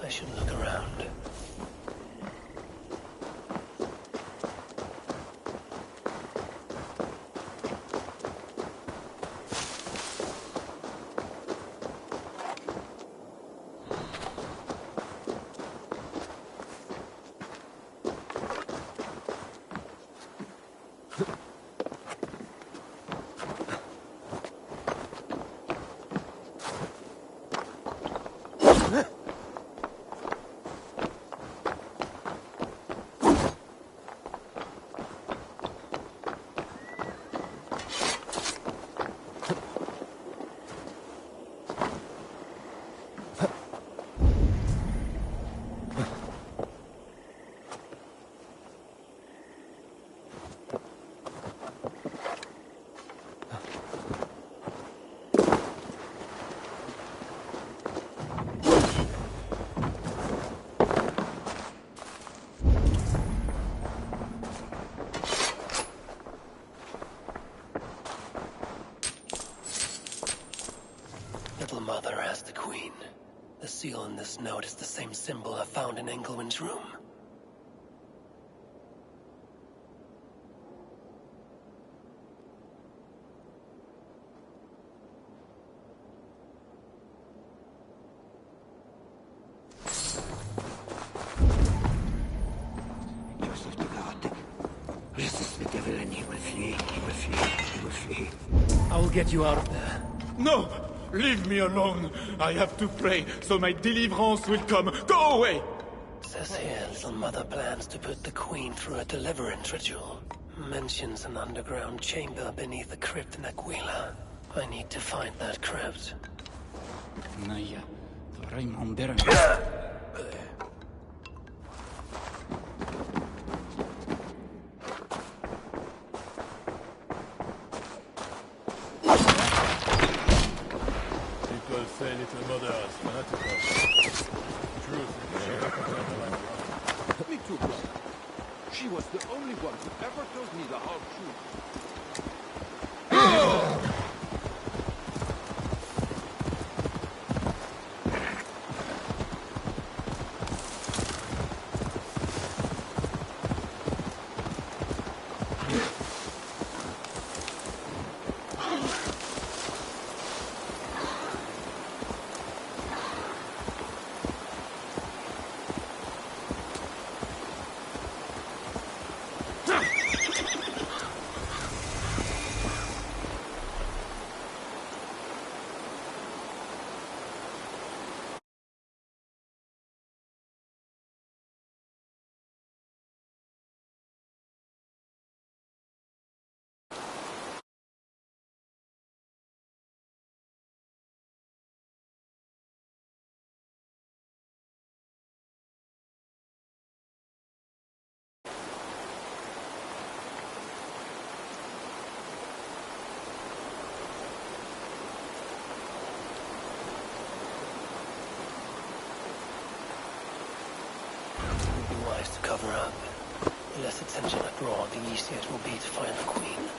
I should look around. Little Mother asked the Queen. The seal on this note is the same symbol I found in Engelwin's room. Joseph de God. Resist the devil and he will flee. He will flee. He will flee. I will get you out of there. No! Leave me alone! I have to pray, so my deliverance will come. Go away! Says here, Little Mother plans to put the Queen through a deliverance ritual. Mentions an underground chamber beneath the crypt in Aquila. I need to find that crypt. Naya, Raymond People say Little Mother is fanatical. Truth is she represented like Me too, brother. She was the only one who ever told me the whole truth. To cover up. The less attention I draw, the easier it will be to find the Queen.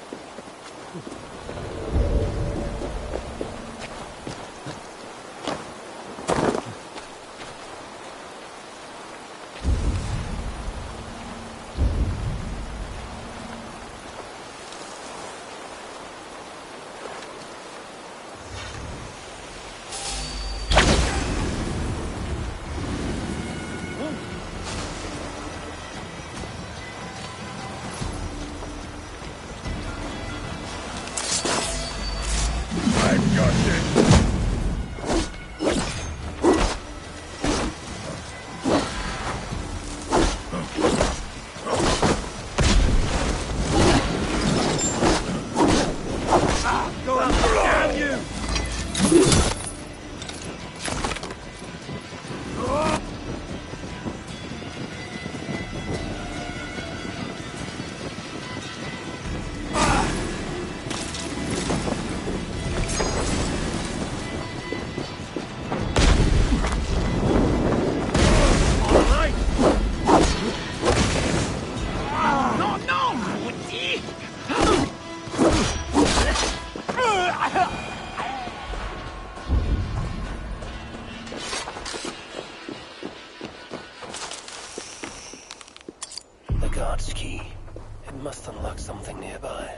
Something nearby.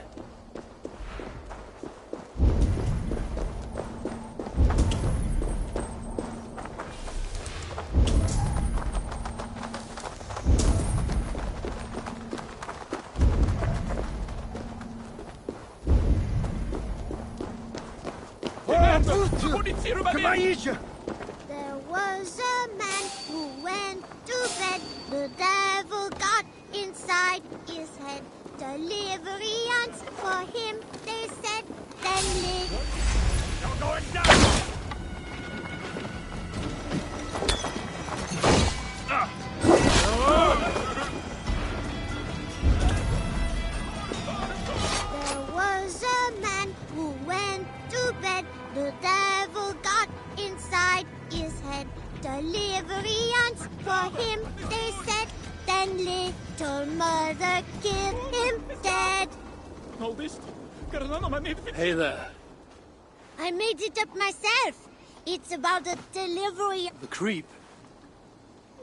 There was a man who went to bed. The devil got inside his head. Deliverance for him, they said, then live. You're going down! There was a man who went to bed. The devil got inside his head. Deliverance for him, they said, then little mother killed him dead. All this? Hey there. I made it up myself. It's about the delivery. The creep?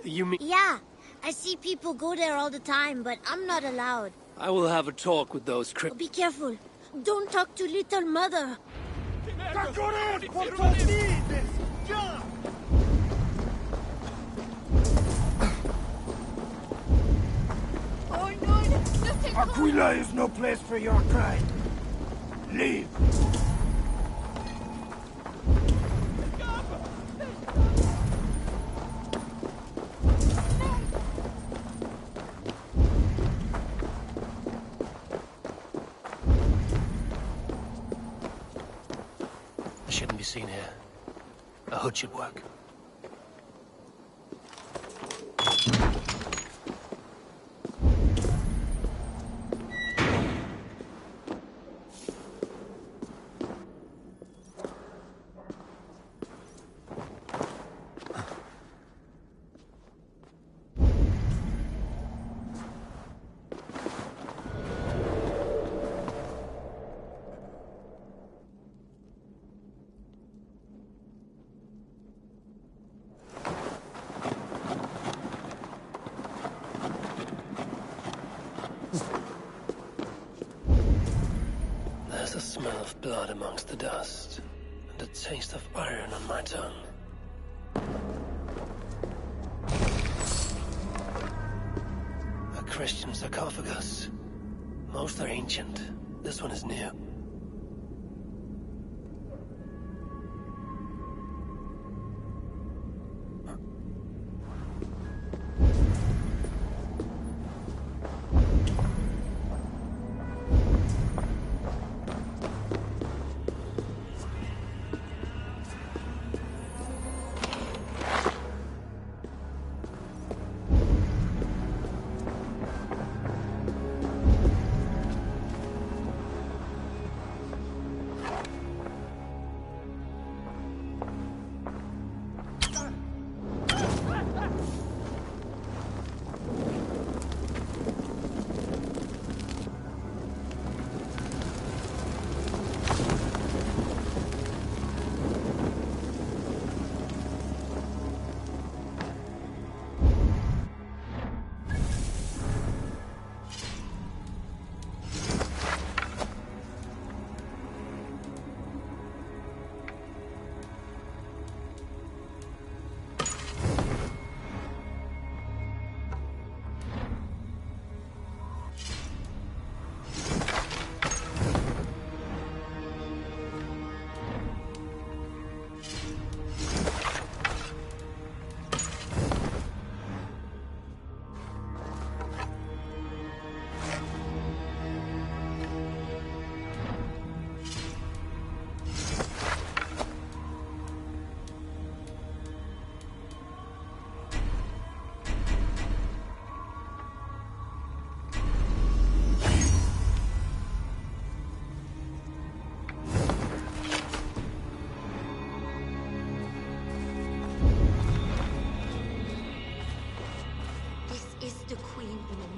You mean... Yeah. I see people go there all the time, but I'm not allowed. I will have a talk with those creep... Be careful. Don't talk to little mother. Aquila is no place for your kind. Leave. I shouldn't be seen here. A hood should work. There's the smell of blood amongst the dust, and a taste of iron on my tongue. A Christian sarcophagus. Most are ancient. This one is new.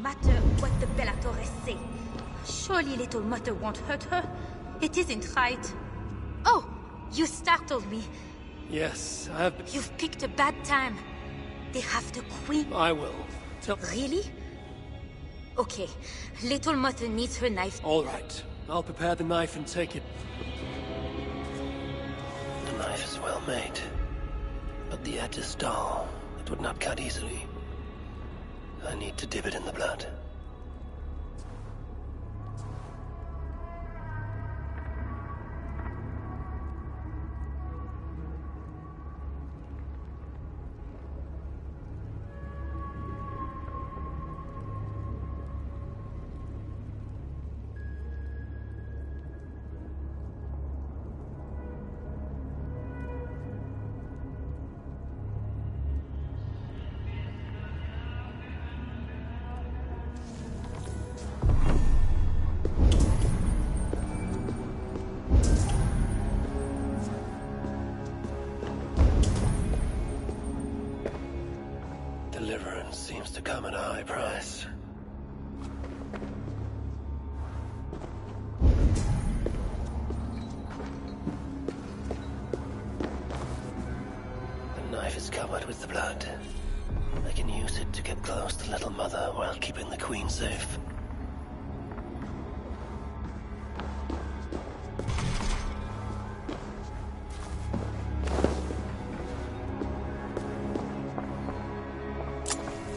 matter what the Bellatores say. Surely little Mother won't hurt her. It isn't right. Oh, you startled me. Yes, I have... You've picked a bad time. They have the queen. I will. Really? Okay, little Mother needs her knife. All right. I'll prepare the knife and take it. The knife is well made, but the edge is dull. It would not cut easily. I need to dip it in the blood. Deliverance seems to come at a high price. knife is covered with the blood. I can use it to get close to Little Mother while keeping the Queen safe.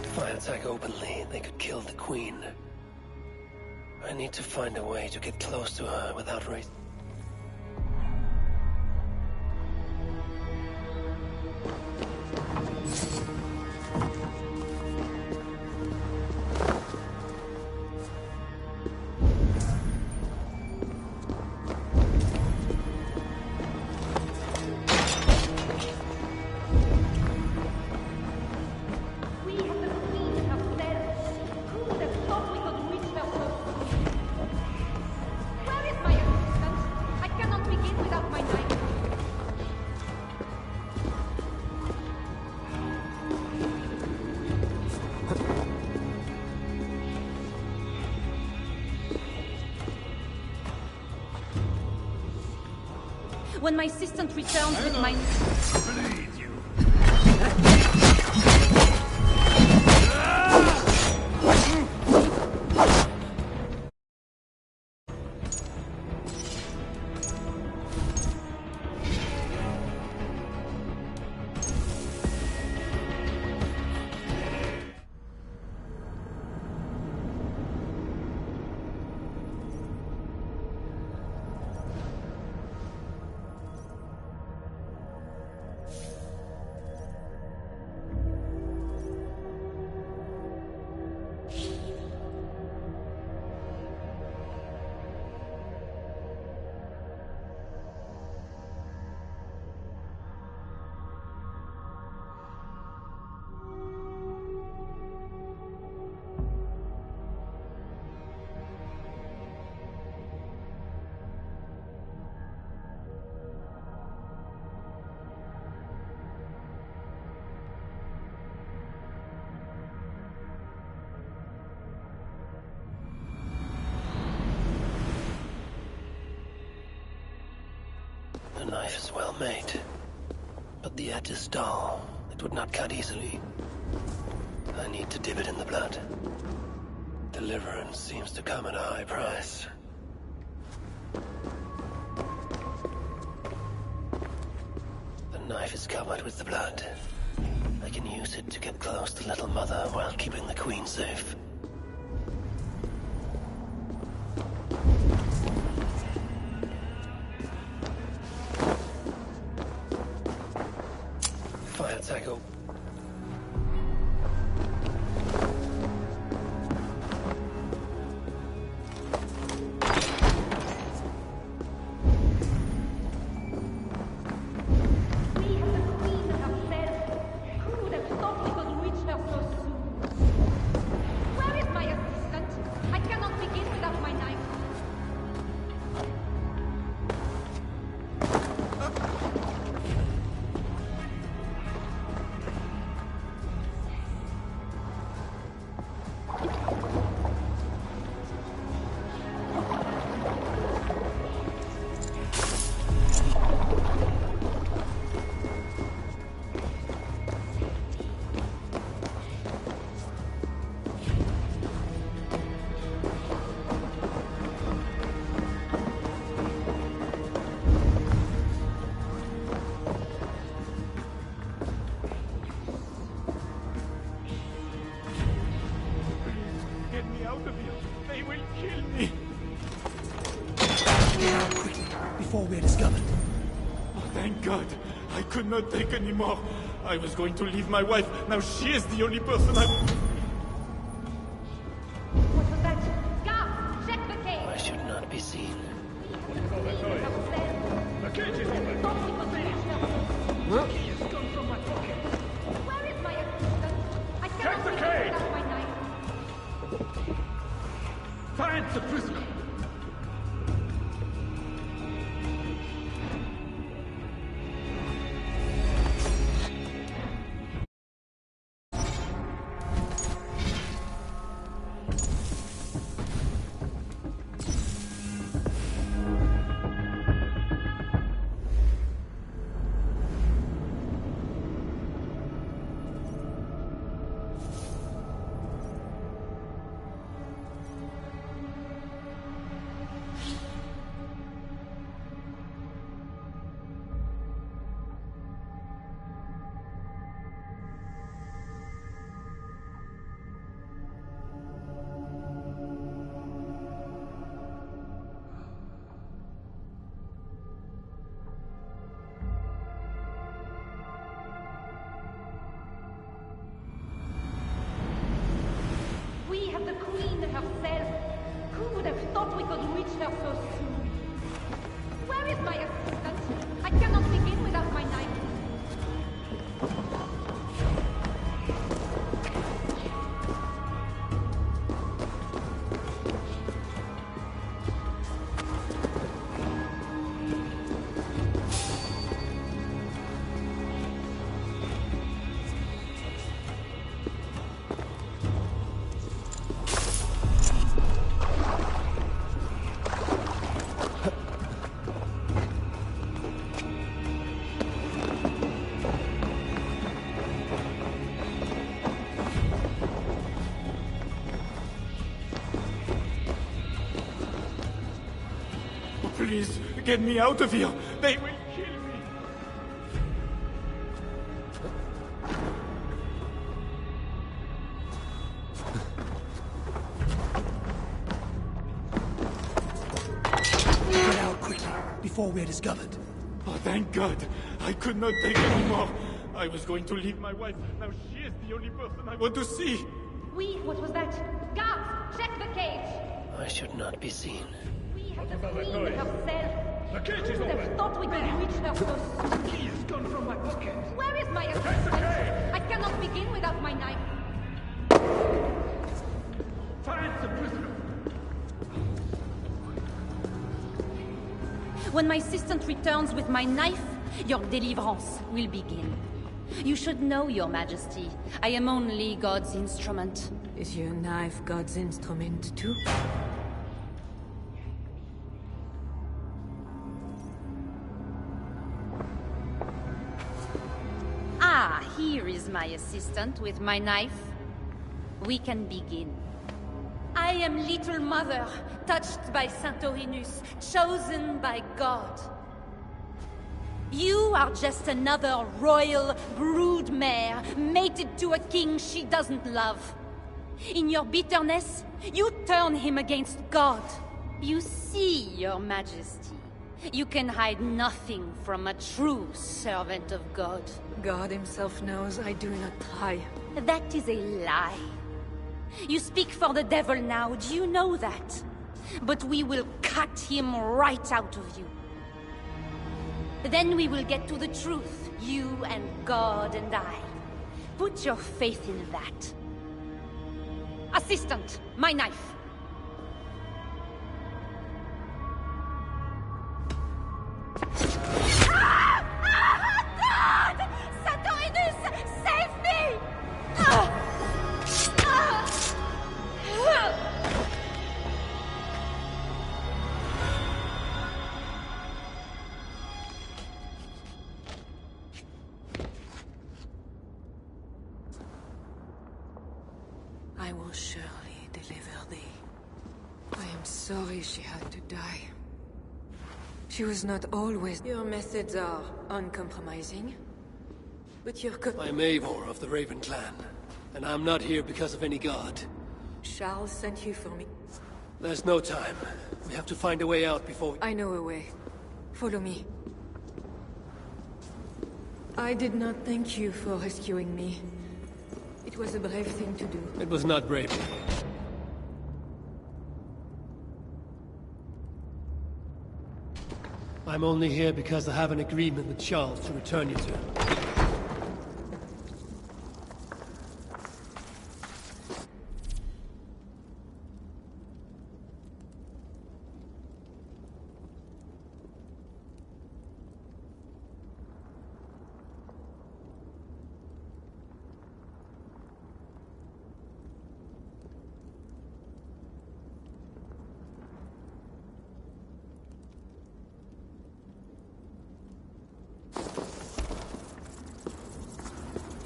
If I attack openly, they could kill the Queen. I need to find a way to get close to her without raising... When my assistant returns with my... Bleed you. The knife is well made, but the edge is dull. It would not cut easily. I need to dip it in the blood. Deliverance seems to come at a high price. The knife is covered with the blood. I can use it to get close to Little Mother while keeping the Queen safe. Fire tackle. Before we're discovered. Oh, thank God. I could not take anymore. I was going to leave my wife. Now she is the only person I... What was that? Guard, check the cage! I should not be seen. The cage is in my Huh? The key has come from my pocket. Where is my assistant? I cannot the leave cage! without my knife. Find the prisoner. we could reach her so soon. Where is my assistant? I cannot begin without my knife. Please, get me out of here. They will kill me. Get out quickly, before we're discovered. Oh, thank God. I could not take any more. I was going to leave my wife. Now she is the only person I want to see. What was that? Guards, check the cage. I should not be seen. The queen herself. The cage is I open. thought we could reach her so soon. The key is gone from my pocket. Where is my Take the assistant? cage. I cannot begin without my knife. Find the prisoner. When my assistant returns with my knife, your deliverance will begin. You should know, Your Majesty, I am only God's instrument. Is your knife God's instrument too? Ah, here is my assistant with my knife. We can begin. I am Little Mother, touched by Santorinus, chosen by God. You are just another royal broodmare, mated to a king she doesn't love. In your bitterness, you turn him against God. You see, Your Majesty, you can hide nothing from a true servant of God. God himself knows I do not try. That is a lie. You speak for the devil now, do you know that? But we will cut him right out of you. Then we will get to the truth, you and God and I. Put your faith in that. Assistant, my knife. God! Santorinus, save me! I will surely deliver thee. I am sorry she had to die. She was not always... Your methods are uncompromising. But your I'm Eivor of the Raven clan, and I'm not here because of any god. Charles sent you for me. There's no time. We have to find a way out before I know a way. Follow me. I did not thank you for rescuing me. It was a brave thing to do. It was not brave. I'm only here because I have an agreement with Charles to return you to him.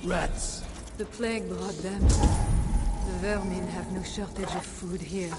Rats. The plague brought them. The vermin have no shortage of food here.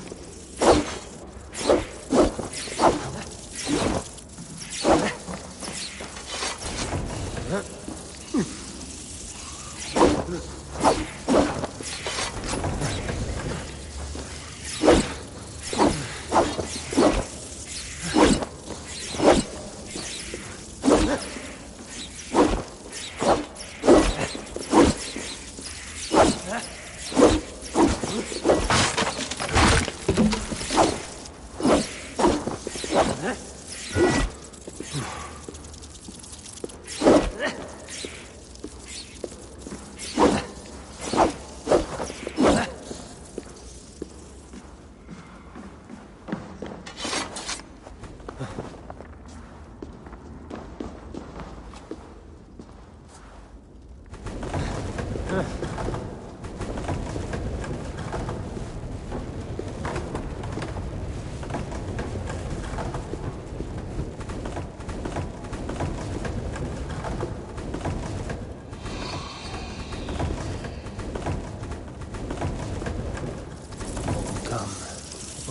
Will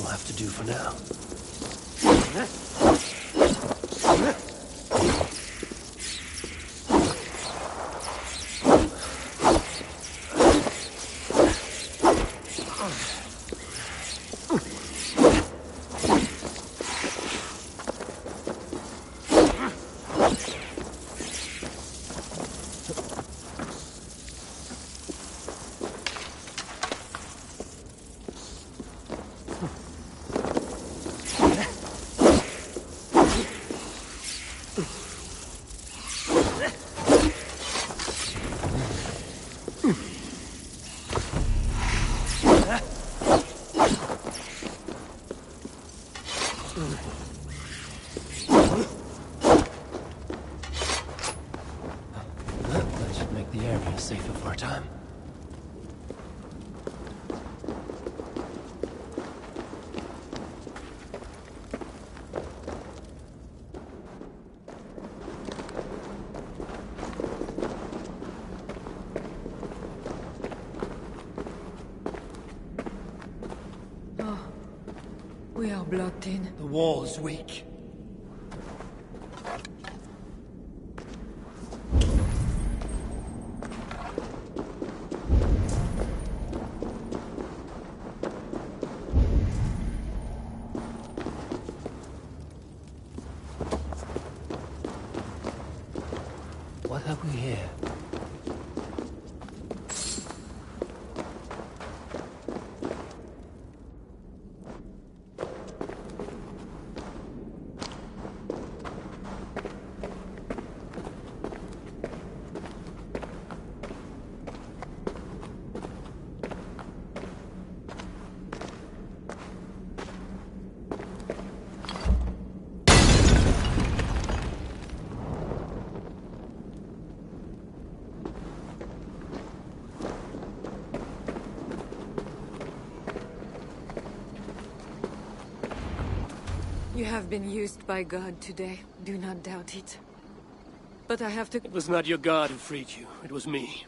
have to do for now. That should make the area safer for a time. We are blocked in. The wall's weak. What have we here? You have been used by God today. Do not doubt it. But I have to... It was not your God who freed you. It was me.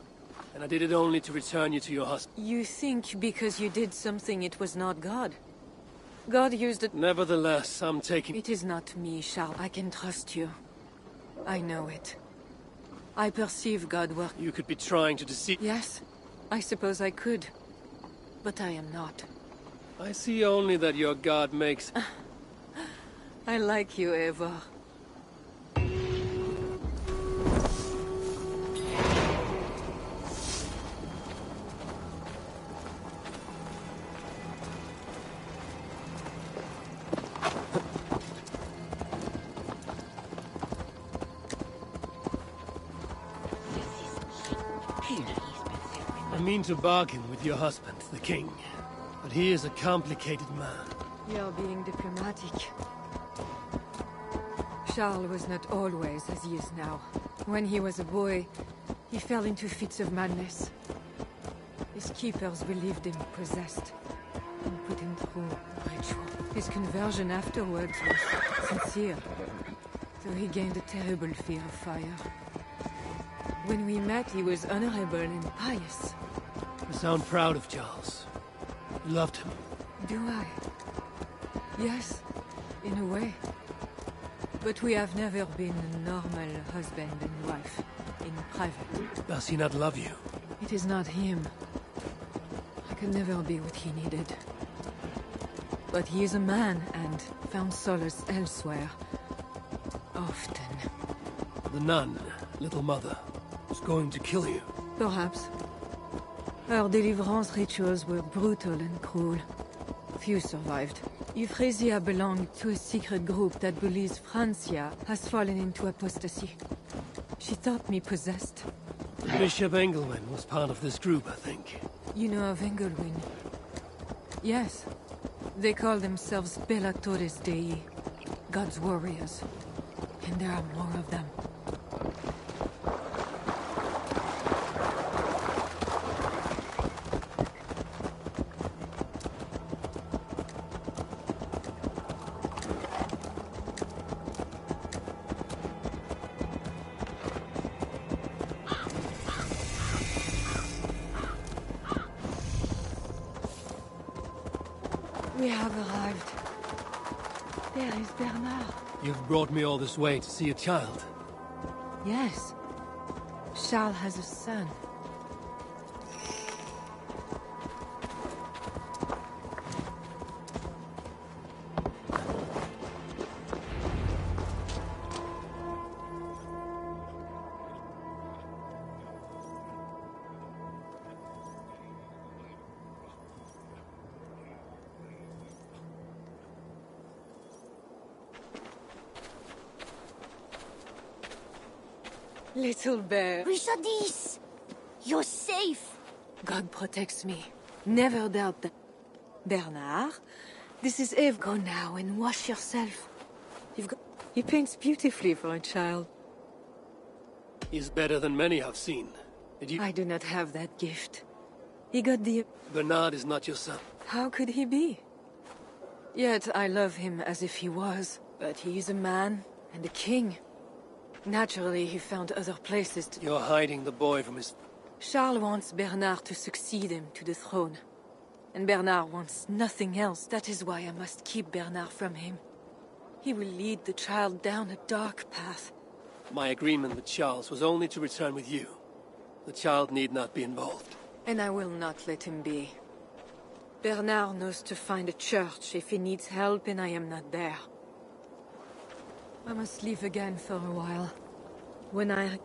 And I did it only to return you to your husband. You think because you did something it was not God? God used it... Nevertheless, I'm taking... It is not me, Charles. I can trust you. I know it. I perceive God work... You could be trying to deceive... Yes, I suppose I could. But I am not. I see only that your God makes... I like you, Eva. I mean to bargain with your husband, the king. But he is a complicated man. You're being diplomatic. Charles was not always as he is now. When he was a boy, he fell into fits of madness. His keepers believed him possessed, and put him through ritual. His conversion afterwards was sincere, though he gained a terrible fear of fire. When we met, he was honorable and pious. You sound proud of Charles. You loved him. Do I? Yes, in a way. But we have never been a normal husband and wife, in private. Does he not love you? It is not him. I could never be what he needed. But he is a man, and found solace elsewhere. Often. The nun, little mother, was going to kill you. Perhaps. Her deliverance rituals were brutal and cruel. Few survived. Euphrasia belonged to a secret group that believes Francia has fallen into apostasy. She thought me possessed. Bishop Engelwin was part of this group, I think. You know of Engelwin? Yes. They call themselves Bellatores Dei, God's warriors. And there are more of them. We have arrived. There is Bernard. You've brought me all this way to see a child. Yes. Charles has a son. Little bear. Richardis! You're safe! God protects me. Never doubt that. Bernard, this is Eve. Go now and wash yourself. He paints beautifully for a child. He's better than many I've seen. Did you... I do not have that gift. He got the... Bernard is not your son. How could he be? Yet I love him as if he was. But he is a man and a king. Naturally, he found other places to... You're hiding the boy from his... Charles wants Bernard to succeed him to the throne. And Bernard wants nothing else. That is why I must keep Bernard from him. He will lead the child down a dark path. My agreement with Charles was only to return with you. The child need not be involved. And I will not let him be. Bernard knows to find a church if he needs help and I am not there. I must leave again for a while. When I...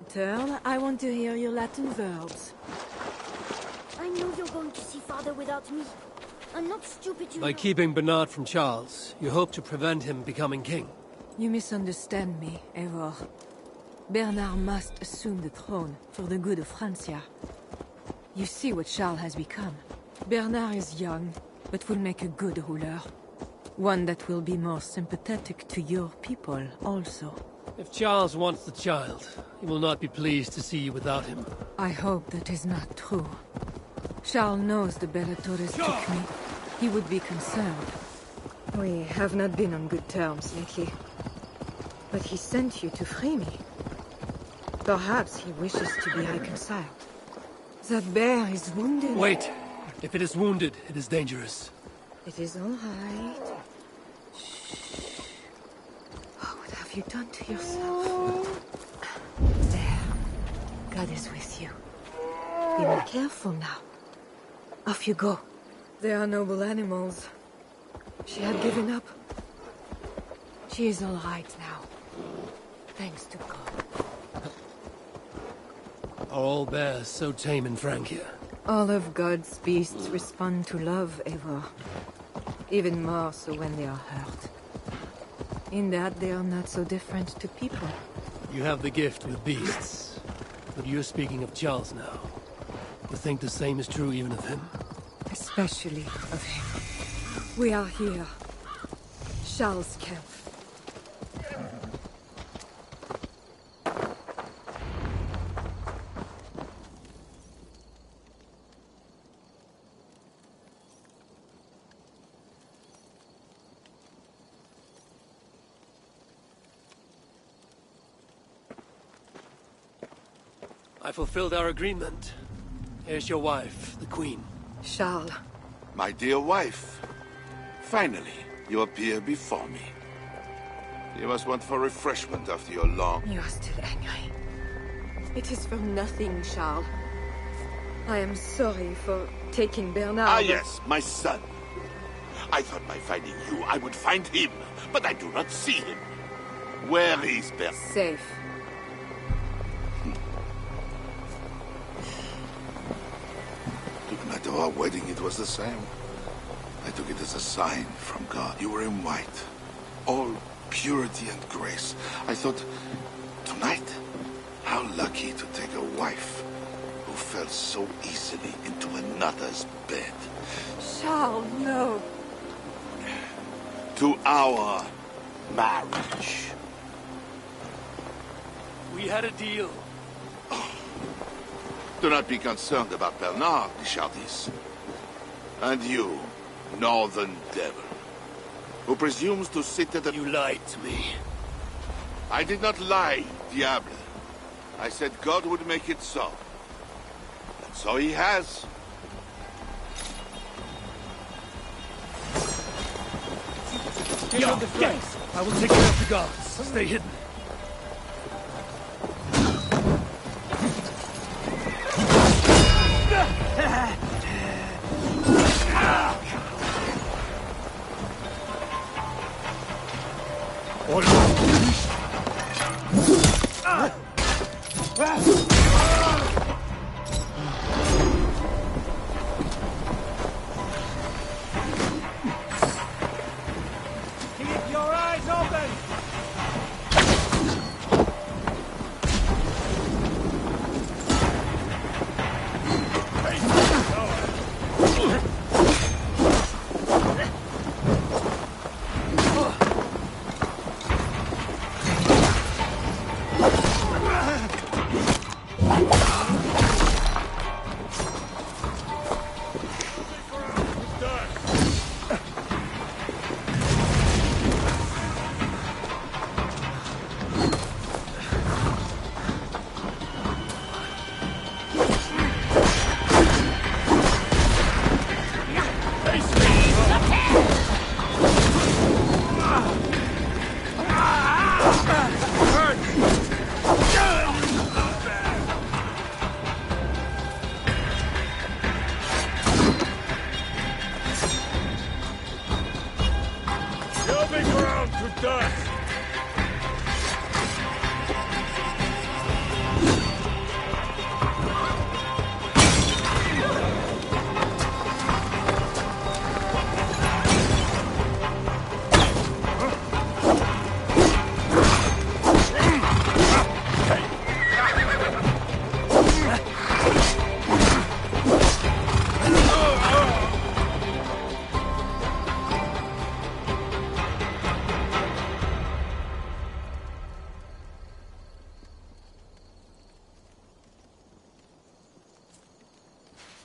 Turn, I want to hear your Latin verbs. I know you're going to see father without me. I'm not stupid, you By know. keeping Bernard from Charles, you hope to prevent him becoming king. You misunderstand me, Eivor. Bernard must assume the throne for the good of Francia. You see what Charles has become. Bernard is young, but will make a good ruler. One that will be more sympathetic to your people, also. If Charles wants the child, he will not be pleased to see you without him. I hope that is not true. Charles knows the Bellatores took me. He would be concerned. We have not been on good terms lately. But he sent you to free me. Perhaps he wishes to be reconciled. That bear is wounded. Wait! If it is wounded, it is dangerous. It is all right. Shh. Oh, what have you done to yourself? There. God is with you. Be more careful now. Off you go. They are noble animals. She had given up. She is all right now. Thanks to God. Are all bears so tame in Francia? All of God's beasts respond to love, Eivor. Even more so when they are hurt. In that they are not so different to people. You have the gift with beasts. But you're speaking of Charles now. You think the same is true even of him? Especially of him. We are here. Charles' camp. I fulfilled our agreement. Here's your wife, the Queen. Charles. My dear wife, finally, you appear before me. You must want for refreshment after your long... You are still angry. It is for nothing, Charles. I am sorry for taking Bernard. Ah, yes, my son. I thought by finding you, I would find him, but I do not see him. Where is Bernard? Safe. At our wedding, it was the same. I took it as a sign from God. You were in white. All purity and grace. I thought, tonight, how lucky to take a wife who fell so easily into another's bed. Charles, no. To our marriage. We had a deal. Do not be concerned about Bernard, Richardis. And you, northern devil, who presumes to sit at the... You lied to me. I did not lie, Diable. I said God would make it so. And so he has. Get on the flanks. I will take care of the guards. Stay hidden. Keep your eyes open! You'll be ground to dust!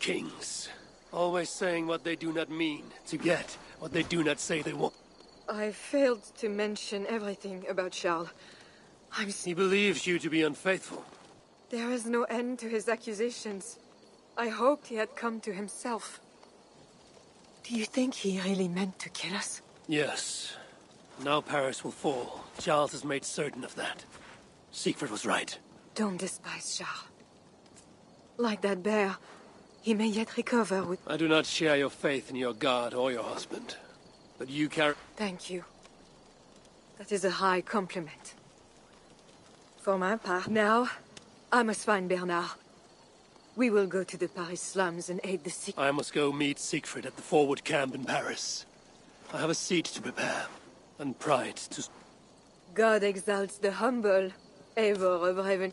Kings. Always saying what they do not mean, to get what they do not say they want. I failed to mention everything about Charles. He believes you to be unfaithful. There is no end to his accusations. I hoped he had come to himself. Do you think he really meant to kill us? Yes. Now Paris will fall. Charles has made certain of that. Siegfried was right. Don't despise Charles. Like that bear, he may yet recover with... I do not share your faith in your god or your husband. But you carry... Thank you. That is a high compliment. For my part, now, I must find Bernard. We will go to the Paris slums and aid the sick. I must go meet Siegfried at the forward camp in Paris. I have a seat to prepare, and pride to... God exalts the humble, ever a brave...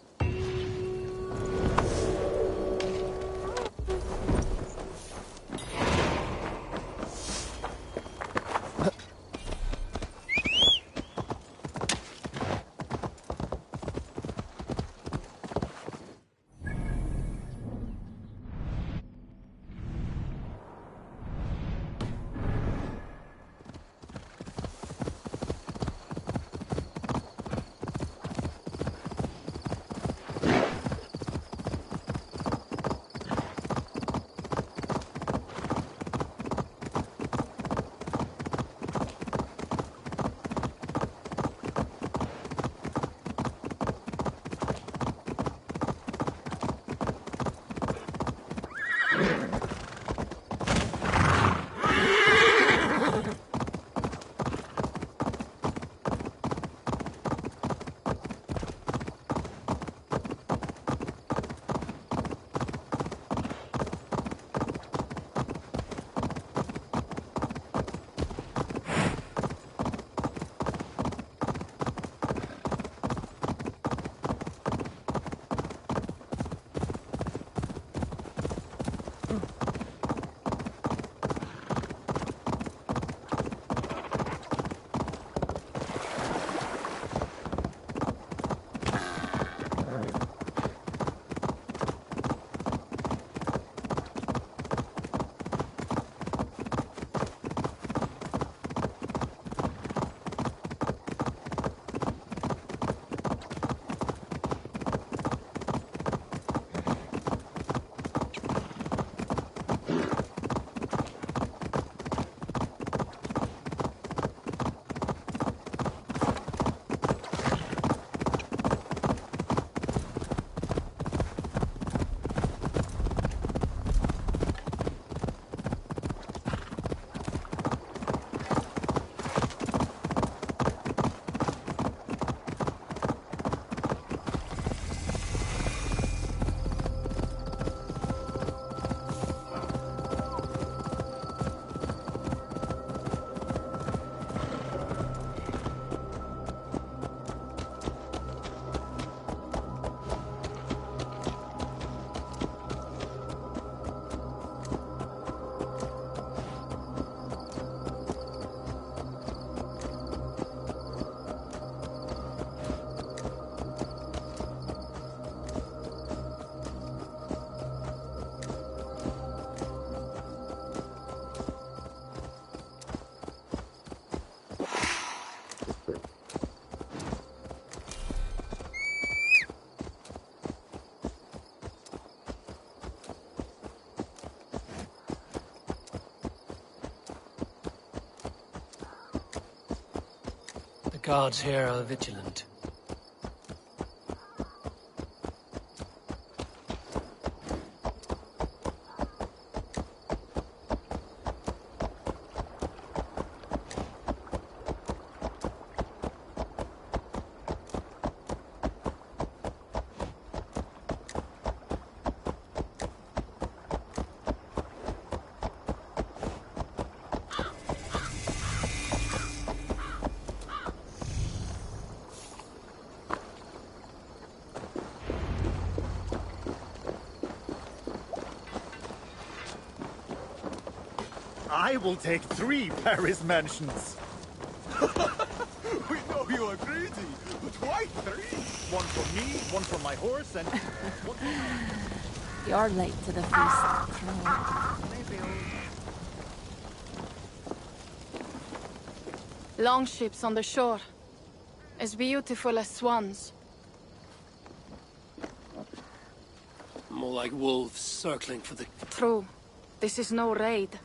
Guards here are vigilant. I will take 3 Paris mansions. We know you are greedy, but why 3? One for me, one for my horse, and one for... You're late to the feast, Crow. Longships on the shore. As beautiful as swans. More like wolves circling for the... True. This is no raid.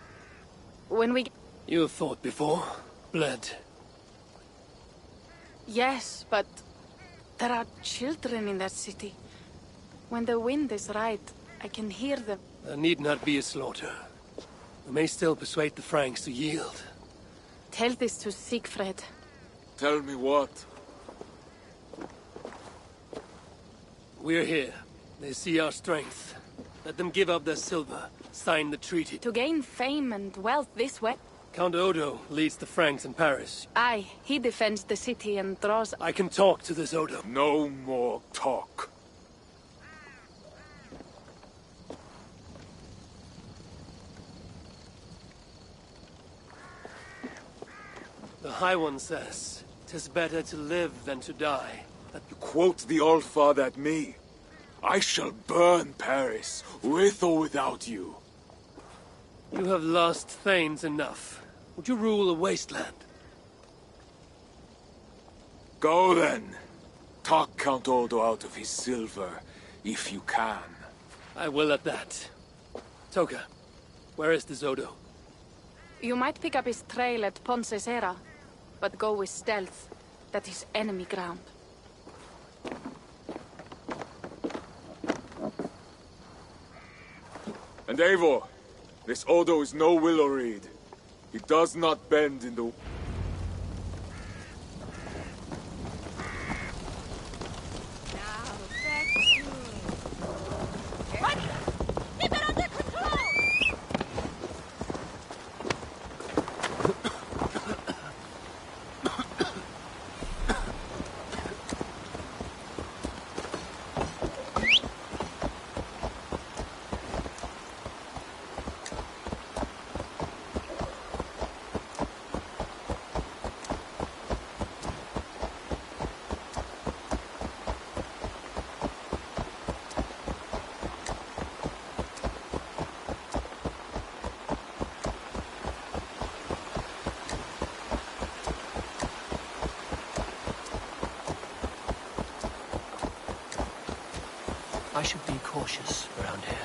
When we... You have fought before, bled. Yes, but there are children in that city. When the wind is right, I can hear them. There need not be a slaughter. We may still persuade the Franks to yield. Tell this to Siegfried. Tell me what? We're here. They see our strength. Let them give up their silver. Sign the treaty. To gain fame and wealth this way? Count Odo leads the Franks in Paris. Aye, he defends the city and draws... I can talk to this Odo. No more talk. The High One says, 'tis better to live than to die. You quote the All-Father at me. I shall burn Paris, with or without you. You have lost thanes enough. Would you rule a wasteland? Go then. Talk Count Odo out of his silver, if you can. I will at that. Toka, where is this Odo? You might pick up his trail at Poncesera, but go with stealth. That is enemy ground. And Eivor, this Odo is no willow reed. He does not bend in the... I should be cautious around here.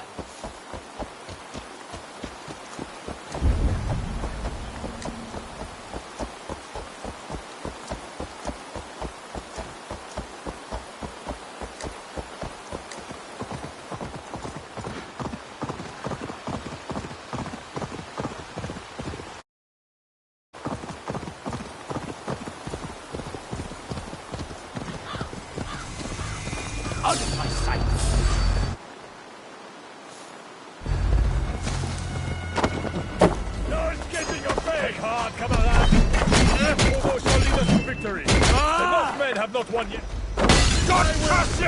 Out of my sight! You're getting your pay! Take heart, camarade! Odo shall lead us to victory! The Northmen have not won yet! God curse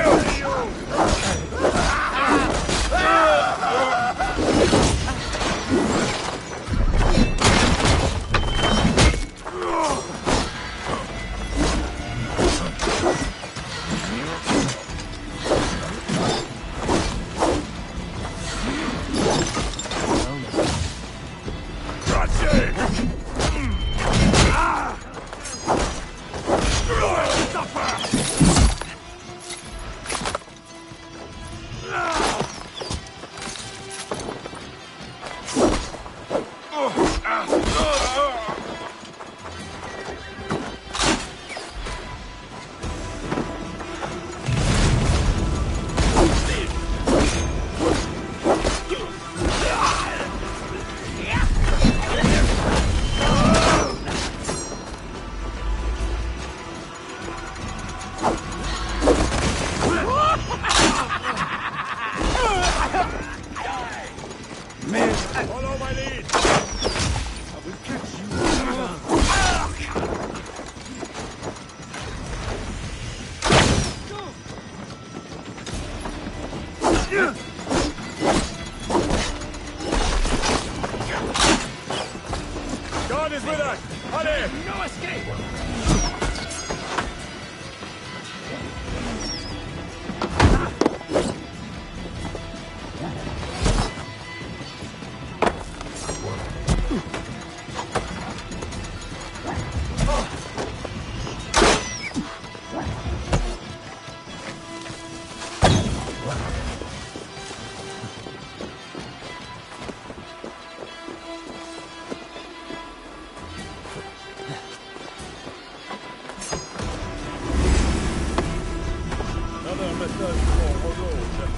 another method for Horloge.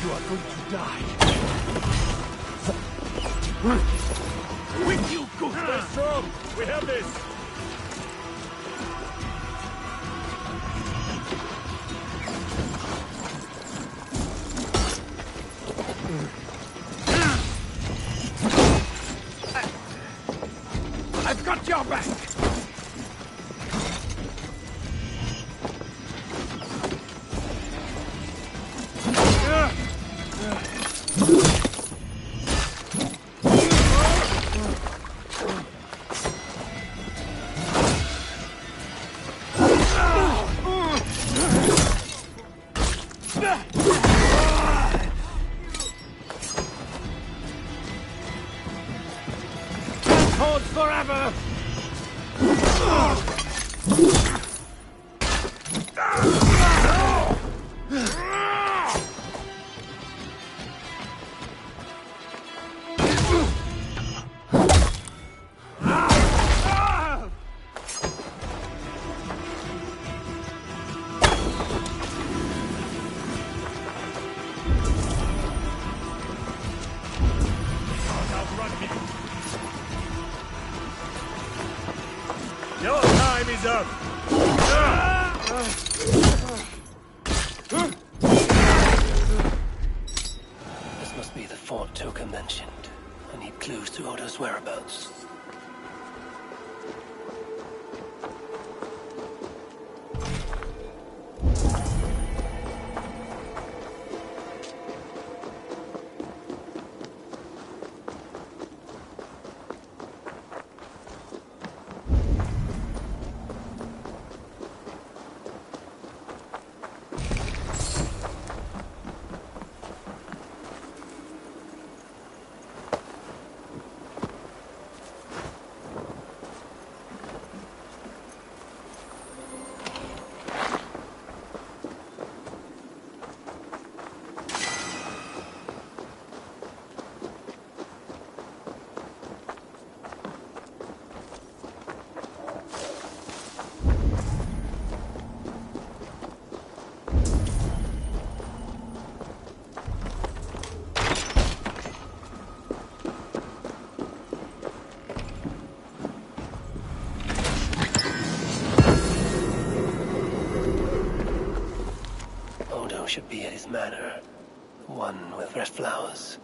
You are going to die. With you, good. Stay strong. We have this. I've got your back. Hold forever! Your time is up. This must be the fort Toka mentioned. I need clues to Odo's whereabouts. Odo should be at his manor. One with fresh flowers.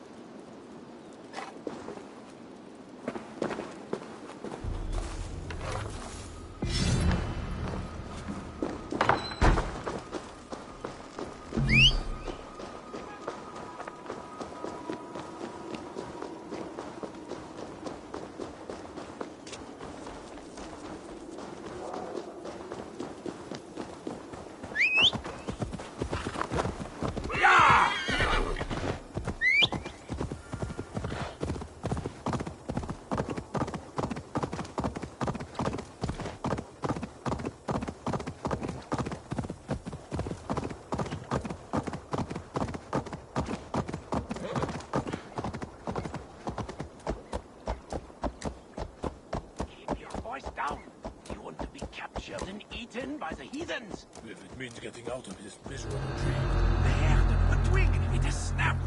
By the heathens. If it means getting out of this miserable tree. There, a twig. It has snapped.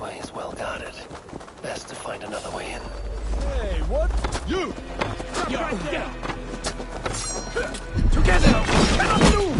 way is well guarded. Best to find another way in. Hey, what? You! Stop right there! Together! Cannot move!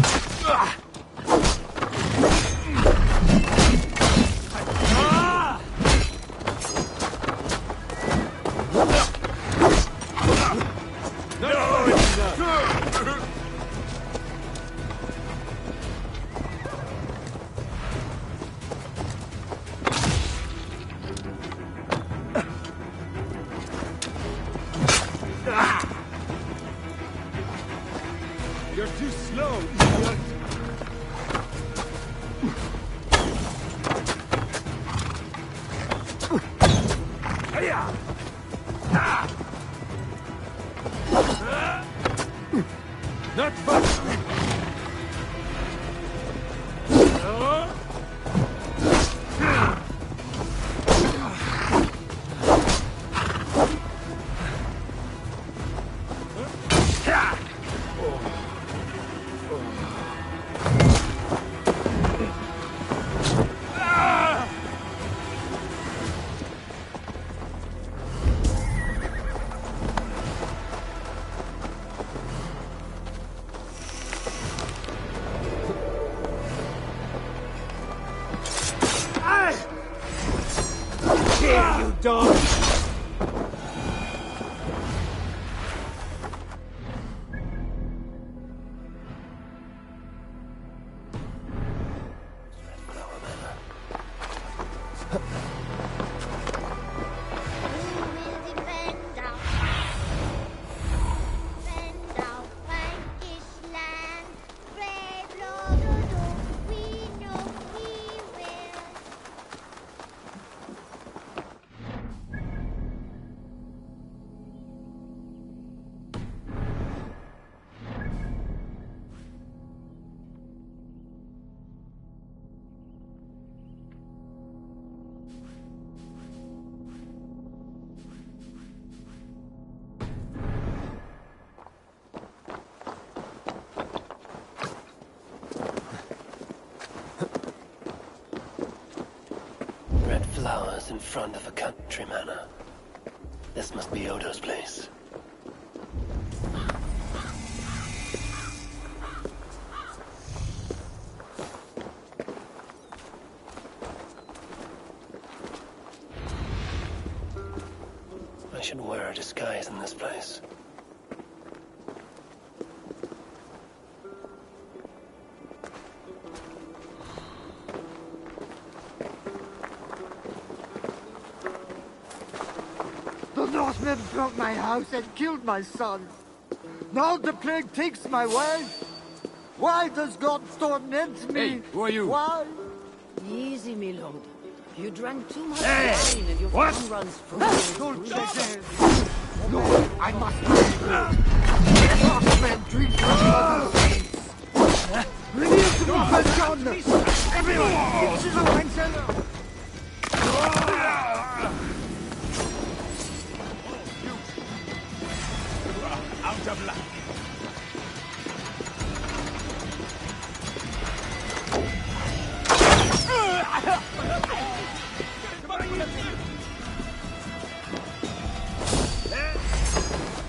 You're too slow, idiot! Not fast! Here, you dog! Red flowers in front of a country manor. This must be Odo's place. I should wear a disguise in this place. The Northmen broke my house and killed my son. Now the plague takes my wife. Why does God torment me? Hey, who are you? Why? Easy, my lord. You drank too much Hey! wine and your What? tongue runs free. Don't No, I must not. Northmen drink from other saints. Release the John! Everyone, this is a wine cellar! Out of luck.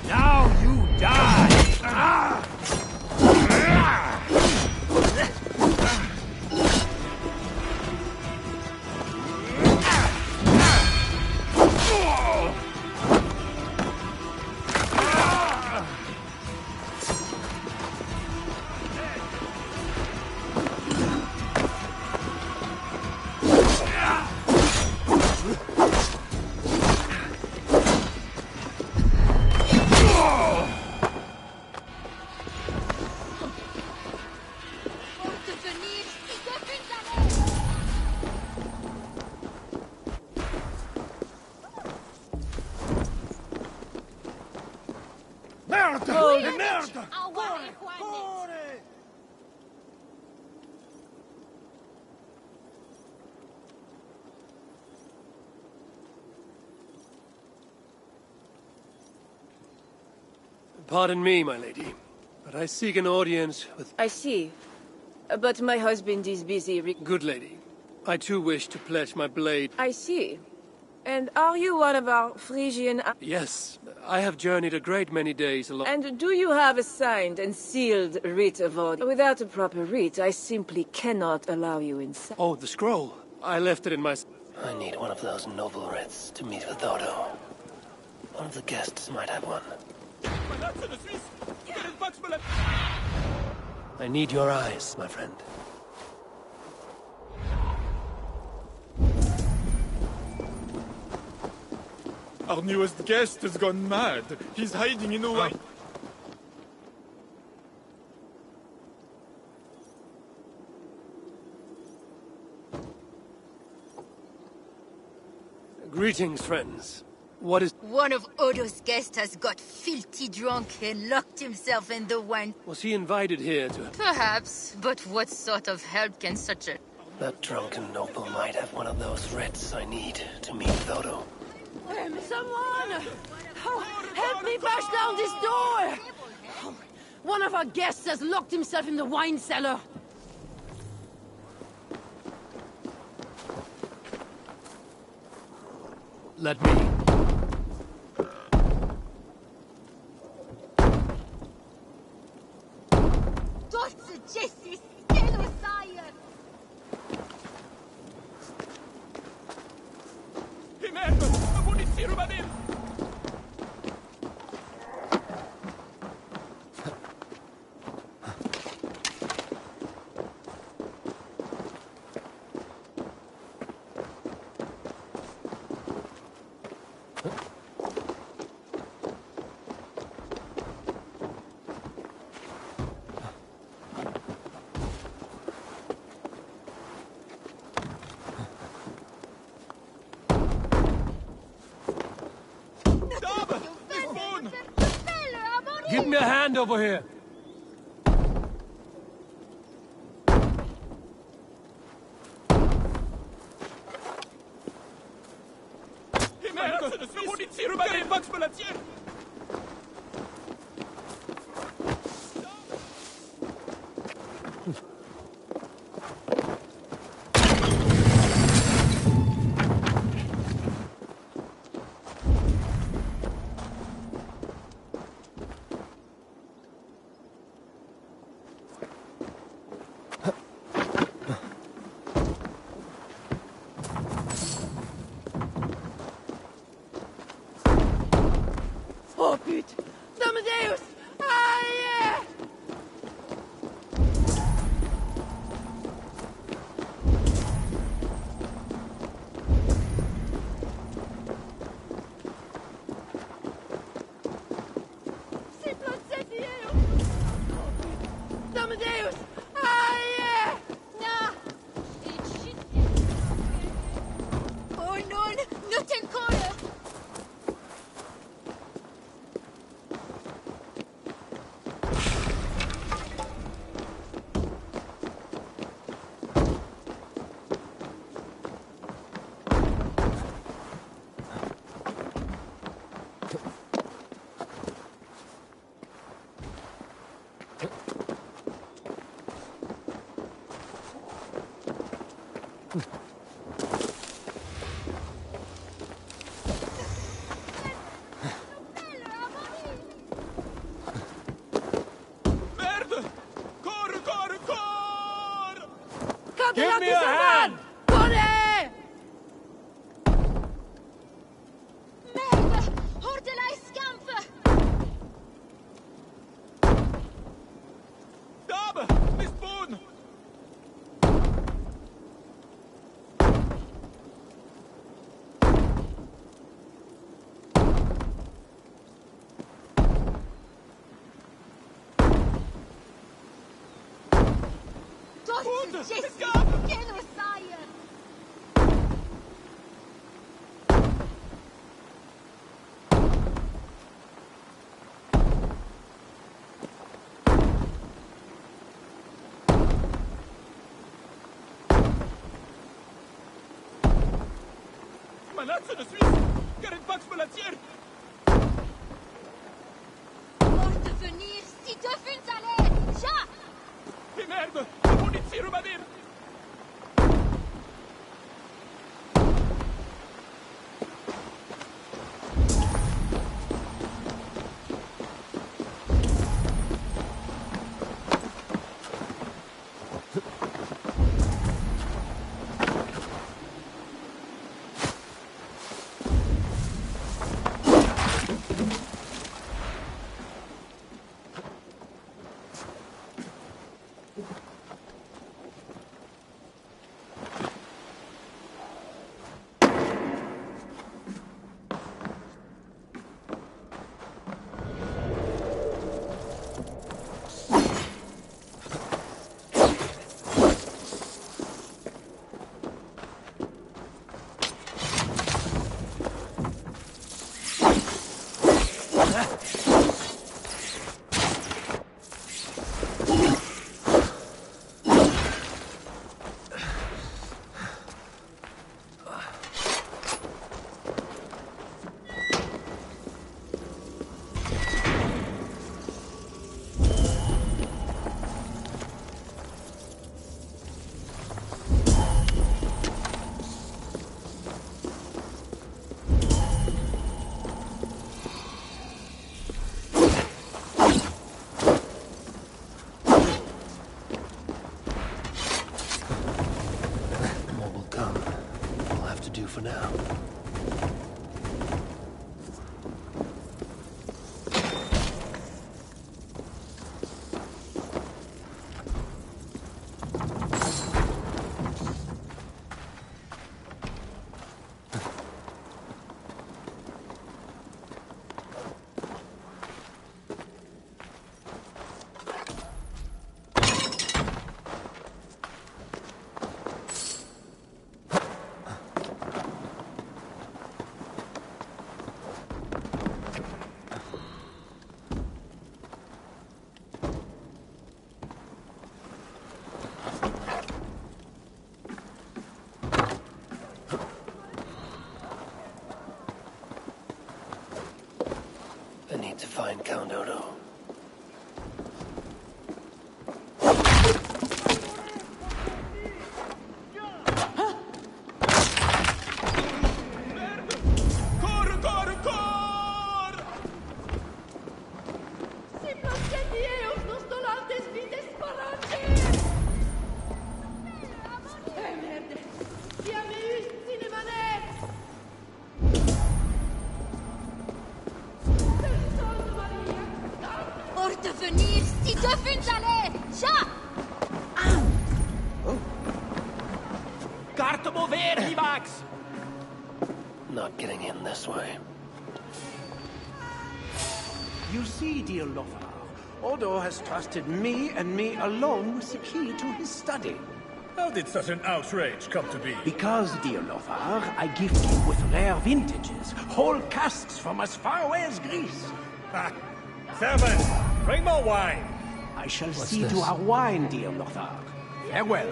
Now you die! Merda! Oi, Merda! Corre, Juanes! Pardon me, my lady, but I seek an audience with... I see. But my husband is busy. Good lady. I too wish to pledge my blade. I see. And are you one of our Frisian... Yes, I have journeyed a great many days along... And do you have a signed and sealed writ of order? Without a proper writ, I simply cannot allow you inside. Oh, the scroll. I left it in my... I need one of those noble writs to meet with Odo. One of the guests might have one. I need your eyes, my friend. Our newest guest has gone mad. He's hiding in a white... Greetings, friends. What is... One of Odo's guests has got filthy drunk and locked himself in the wine. Was he invited here to... Perhaps, but what sort of help can such a... That drunken noble might have one of those writs I need to meet with Odo. Someone! Oh, help me bash down this door! Oh, one of our guests has locked himself in the wine cellar. Let me... Dotze Jessis, Stelo Sire! Merda! A polizia ruba dentro! Give me a hand over here. Merda! A polizia ruba dentro! Bugs Palazzieri! Oh, pute! Amadeus! Aïe! Si procedier! Amadeus! Aïe! Na! Oh non! Not ancora! Merda! Corre, corre, corre! Give me a hand! Corre! Merda! Ordela e scampa! Dame! Mi spoon! Dotze Jessis, Stelo Sire! Malazzo de Suisse! Garde Bugs Palazzieri! Ordre de venir, si te funes aller! Ja! E merda! A polizia ruba dentro! do for now. I need to find Count Odo. Not getting in this way. You see, dear Lothar, Odo has trusted me and me alone with the key to his study. How did such an outrage come to be? Because, dear Lothar, I gifted him with rare vintages, whole casks from as far away as Greece. Ha! Servants, bring more wine! I shall see to our wine, dear Lothar. Farewell.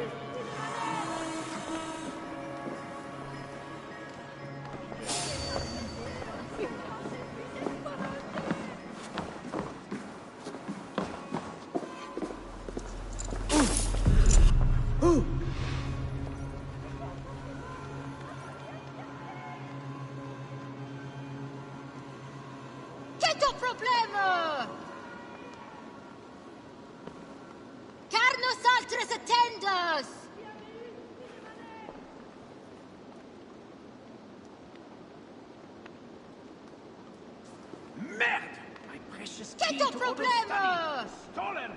Stolen!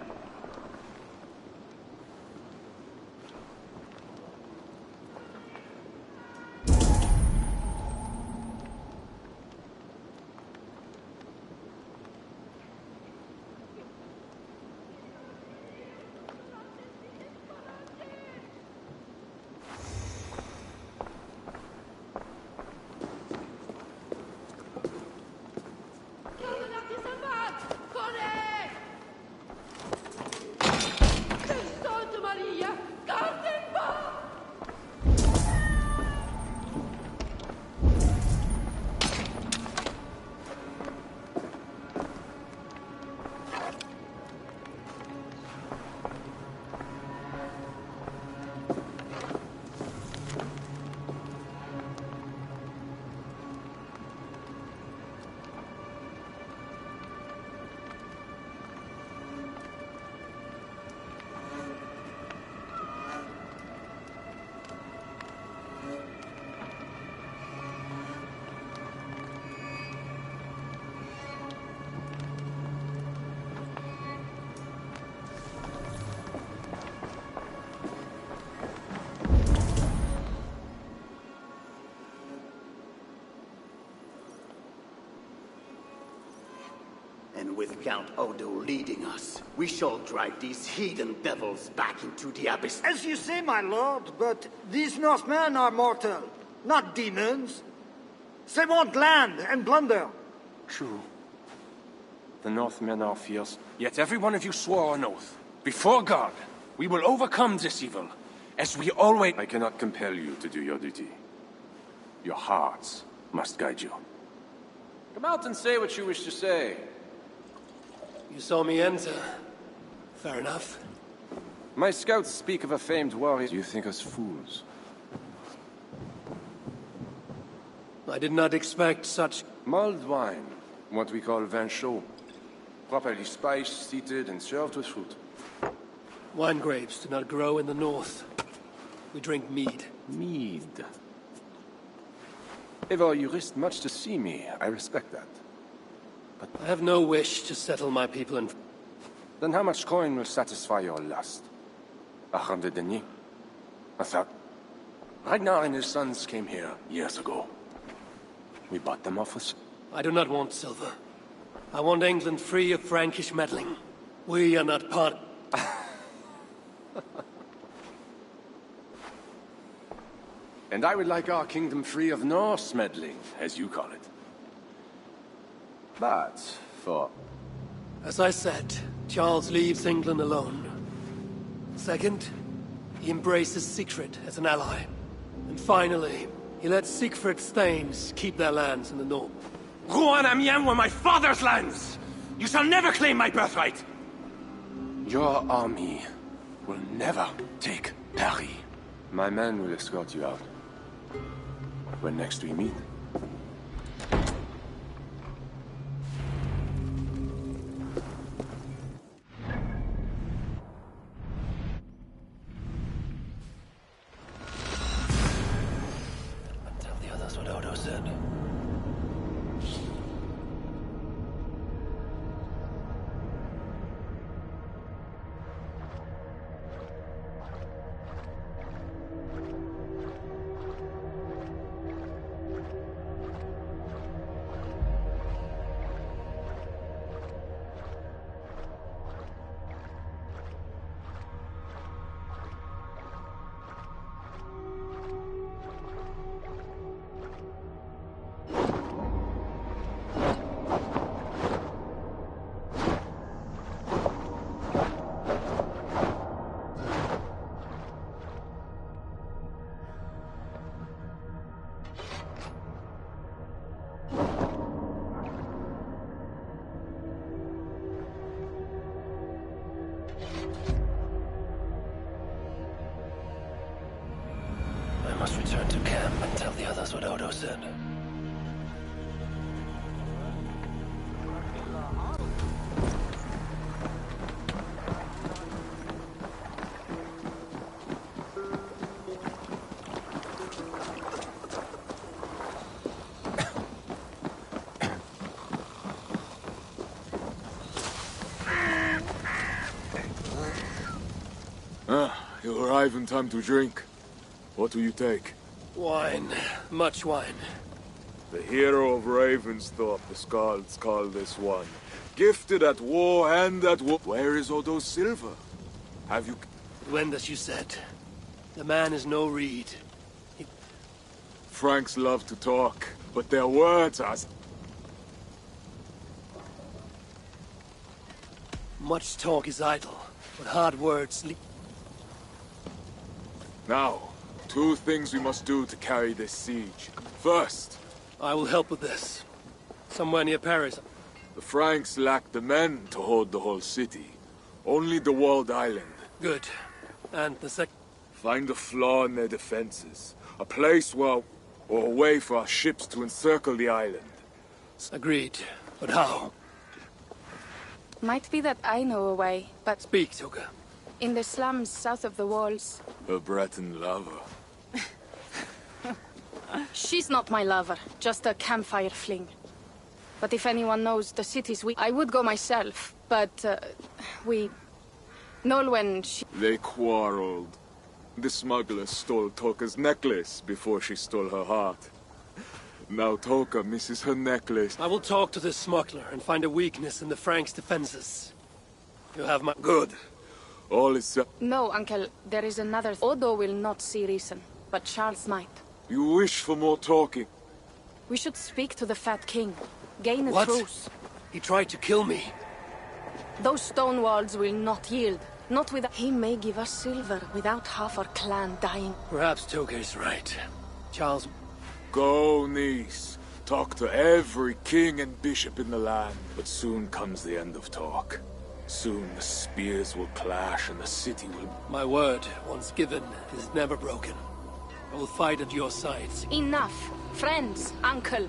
And with Count Odo leading us, we shall drive these heathen devils back into the abyss. As you say, my lord, but these Northmen are mortal, not demons. They want land and plunder. True. The Northmen are fierce, yet every one of you swore an oath. Before God, we will overcome this evil, as we always... I cannot compel you to do your duty. Your hearts must guide you. Come out and say what you wish to say. You saw me enter. Fair enough. My scouts speak of a famed warrior. You think us fools? I did not expect such... Mulled wine, what we call vin chaud. Properly spiced, seated, and served with fruit. Wine grapes do not grow in the north. We drink mead. Mead. Ever, you risked much to see me. I respect that. But I have no wish to settle my people in... Then how much coin will satisfy your lust? 100 deniers? What's that? Ragnar and his sons came here years ago. We bought them off us. I do not want silver. I want England free of Frankish meddling. We are not part... And I would like our kingdom free of Norse meddling, as you call it. But, for... As I said, Charles leaves England alone. Second, he embraces Siegfried as an ally. And finally, he lets Siegfried's thanes keep their lands in the north. Rouen and Amiens were my father's lands! You shall never claim my birthright! Your army will never take Paris. My men will escort you out. When next we meet. Tell the others what Odo said. I must return to camp and tell the others what Odo said. You arrive in time to drink. What do you take? Wine. Much wine. The hero of Ravensthorpe, the Skalds call this one. Gifted at war and at war. Where is Odo's silver? Have you... It went as you said. The man is no reed. Franks love to talk, but their words are... Much talk is idle, but hard words lead... Now, two things we must do to carry this siege. First... I will help with this. Somewhere near Paris. The Franks lack the men to hold the whole city. Only the walled island. Good. And the second... Find a flaw in their defenses. A place where... or a way for our ships to encircle the island. Agreed. But how? Might be that I know a way, but... Speak, Toka. In the slums south of the walls. A Breton lover. She's not my lover, just a campfire fling. But if anyone knows the city's weak, I would go myself. But, we... Nolwenn, she... They quarreled. The smuggler stole Toka's necklace before she stole her heart. Now Toka misses her necklace. I will talk to this smuggler and find a weakness in the Franks' defenses. You have my... Good. All is set. No, Uncle. There is another... Odo will not see reason, but Charles might. You wish for more talking? We should speak to the Fat King. Gain a What? truce. He tried to kill me. Those stone walls will not yield. Not without... He may give us silver without half our clan dying. Perhaps Toka is right. Charles... Go, niece. Talk to every king and bishop in the land. But soon comes the end of talk. Soon the spears will clash and the city will... My word, once given, is never broken. I will fight at your sides. Enough. Friends, uncle.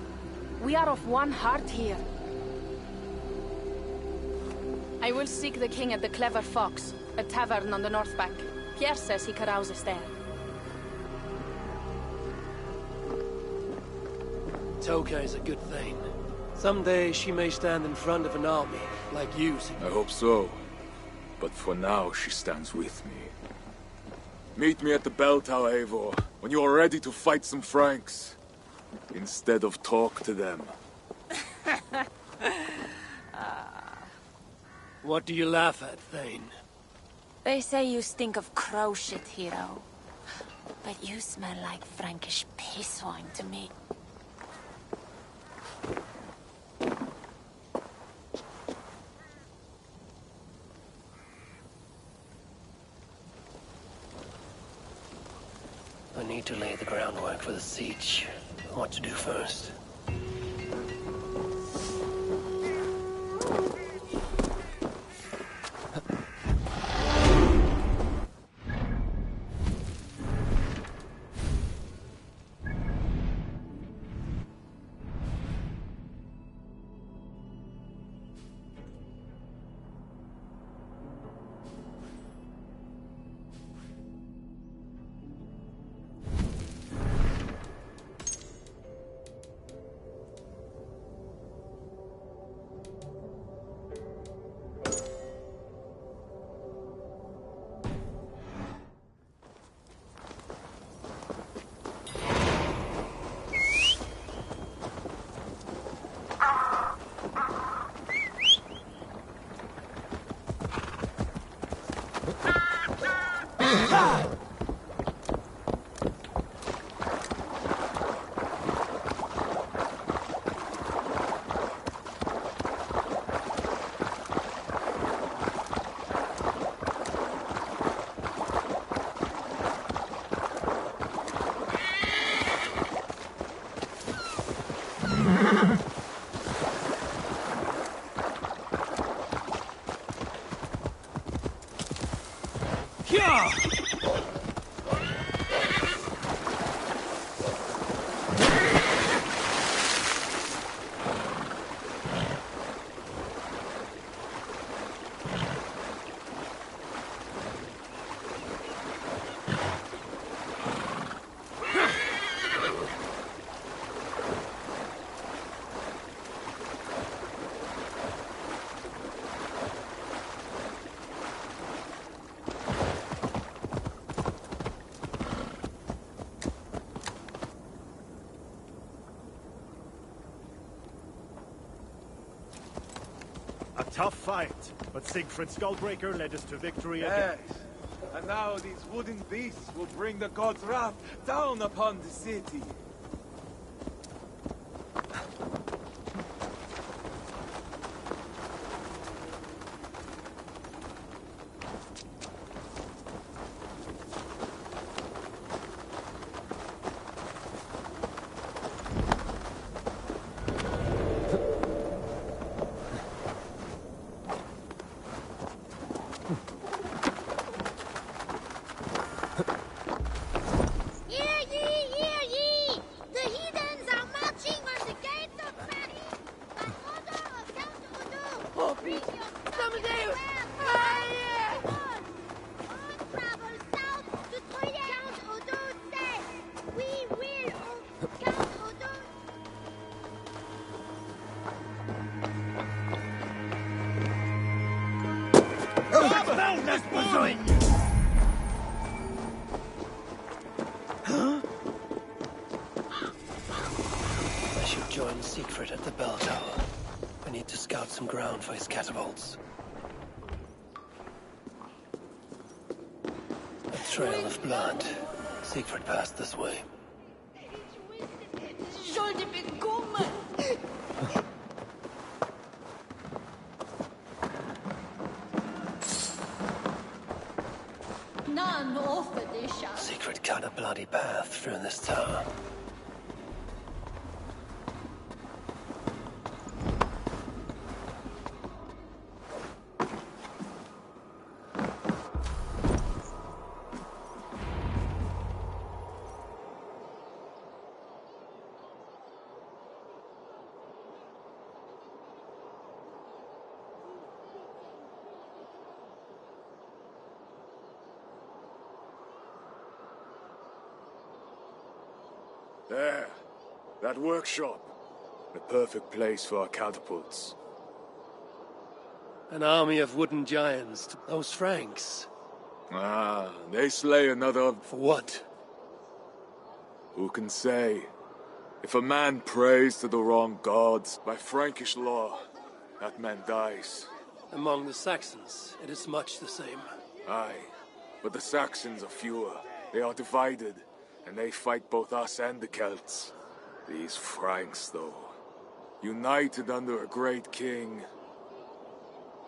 We are of one heart here. I will seek the king at the Clever Fox, a tavern on the north bank. Pierre says he carouses there. Toka is a good thing. Someday she may stand in front of an army, like you. I hope so. But for now, she stands with me. Meet me at the bell tower, Eivor, when you are ready to fight some Franks. Instead of talk to them. What do you laugh at, Thane? They say you stink of crow shit, hero. But you smell like Frankish piss wine to me. I need to lay the groundwork for the siege. What to do first? A tough fight, but Siegfried Skullbreaker led us to victory again. Yes, and now these wooden beasts will bring the god's wrath down upon the city. I should join Siegfried at the bell tower. I need to scout some ground for his catapults. A trail of blood. Siegfried passed this way. Sollte bekommen! None of the Siegfried cut a bloody path through this tower. There. That workshop. The perfect place for our catapults. An army of wooden giants. Those Franks. Ah, they slay another... For what? Who can say? If a man prays to the wrong gods, by Frankish law, that man dies. Among the Saxons, it is much the same. Aye, but the Saxons are fewer. They are divided, and they fight both us and the Celts. These Franks, though, united under a great king.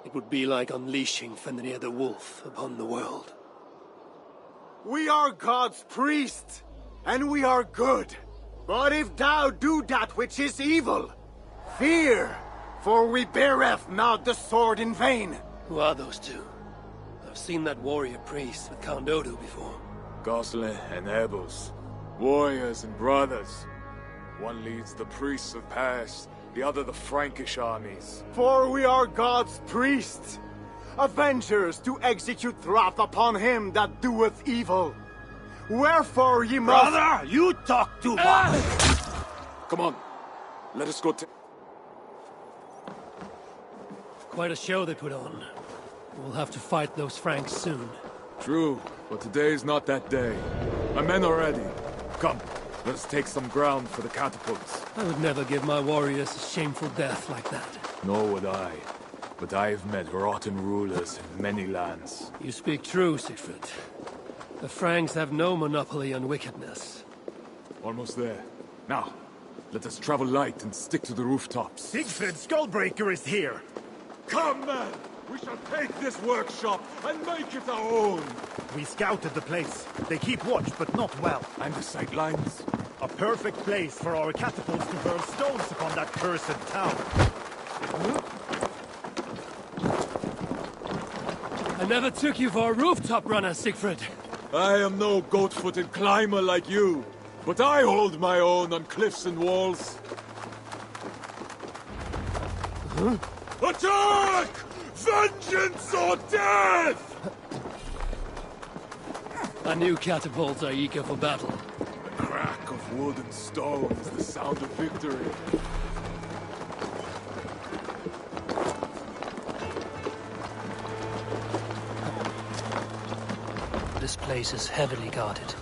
It would be like unleashing Fenrir the Wolf upon the world. We are God's priests, and we are good. But if thou do that which is evil, fear, for we beareth not the sword in vain. Who are those two? I've seen that warrior priest with Count Odo before. Goslin and Ebos, warriors and brothers. One leads the priests of Paris, the other the Frankish armies. For we are God's priests, avengers to execute wrath upon him that doeth evil. Wherefore ye must— Brother, you talk too much! Come on, let us go to... Quite a show they put on. We'll have to fight those Franks soon. True, but today is not that day. My men are ready. Come, let us take some ground for the catapults. I would never give my warriors a shameful death like that. Nor would I. But I have met rotten rulers in many lands. You speak true, Siegfried. The Franks have no monopoly on wickedness. Almost there. Now, let us travel light and stick to the rooftops. Siegfried Skullbreaker is here! Come, man! We shall take this workshop and make it our own! We scouted the place. They keep watch, but not well. And the sight lines? A perfect place for our catapults to hurl stones upon that cursed town. I never took you for a rooftop runner, Siegfried. I am no goat-footed climber like you, but I hold my own on cliffs and walls. Huh? Attack! Vengeance or death! I knew catapults are eager for battle. The crack of wood and stone is the sound of victory. This place is heavily guarded.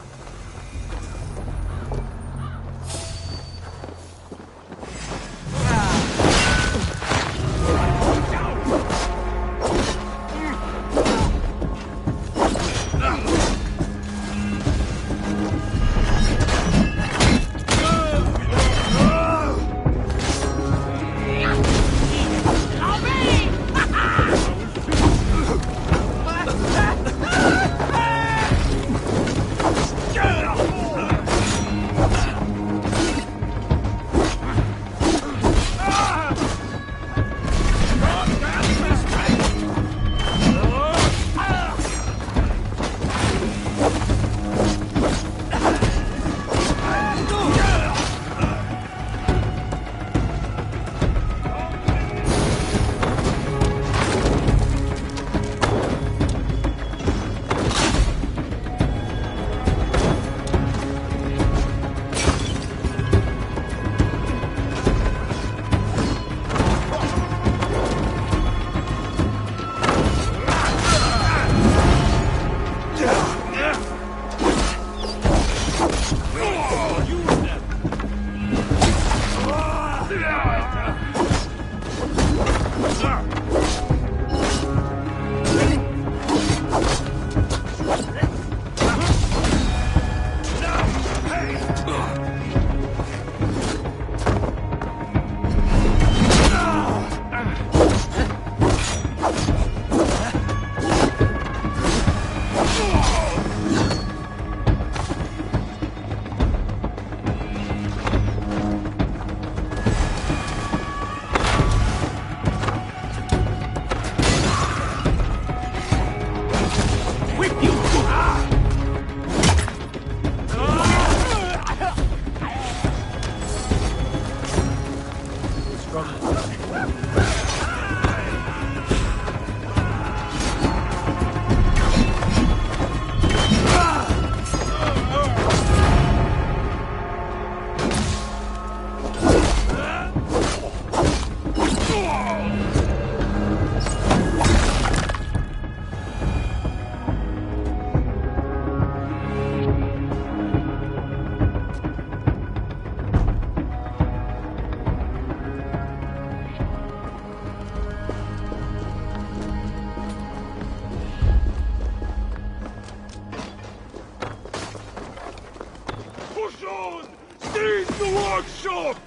It's the workshop!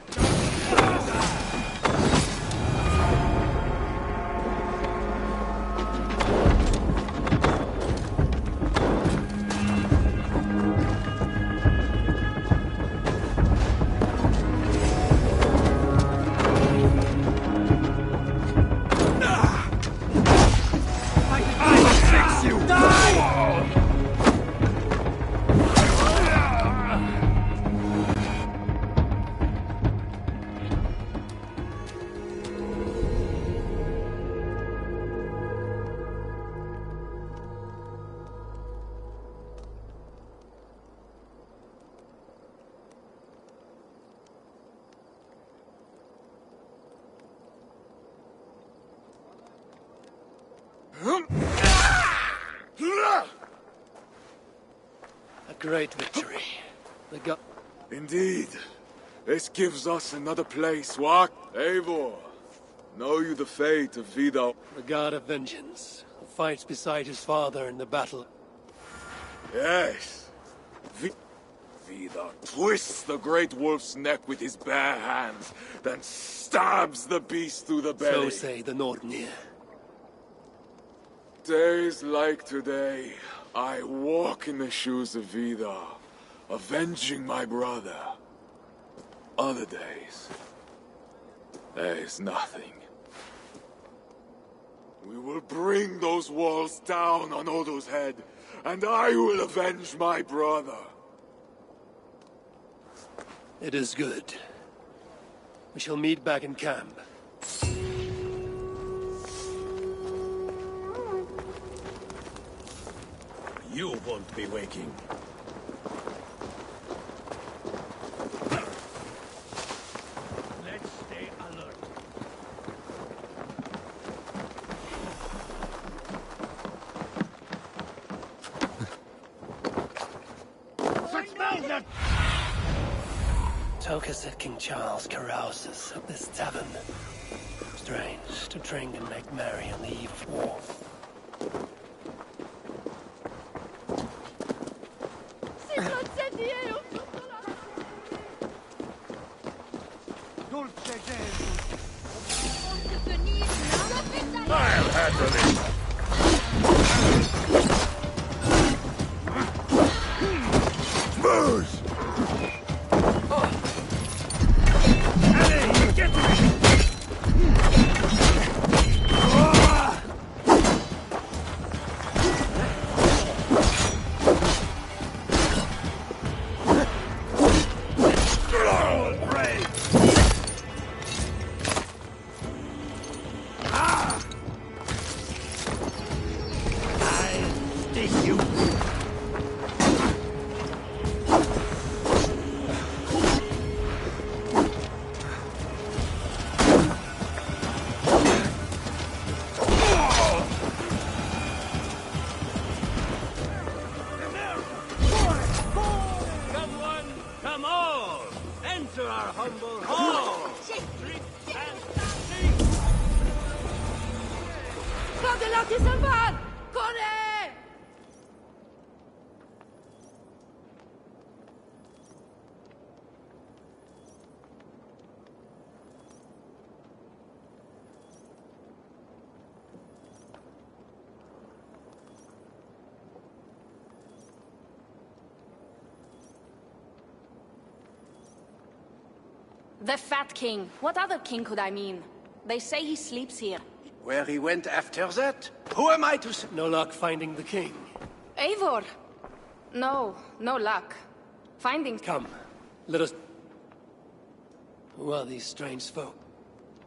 A great victory. The god... Indeed. This gives us another place, what? Eivor, know you the fate of Vidar? The god of vengeance, who fights beside his father in the battle. Yes. Vidar twists the great wolf's neck with his bare hands, then stabs the beast through the belly. So say the Nordnir. Days like today, I walk in the shoes of Vidar, avenging my brother. Other days, there is nothing. We will bring those walls down on Odo's head, and I will avenge my brother. It is good. We shall meet back in camp. You won't be waking. Let's stay alert. Toka said King Charles carouses at this tavern. Strange to drink and make merry on the eve of war. I'll handle it. Moose! Allez, get to it! The Fat King. What other king could I mean? They say he sleeps here. Where he went after that? Who am I to say? No luck finding the king. Eivor! No luck. Finding... Come, let us... Who are these strange folk?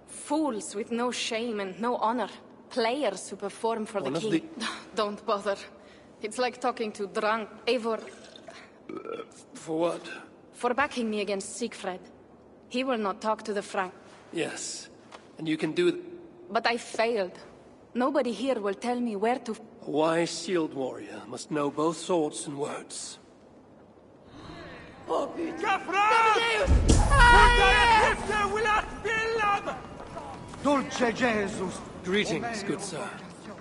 Fools with no shame and no honor. Players who perform for the king. Don't bother. It's like talking to drunk... Eivor... For what? For backing me against Siegfried. He will not talk to the Frank. Yes, and you can do... But I failed. Nobody here will tell me where to... A wise shield warrior must know both swords and words. Dulce Jesus! Greetings, good sir.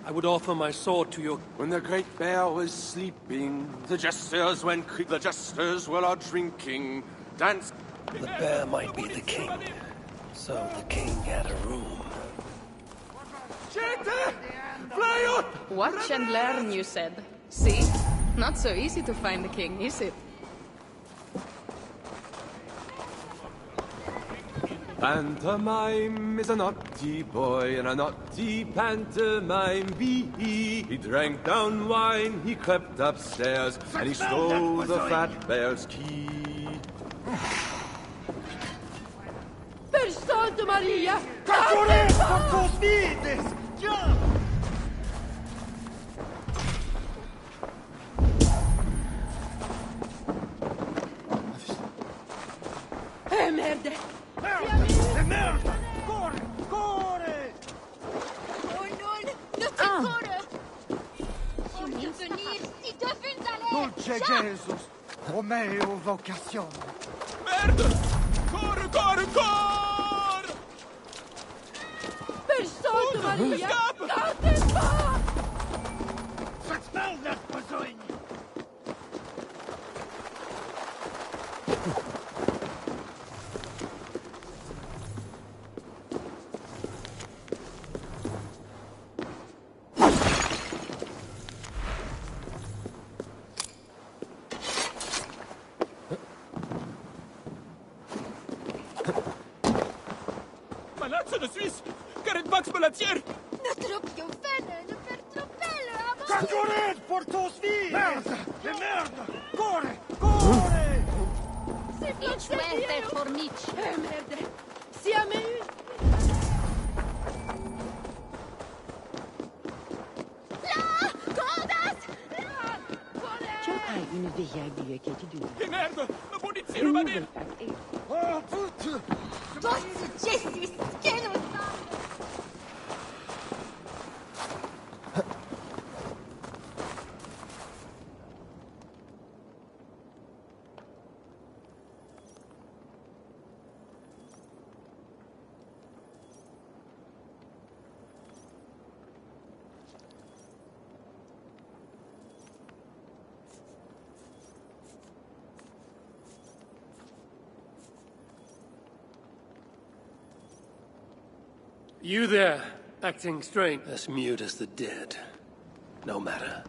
I would offer my sword to your... When the great bear was sleeping, the jesters were out drinking, dance... The bear might be the king, so the king had a room. Fly up! Watch and learn, you said. See? Not so easy to find the king, is it? Pantomime is a naughty boy, and a naughty pantomime be. He drank down wine, he crept upstairs, and he stole the fat bear's key. Per Santa Maria! Catturé por tus vides! Ya! Merde! Merda! Corre! Corre! Oh non! Ne fais corre! On peut venir si te fais aller! Dulce Jesus! Romeo vocation! Merde! Corre, corre, corre! Per Santa Maria! Escape! Garde pas! S'expel net besogne! Malazzo de Suisse! Caretbax me la tire! Ne trop più bene! Ne per tropelle! Catturé por tus vides! Merda! De merda! Corre! Corre! Each muerte for Mitch. Merde! Siamo Là! Cordas! Tu hai une vieille idea che ti dura. Che merda! La munizione ruba di... Oh, puto! Tots Jesus! Che non sa! You there, acting strange. As mute as the dead. No matter.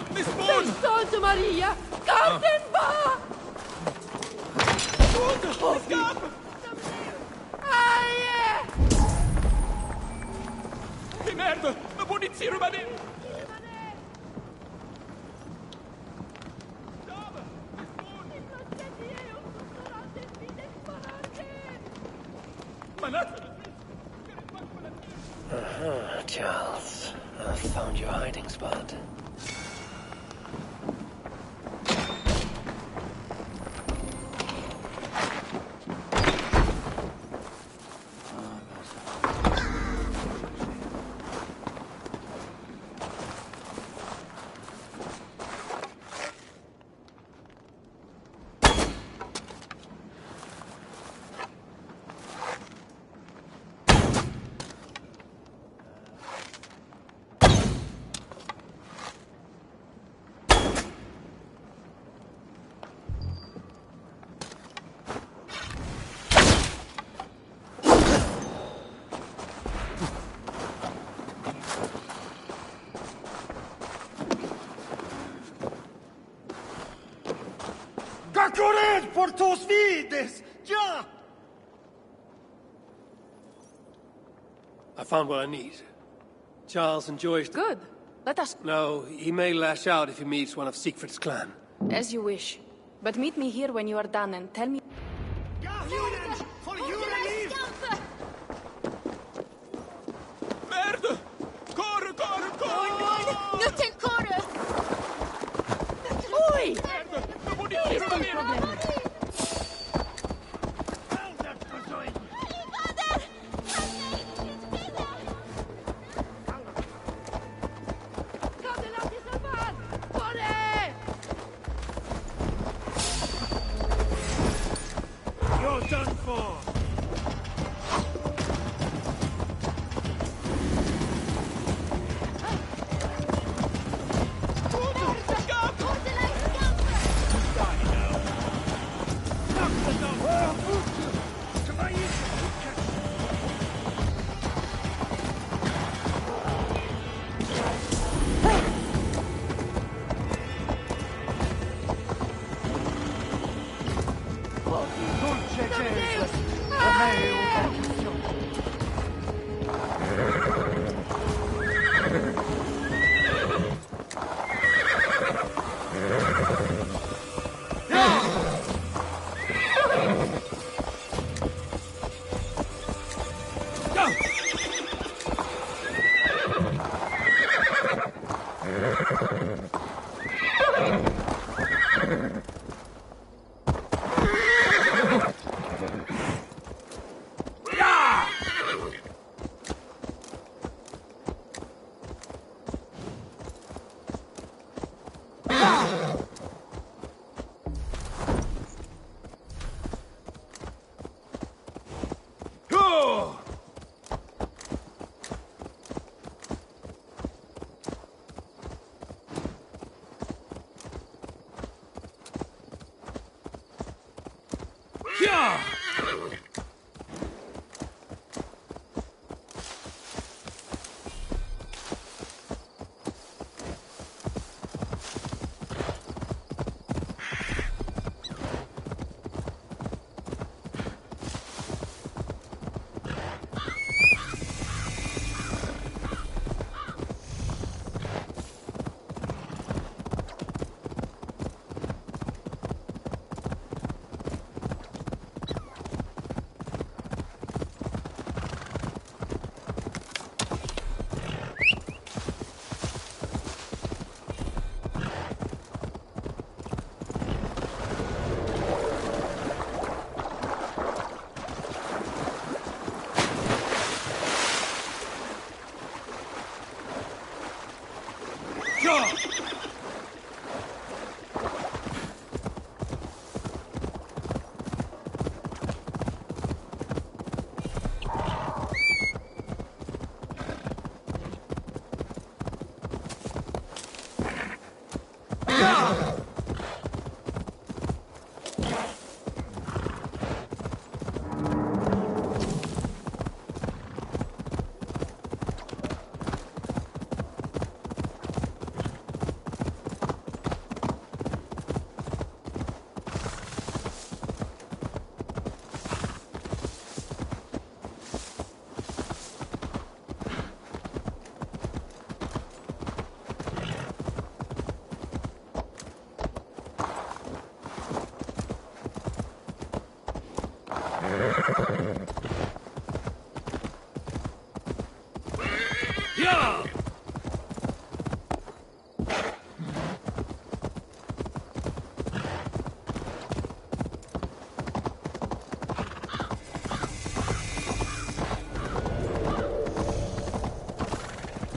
Per Santa Maria! Garden ba! Che merda! La munizione ruba di... Charles. I found your hiding spot. Corred por tus vides! Ya! I found what I need. Charles enjoys... Good. Let us... No, he may lash out if he meets one of Siegfried's clan. As you wish. But meet me here when you are done and tell me...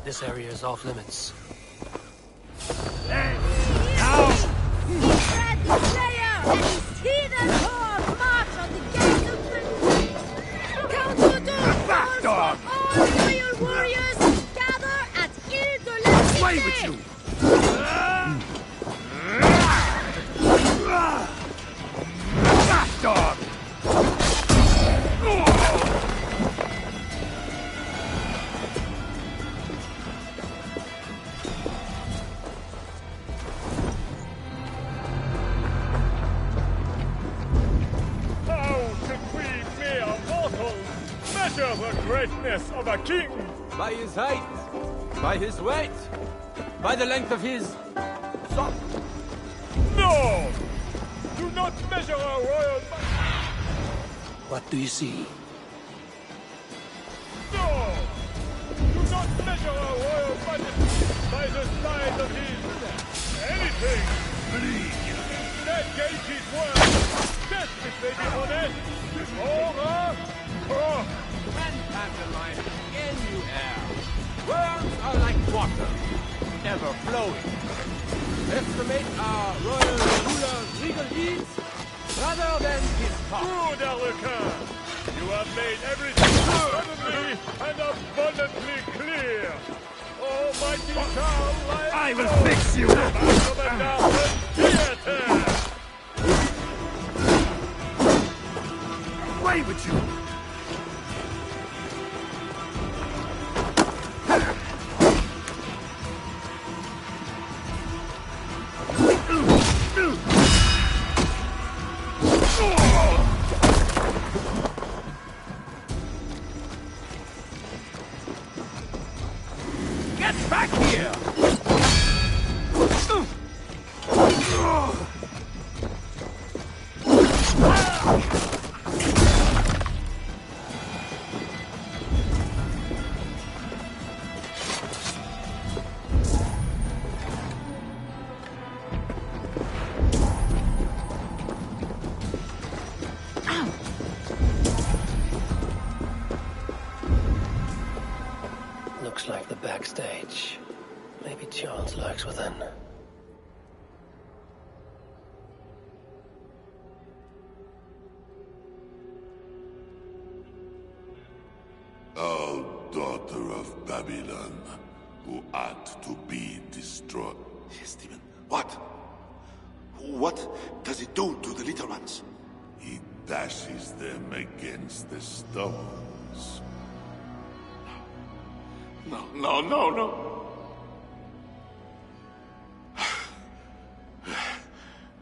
This area is off limits. Of a king! By his height, by his weight, by the length of his sock. No! Do not measure our royal... What do you see? No! Do not measure our royal majesty by the size of his... anything! Instead, gauge his words. Test if they be honest. Pantomime in you air. Words are like water, ever flowing. Estimate our royal ruler's regal deeds rather than his talk. Good, Arlequin! You have made everything suddenly and abundantly clear. Almighty Charles, I will fix you! Away with you! Get back here! Looks like the backstage. Maybe Charles lurks within. O daughter of Babylon, who ought to be destroyed. Yes, Stephen. What? What does it do to the little ones? He dashes them against the stones. No, no, no, no.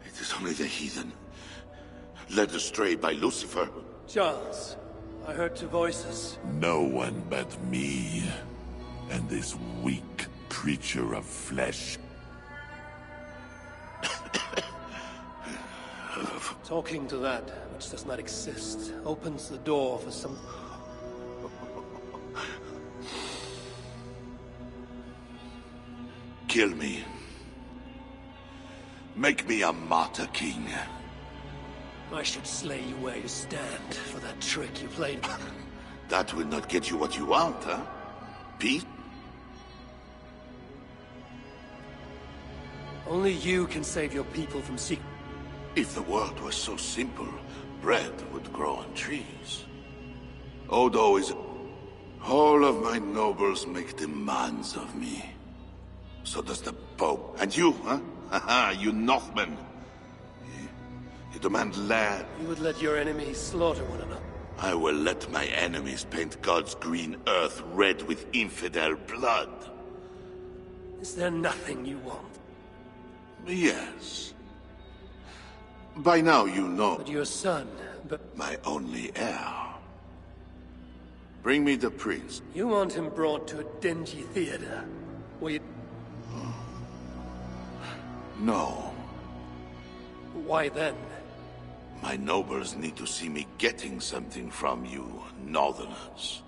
It is only the heathen, led astray by Lucifer. Charles, I heard two voices. No one but me, and this weak creature of flesh. Talking to that, which does not exist, opens the door for some... Kill me. Make me a martyr king. I should slay you where you stand for that trick you played. That will not get you what you want, huh? Peace? Only you can save your people from Sieg. If the world was so simple, bread would grow on trees. Odo is... All of my nobles make demands of me. So does the Pope. And you, huh? Haha, you Northmen. You demand land. You would let your enemies slaughter one another. I will let my enemies paint God's green earth red with infidel blood. Is there nothing you want? Yes. By now you know. But your son, but... My only heir. Bring me the prince. You want him brought to a dingy theater, where you... No. Why then? My nobles need to see me getting something from you, Northerners.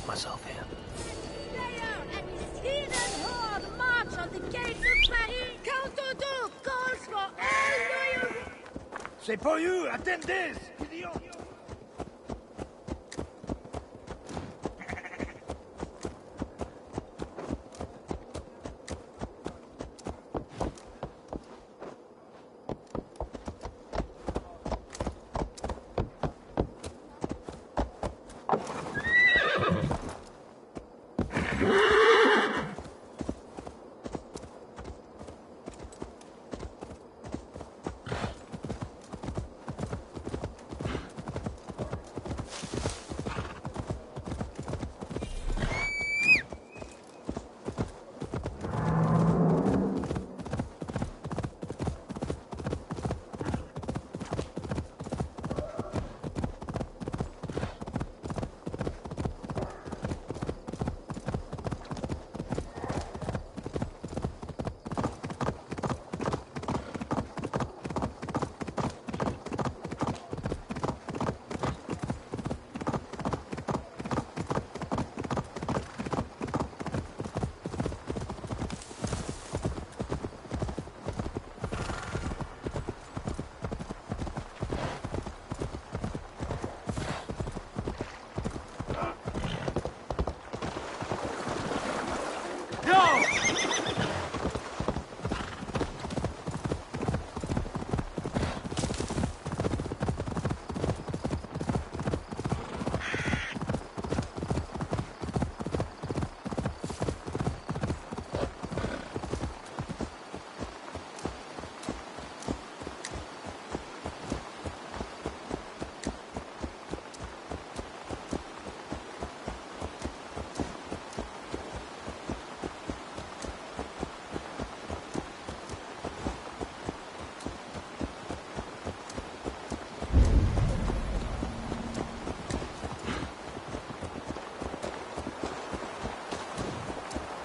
Myself here. And his heathen horde march on the gates of Paris. Count Odo calls for all loyal... C'est pour you! Attendez! Idiot!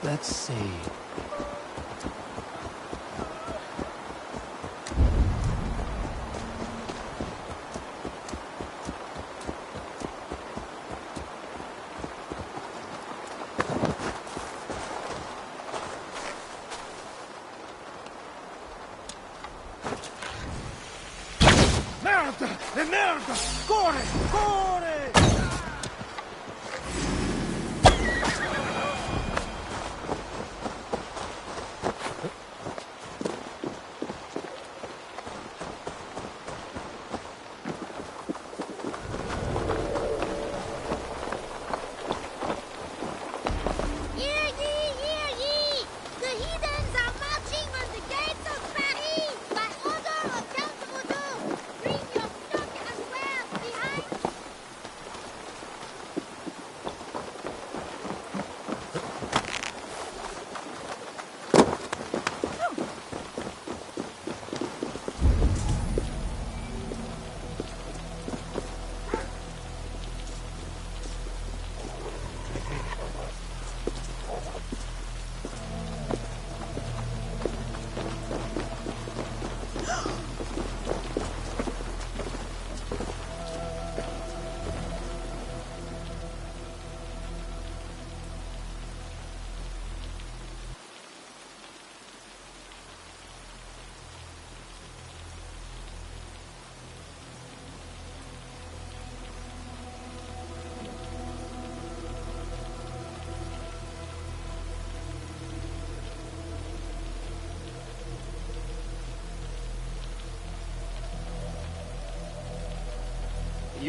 Let's see. Merda! E merda! Corre! Corre!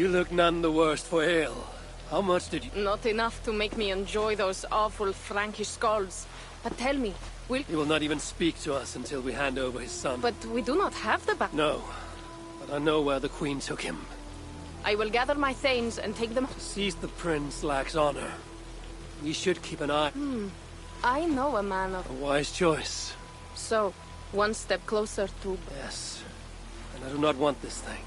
You look none the worse for ale. How much did you... Not enough to make me enjoy those awful Frankish skulls. But tell me, will... He will not even speak to us until we hand over his son. But we do not have the No, but I know where the Queen took him. I will gather my thanes and take them... To seize the prince lacks honor. We should keep an eye... I know a man of... A wise choice. So, one step closer to... Yes. And I do not want this thing.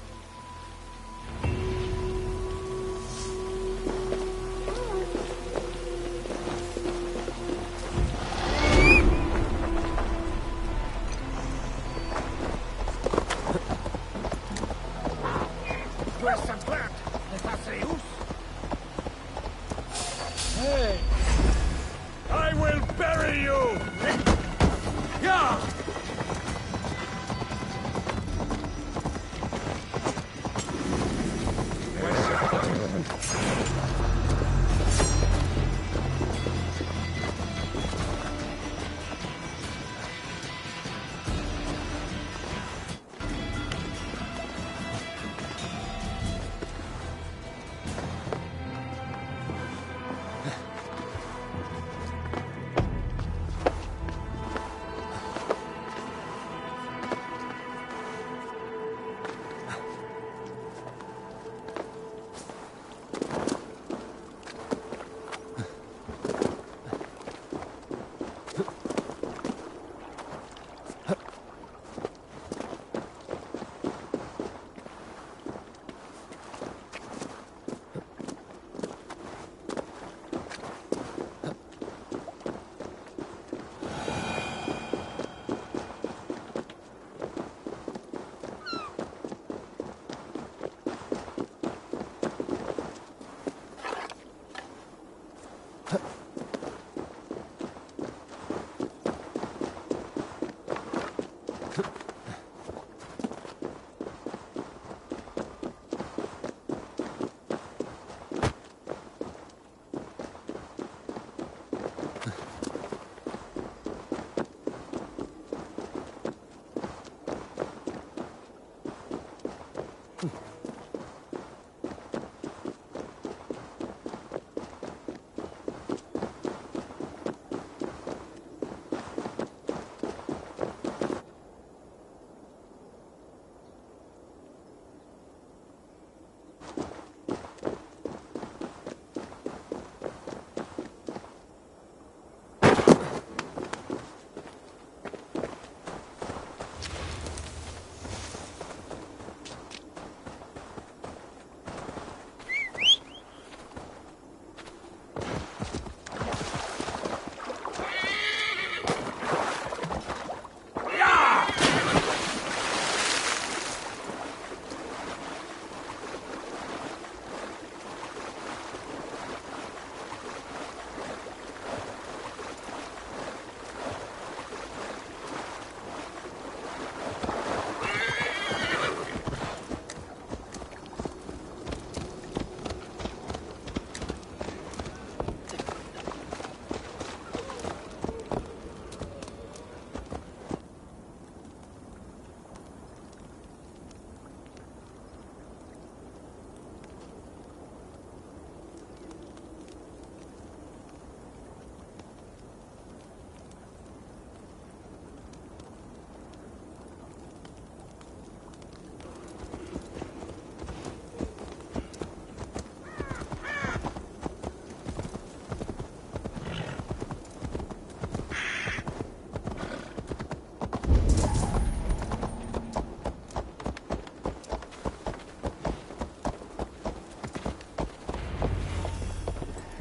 Hey! I will bury you! Yeah!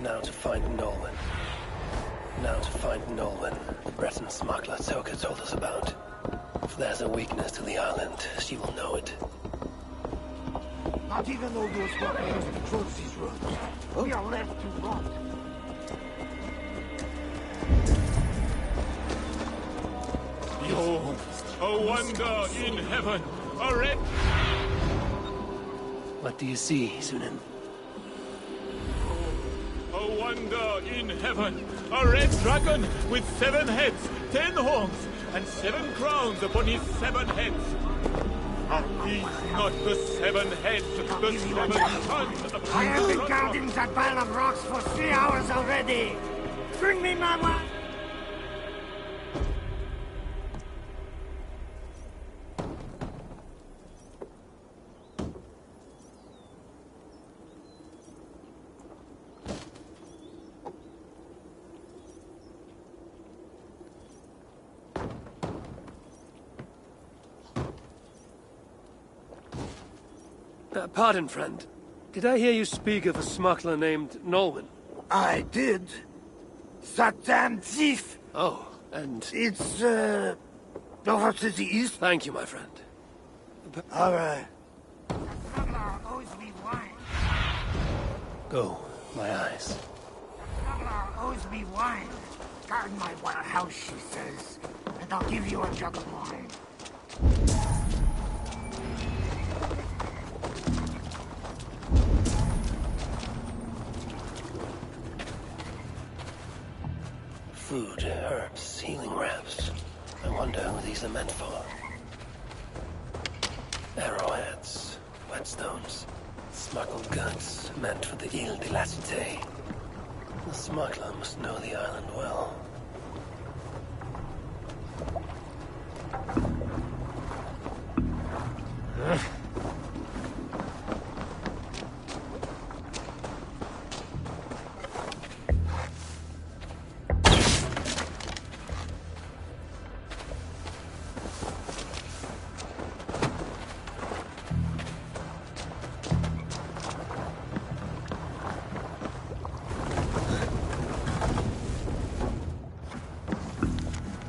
Now to find Nolwenn. Now to find Nolwenn, the Breton smuggler Toka told us about. If there's a weakness to the island, she will know it. Not even though those warriors control these roads. We are left to rot. Behold, a wonder in heaven, a red... What do you see, Sunan? A wonder in heaven, a red dragon with 7 heads, 10 horns, and 7 crowns upon his 7 heads. Are these not the 7 heads, the 7 sons of... I have been guarding that pile of rocks for 3 hours already! Bring me my wife! Pardon, friend. Did I hear you speak of a smuggler named Nolwenn? I did. That damn thief! Oh, and... It's, over to the east. Thank you, my friend. Alright. Go, my eyes. Smuggler owes me wine. Guard my warehouse, she says, and I'll give you a jug of wine. Food, herbs, healing wraps. I wonder who these are meant for. Arrowheads, whetstones, smuggled goods meant for the Ile de la Cité. The smuggler must know the island well.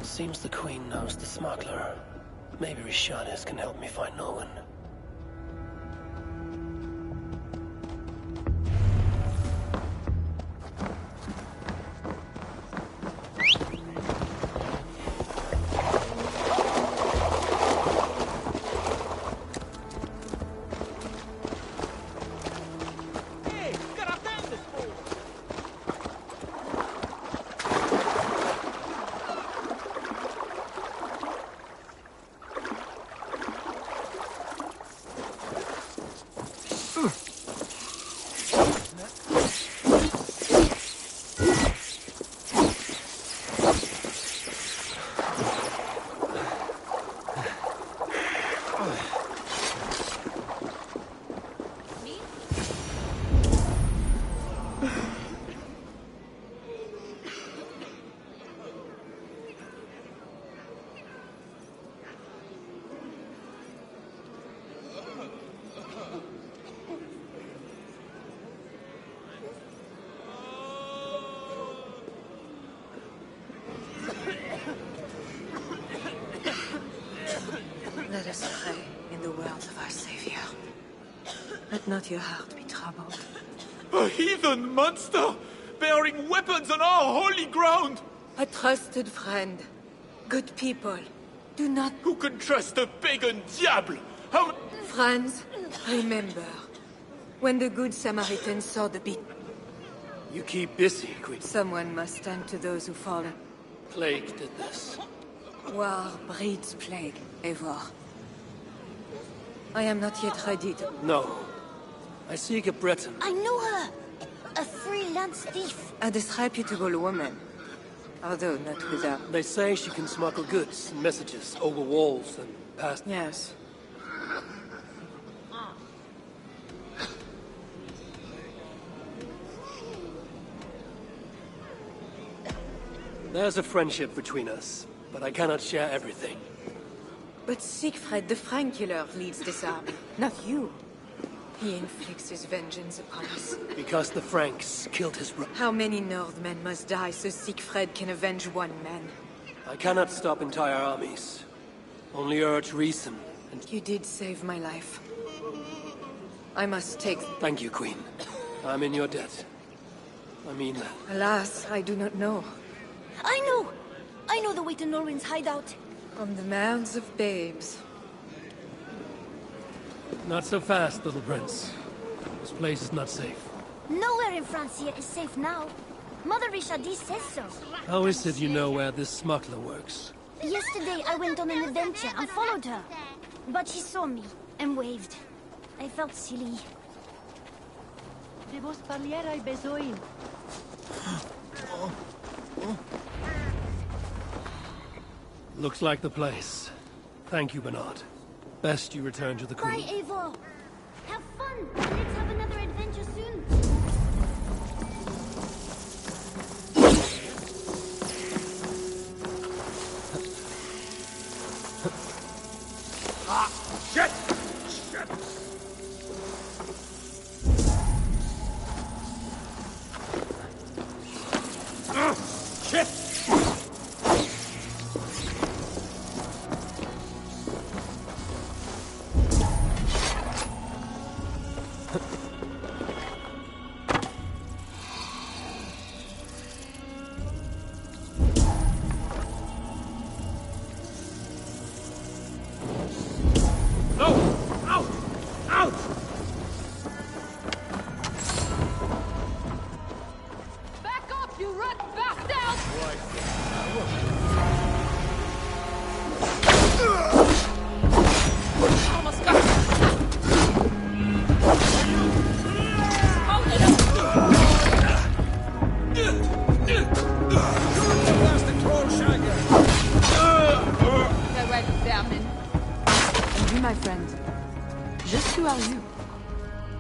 Seems the Queen knows the smuggler. Maybe Rishanis can help me find Nolwenn. Let us pray in the world of our Savior. Let not your heart be troubled. A heathen monster! Bearing weapons on our holy ground! A trusted friend. Good people. Do not... Who can trust a pagan diable? How... Friends, remember. When the good Samaritan saw the beast... You keep busy, Queen. Someone must stand to those who fallen. Plague did this. War breeds plague, Eivor. I am not yet ready to... No. I seek a Breton. I know her! A freelance thief. A disreputable woman. Although not without... They say she can smuggle goods and messages over walls and past... Yes. There's a friendship between us, but I cannot share everything. But Siegfried the Frankular leads this army, not you. He inflicts his vengeance upon us. Because the Franks killed his brother. How many Northmen must die so Siegfried can avenge one man? I cannot stop entire armies. Only urge reason and... You did save my life. I must take... Thank you, Queen. I'm in your debt. I mean that. Alas, I do not know. I know! I know the way to Norwin's hideout. From the mouths of babes. Not so fast, little prince. This place is not safe. Nowhere in Francia is safe now. Mother Richardie says so. How is it you know where this smuggler works? Yesterday I went on an adventure and followed her. but she saw me and waved. I felt silly. De vos parliera besoin. Looks like the place. Thank you, Bernard. Best you return to the Queen. Bye, Eivor. Have fun. Let's have another adventure soon. Ah! Shit! Shit! Shit!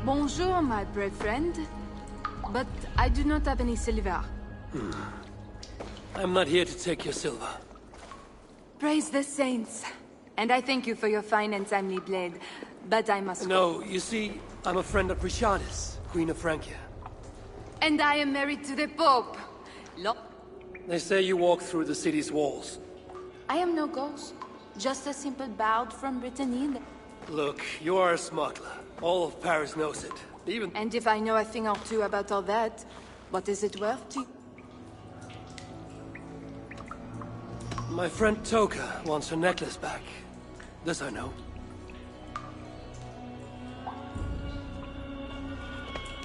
Bonjour, my brave friend. But I do not have any silver. I'm not here to take your silver. Praise the saints. And I thank you for your fine and timely blade. But I must No, you see, I'm a friend of Prisciadis, Queen of Francia. And I am married to the Pope. They say you walk through the city's walls. I am no ghost. Just a simple bard from Brittany. Look, you are a smuggler. All of Paris knows it. Even... And if I know a thing or two about all that, what is it worth to you? My friend Toka wants her necklace back. This I know.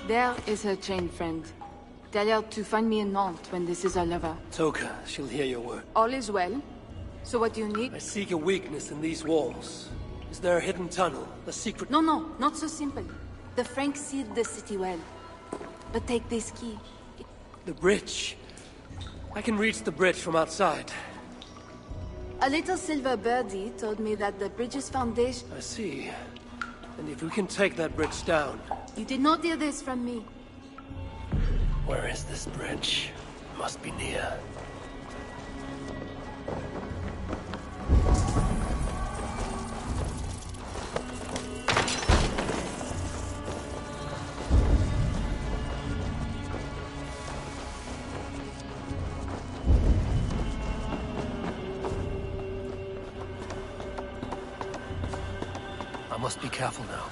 There is her chain, friend. Tell her to find me in Nantes when this is all over. Toka, she'll hear your word. All is well. So what do you need? I seek a weakness in these walls. Is there a hidden tunnel? A secret... No, not so simple. The Franks sealed the city well. But take this key. The bridge. I can reach the bridge from outside. A little silver birdie told me that the bridge's foundation... I see. And if we can take that bridge down... You did not hear this from me. Where is this bridge? Must be near. I must be careful now.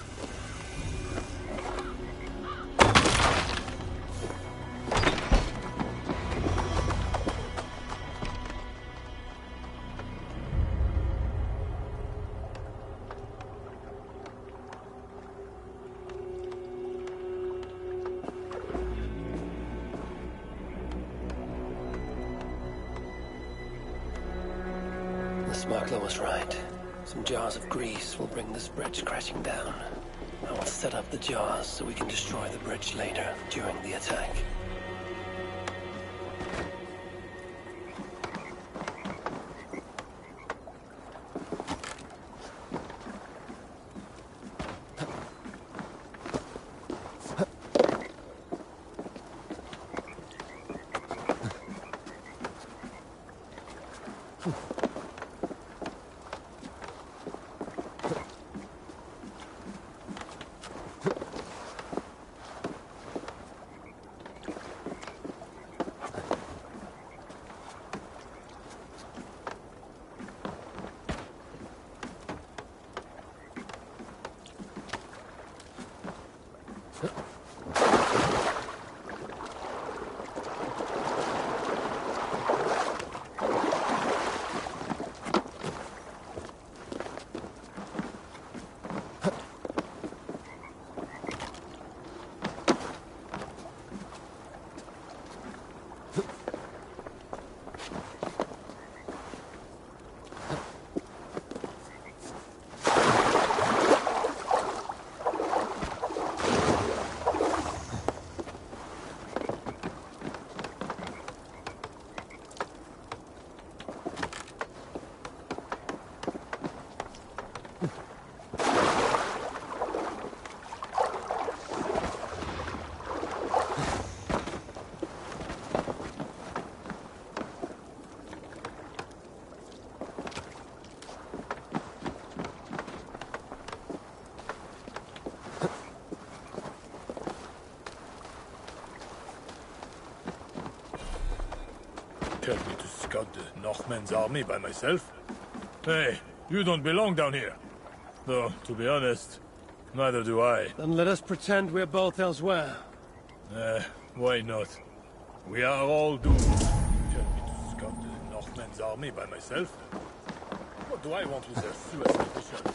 The smuggler was right. Some jars of grease will bring this bridge crashing down. I will set up the jars so we can destroy the bridge later, during the attack. tell me to scout the Northmen's army by myself? Hey, you don't belong down here. Though, to be honest, neither do I. Then let us pretend we're both elsewhere. Why not? We are all doomed. Tell me to scout the Northmen's army by myself? What do I want with their suicide mission?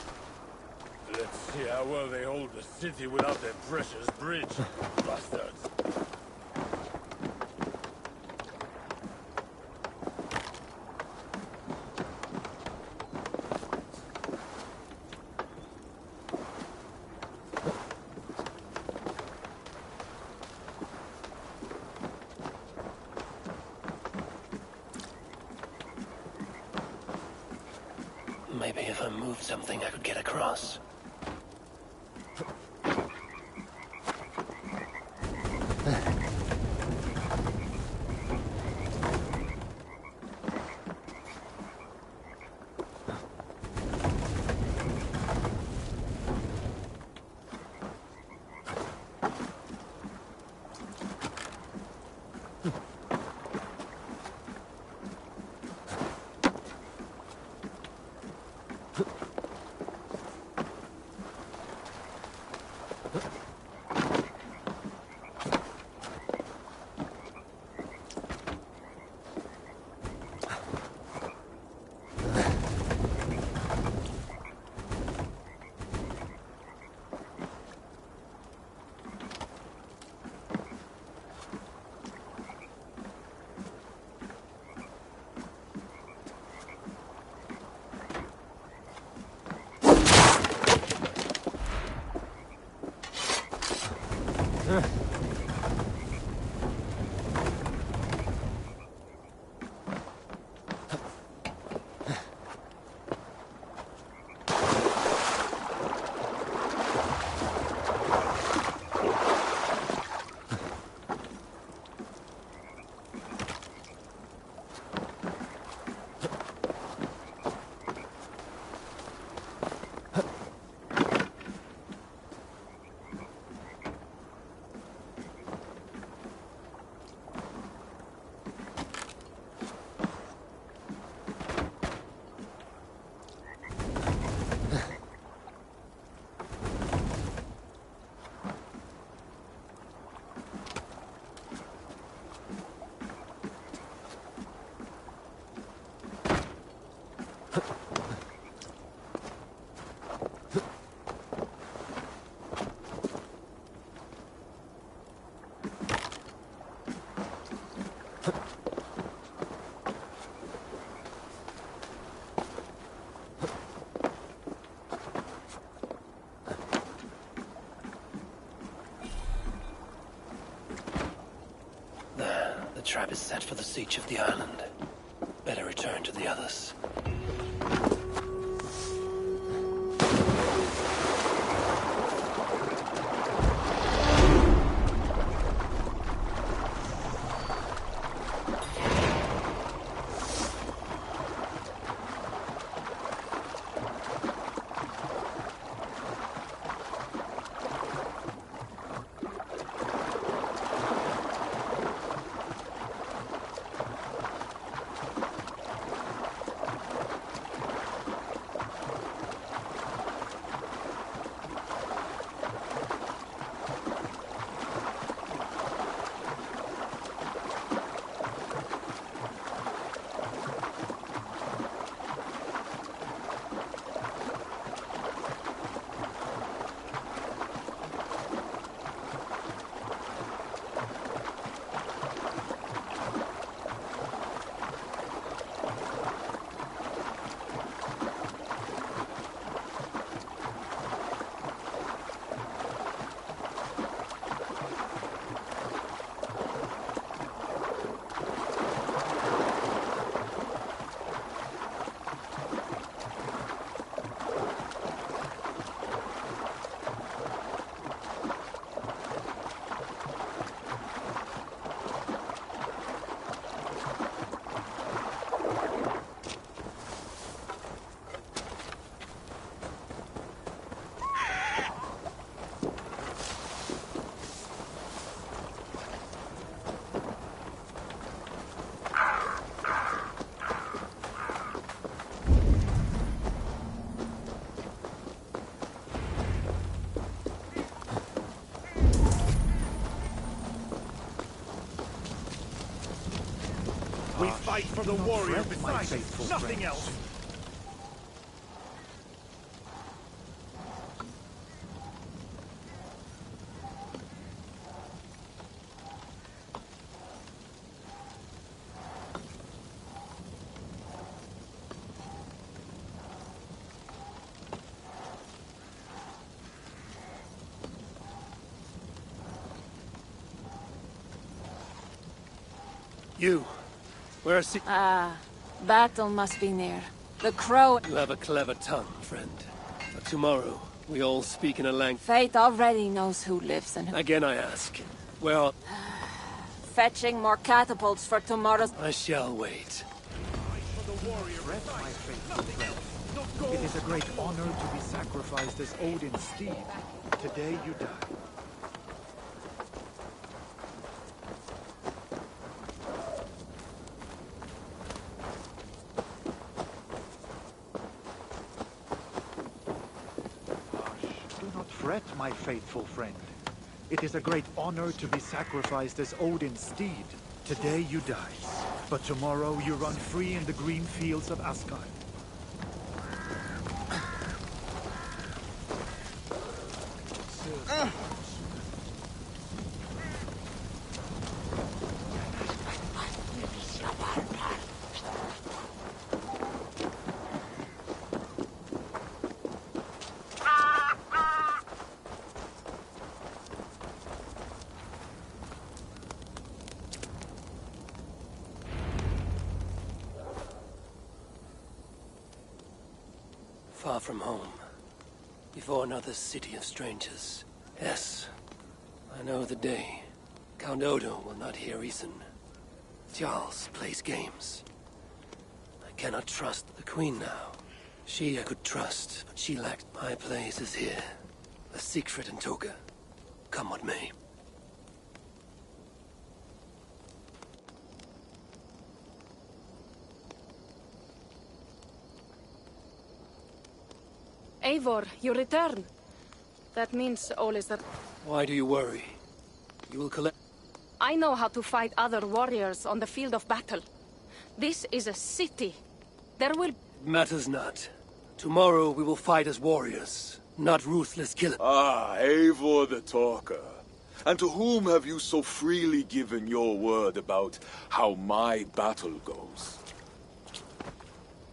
Let's see how well they hold the city without their precious bridge. Bastards. Maybe if I moved something, I could get across. The trap is set for the siege of the island. Better return to the others. for the warrior beside me, nothing else. You, where's the... Ah, battle must be near. The crow... You have a clever tongue, friend. But tomorrow, we all speak in a language... Fate already knows who lives and who... Again I ask, well... Fetching more catapults for tomorrow's... I shall wait. It is a great honor to be sacrificed as Odin's steed. Today you die. Fret, my faithful friend. It is a great honor to be sacrificed as Odin's steed. Today you die, but tomorrow you run free in the green fields of Asgard. Far from home, before another city of strangers. Yes, I know the day. Count Odo will not hear reason. Charles plays games. I cannot trust the Queen now. She I could trust, but she lacked. My place is here. With Siegfried and Toga. Come what may. Eivor, you return. That means all is that... Why do you worry? You will collect... I know how to fight other warriors on the field of battle. This is a city. There will... Matters not. Tomorrow we will fight as warriors, not ruthless killers. Ah, Eivor the Talker. And to whom have you so freely given your word about how my battle goes?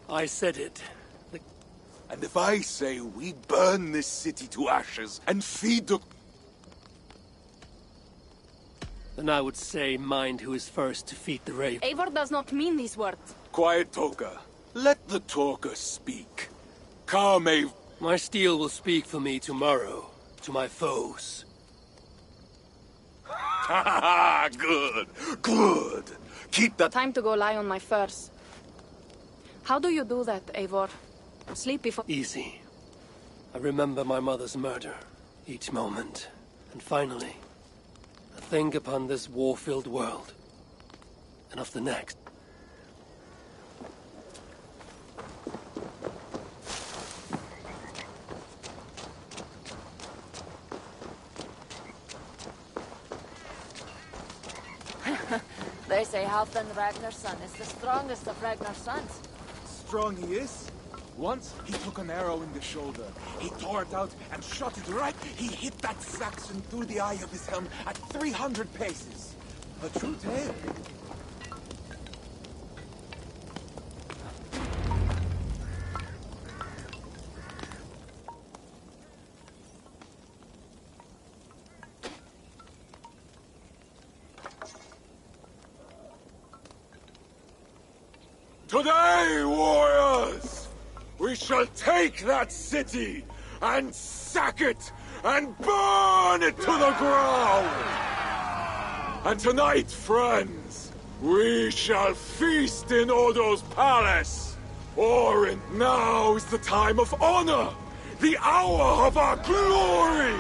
I said it. And if I say we burn this city to ashes and feed the... Then I would say mind who is first to feed the raven. Eivor does not mean these words. Quiet, Toka. Let the talker speak. Calm, Eivor. My steel will speak for me tomorrow, to my foes. Ha ha ha! Good! Good! Keep that... Time to go lie on my furs. How do you do that, Eivor? Sleep before... Easy. I remember my mother's murder, each moment. And finally, I think upon this war-filled world, and of the next. They say Halfdan Ragnar's son is the strongest of Ragnar's sons. Strong he is. Once, he took an arrow in the shoulder. He tore it out and shot it right. He hit that Saxon through the eye of his helm at 300 paces. A true tale. Today, warriors! We shall take that city, and sack it, and burn it to the ground! And tonight, friends, we shall feast in Odo's palace! For it now is the time of honor, the hour of our glory!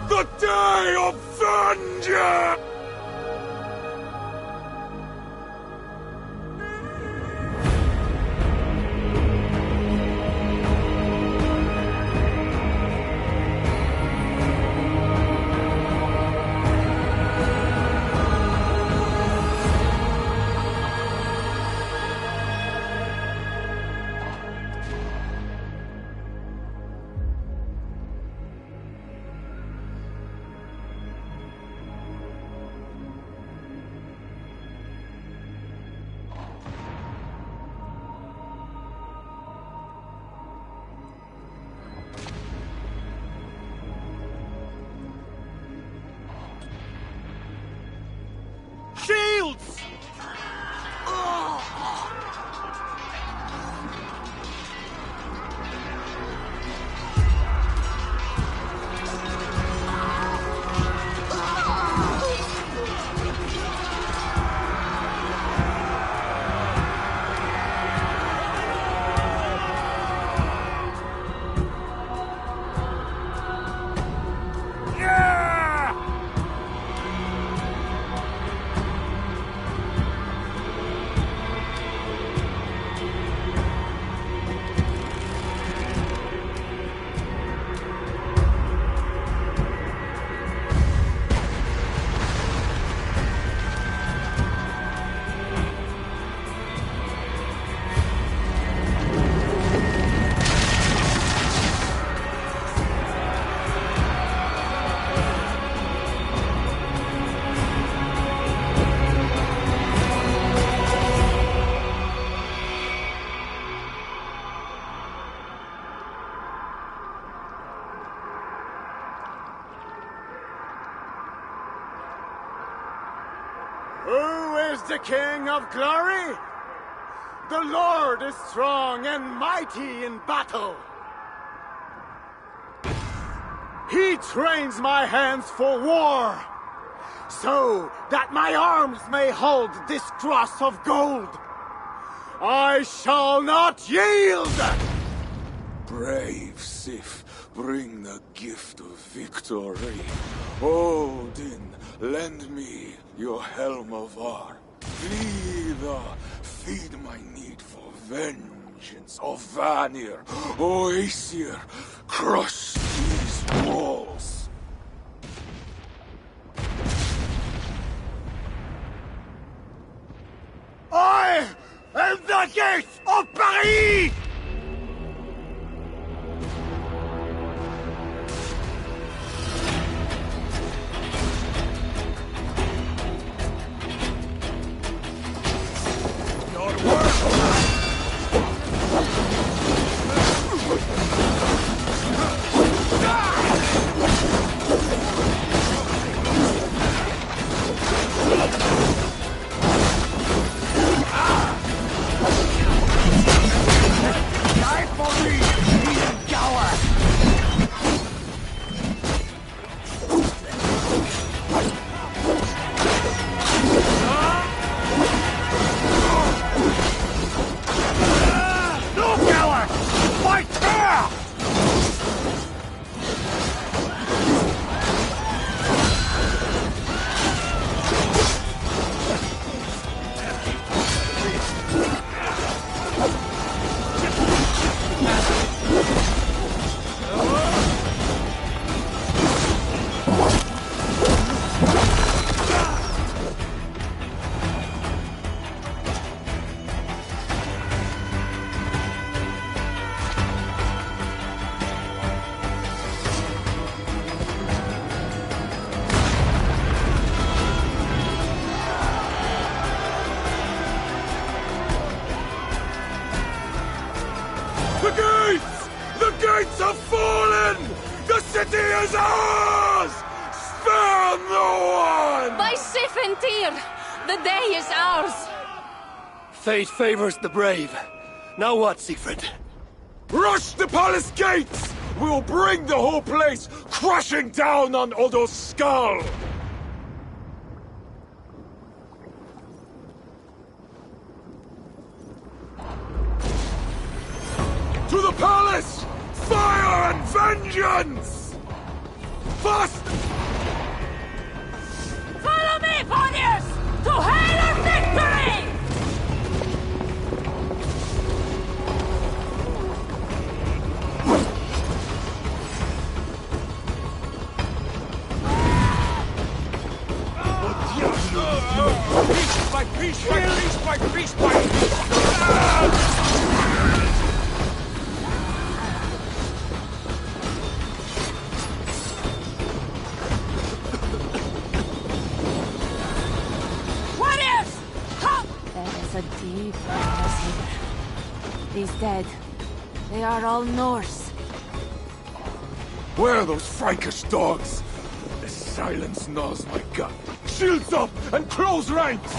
The day of vengeance! the King of Glory? The Lord is strong and mighty in battle. He trains my hands for war, so that my arms may hold this cross of gold. I shall not yield! Brave Sif, bring the gift of victory. Odin, lend me your helm of Ar. Vida, feed my need for vengeance. O Vanir, O Aesir, crush these walls. I am the gate of Paris! Fate favors the brave. Now what, Siegfried? Rush the palace gates! We'll bring the whole place crashing down on Odo's skull! To the palace! Fire and vengeance! Fast! Follow me, Poniers! To hail our victory! Piece by piece by piece by piece by piece! Warriors! Come! There is a deep darkness here. These dead, they are all Norse. Where are those Frankish dogs? The silence gnaws my gut. Shields up and close ranks!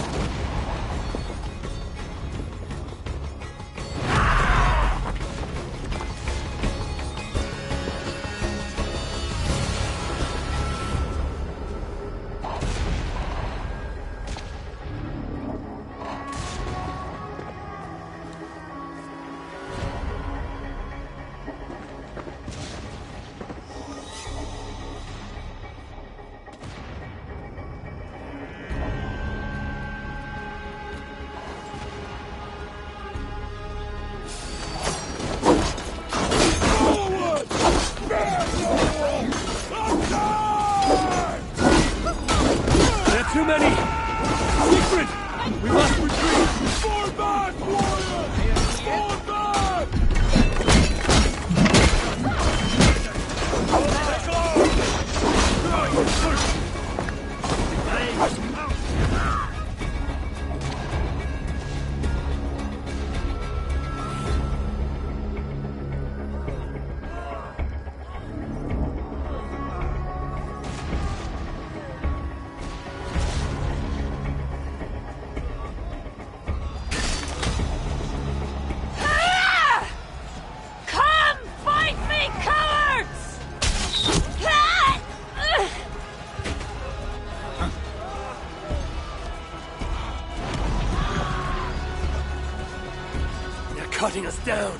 down.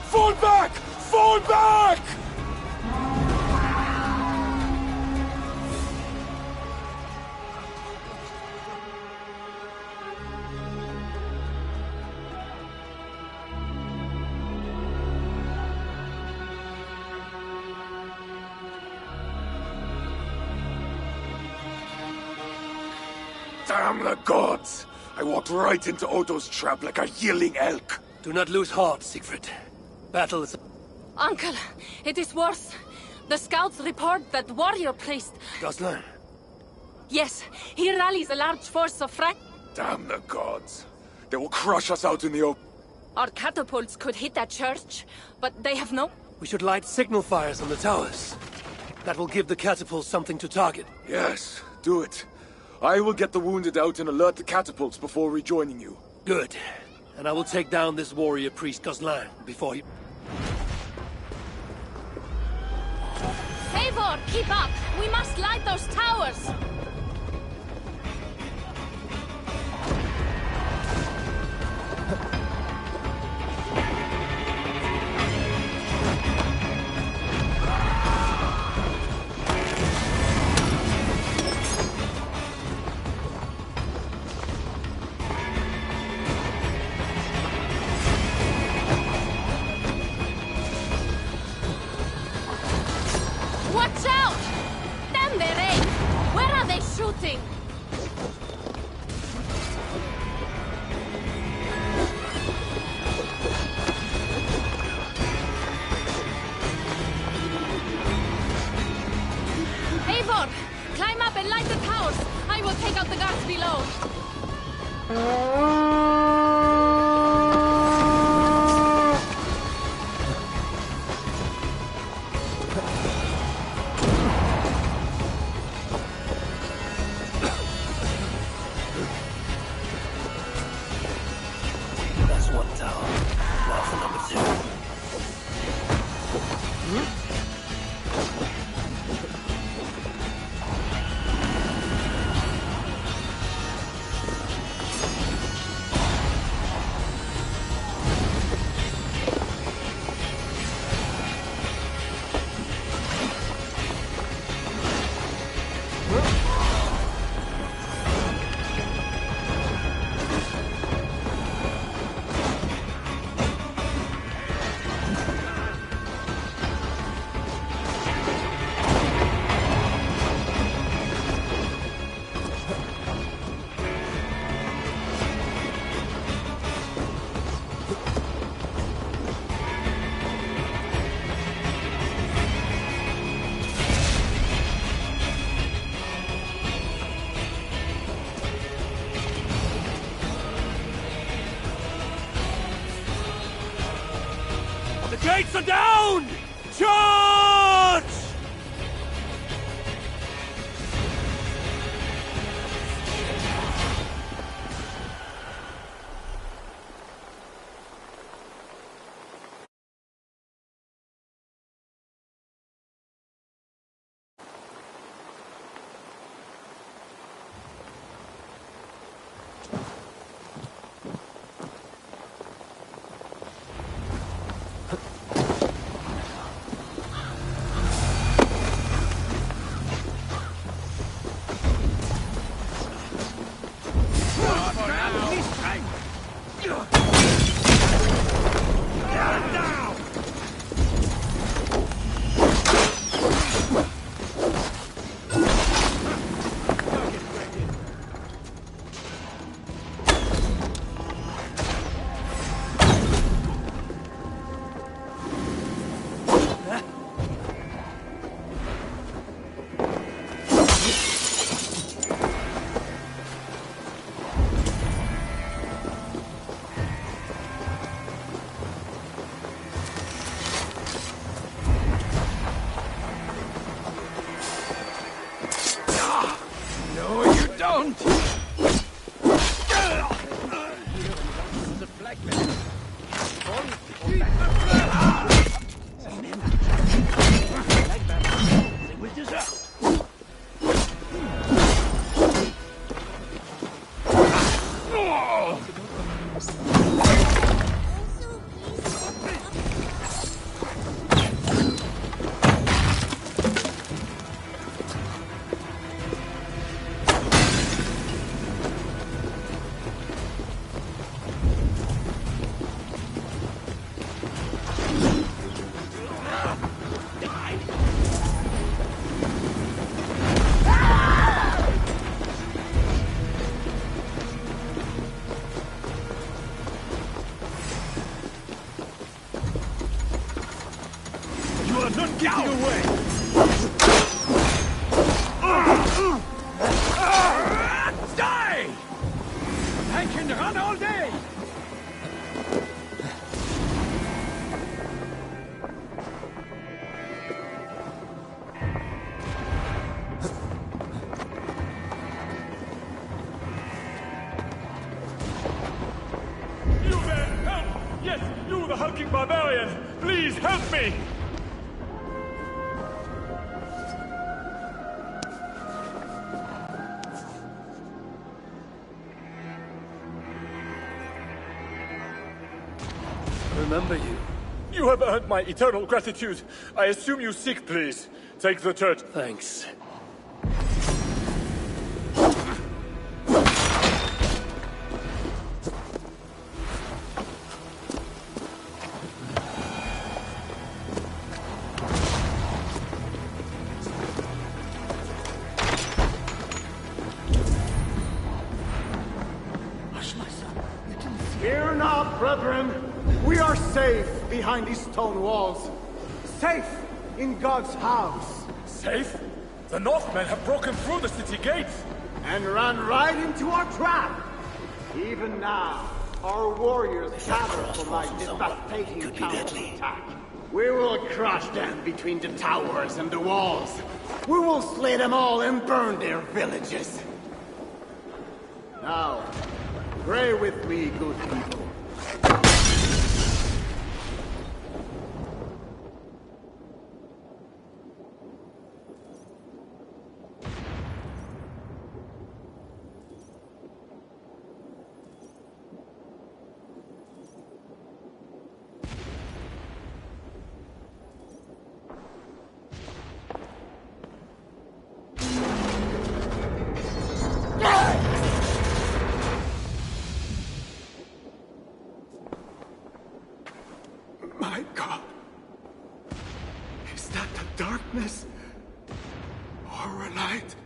Fall back! Fall back! Damn the gods! I walked right into Otto's trap like a yelling elk. Do not lose heart, Siegfried. Battle is... Uncle, it is worse. The scouts report that warrior priest... Gosselin? Yes, he rallies a large force of Frank... Damn the gods. They will crush us out in the open. Our catapults could hit that church, but they have no... We should light signal fires on the towers. That will give the catapults something to target. Yes, do it. I will get the wounded out and alert the catapults before rejoining you. Good. And I will take down this warrior priest Gosselin before he... Eivor, keep up! We must light those towers! Watch out! Damn their aim! Where are they shooting? Eivor, climb up and light the towers. I will take out the guards below. That's one tower. Now for number 2. The gates are down! Charge! getting away! Die! I can run all day! You there! Help! Yes, you, the hulking barbarian! Please help me! Remember you. You have earned my eternal gratitude. I assume you seek, please. Take the church. Thanks. Fear not, brethren. We are safe behind these stone walls. Safe in God's house. Safe? The Northmen have broken through the city gates! And ran right into our trap. Even now, our warriors gather for my devastating counterattack. We will crush them between the towers and the walls. We will slay them all and burn their villages. Now, pray with me, good people. My God. Is that the darkness? Or a light?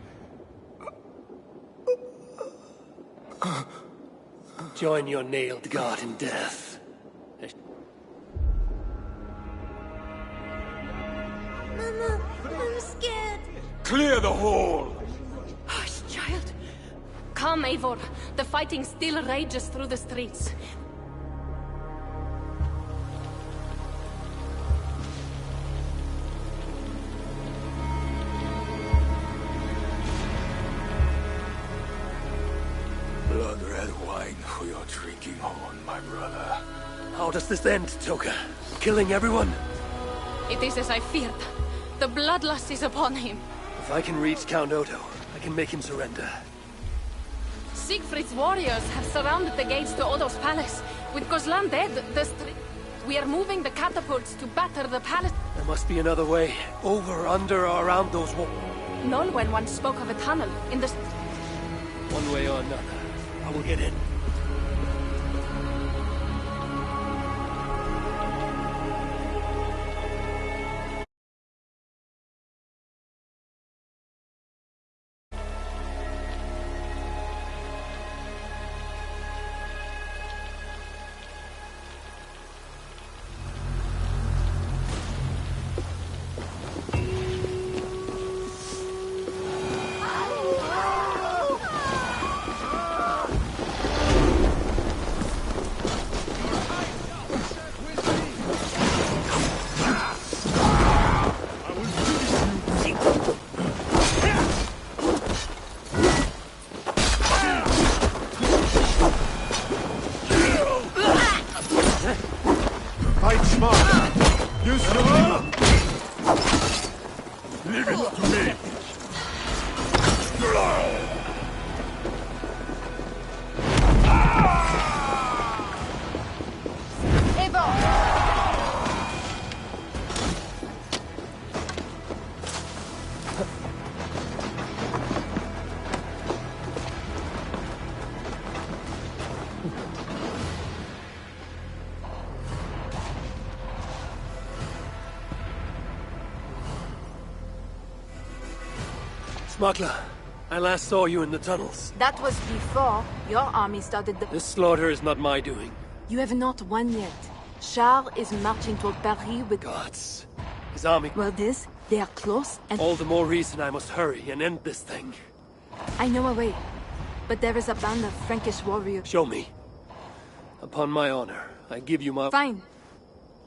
Join your nailed god in death. Mama, I'm scared. Clear the hole! Hush, child. Calm, Eivor. The fighting still rages through the streets. Blood-red wine for your drinking horn, my brother. How does this end, Toka? Killing everyone? It is as I feared. The bloodlust is upon him. If I can reach Count Otto, I can make him surrender. Siegfried's warriors have surrounded the gates to Otto's palace. With Gozlan dead, we are moving the catapults to batter the palace. There must be another way. Over, under, or around those walls. Nolwenn once spoke of a tunnel in the... One way or another, I will get in. Smuggler, I last saw you in the tunnels. That was before your army started the... This slaughter is not my doing. You have not won yet. Charles is marching toward Paris with... Gods. His army... Well, they are close and... All the more reason I must hurry and end this thing. I know a way, but there is a band of Frankish warriors. Show me. Upon my honor, I give you my... Fine.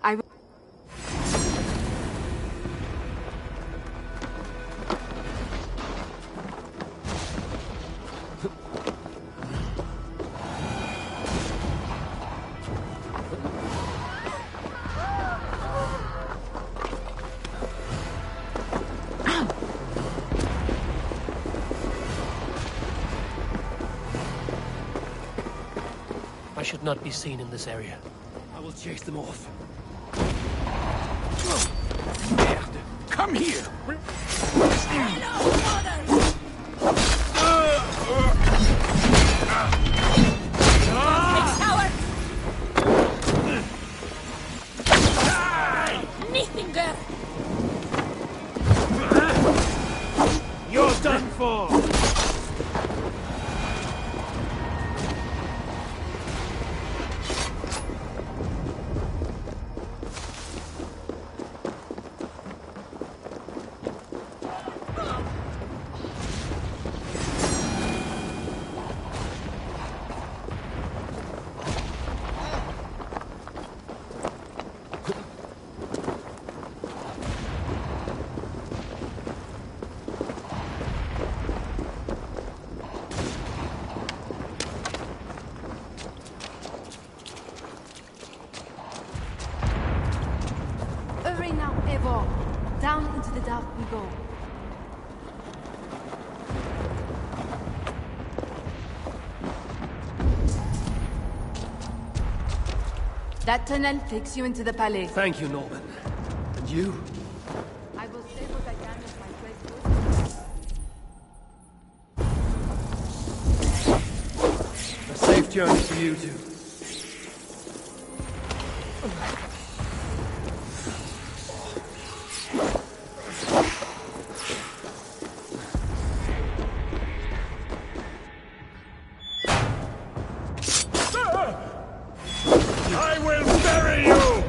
I will... I should not be seen in this area. I will chase them off. Merde! Come here! You're done for! Hurry now, Eivor. Down into the dark we go. That tunnel takes you into the palace. Thank you, Norman. And you? I will say what I can with my great A safe journey for you two. I will bury you!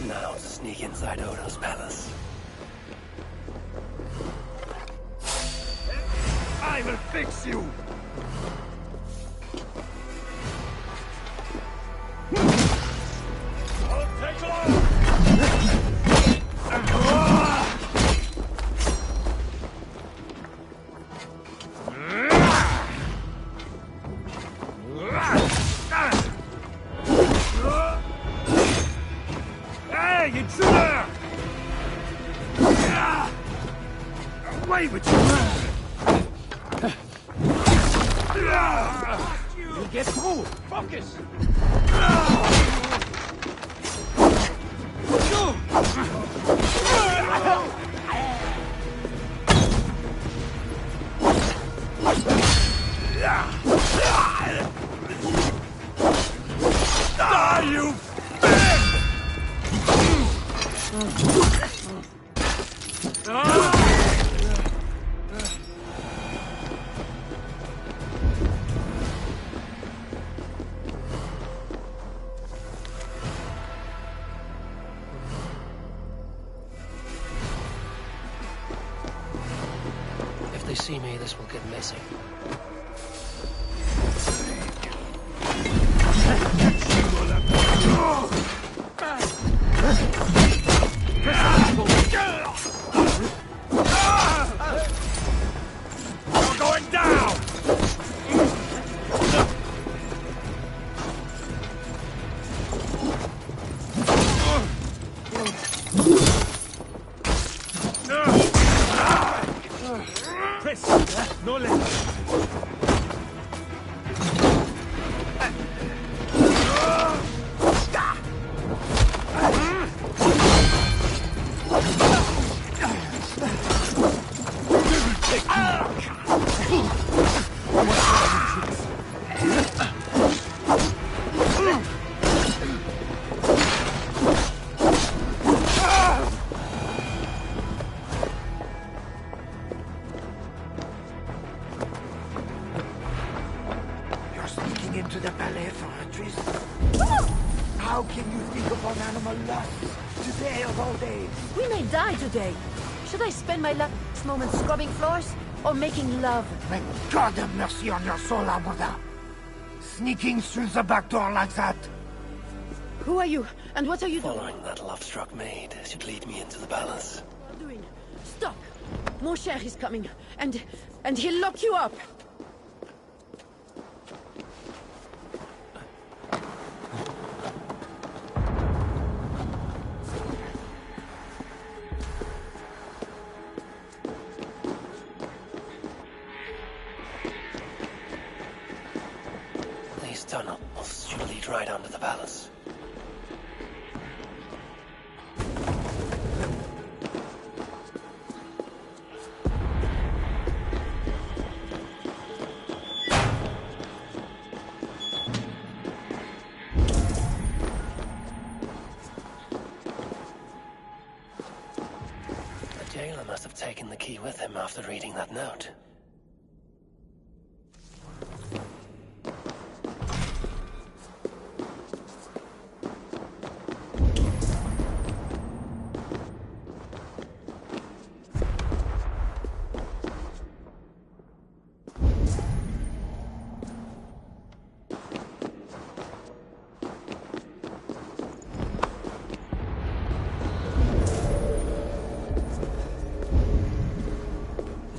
Now to sneak inside Odo's palace. I will fix you! I'll take Hey, intruder! Away with you! You'll get through! Focus! Die, you If they see me, this will get messy. You're going down! Chris, no less. into the palais for a tryst? How can you think of an animal lust today of all days? We may die today. Should I spend my last moment scrubbing floors or making love? May God have mercy on your soul, Abuda. Sneaking through the back door like that. Who are you, and what are you doing? Following that love-struck maid should lead me into the palace. What are you doing? Stop! Mon cher is coming, and he'll lock you up. These tunnels should lead right onto the palace. The jailer must have taken the key with him after reading that note.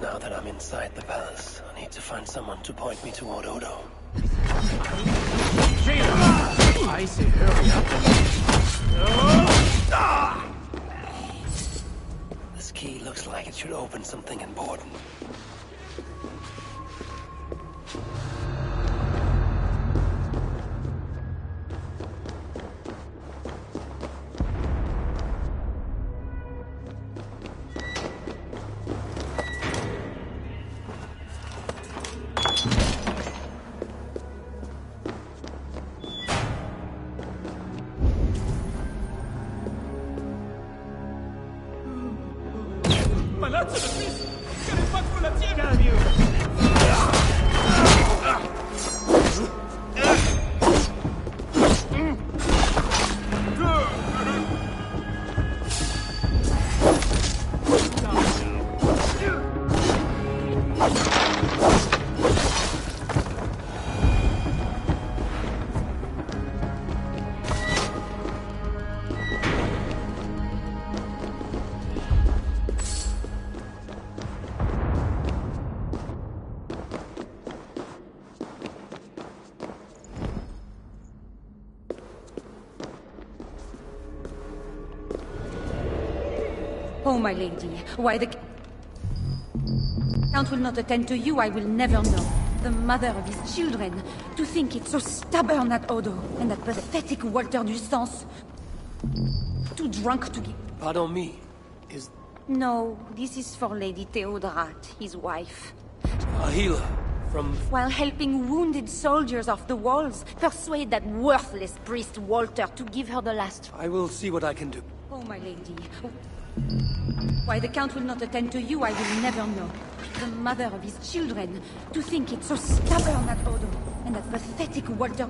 Now that I'm inside the palace, I need to find someone to point me toward Odo. I say hurry up. This key looks like it should open something important. Malade, c'est le fils! Quelle est pas trop la tienne? Calme-vous! Oh, my lady, why the Count will not attend to you, I will never know. The mother of his children. To think it's so stubborn, that Odo, and that pathetic Walter du Sens. Too drunk to give... Pardon me. Is... No, this is for Lady Theodrat, his wife. a healer from... While helping wounded soldiers off the walls, persuade that worthless priest Walter to give her the last... I will see what I can do. Oh, my lady. Why the Count will not attend to you, I will never know. The mother of his children. To think it's so stubborn, that Odo, and that pathetic Walter...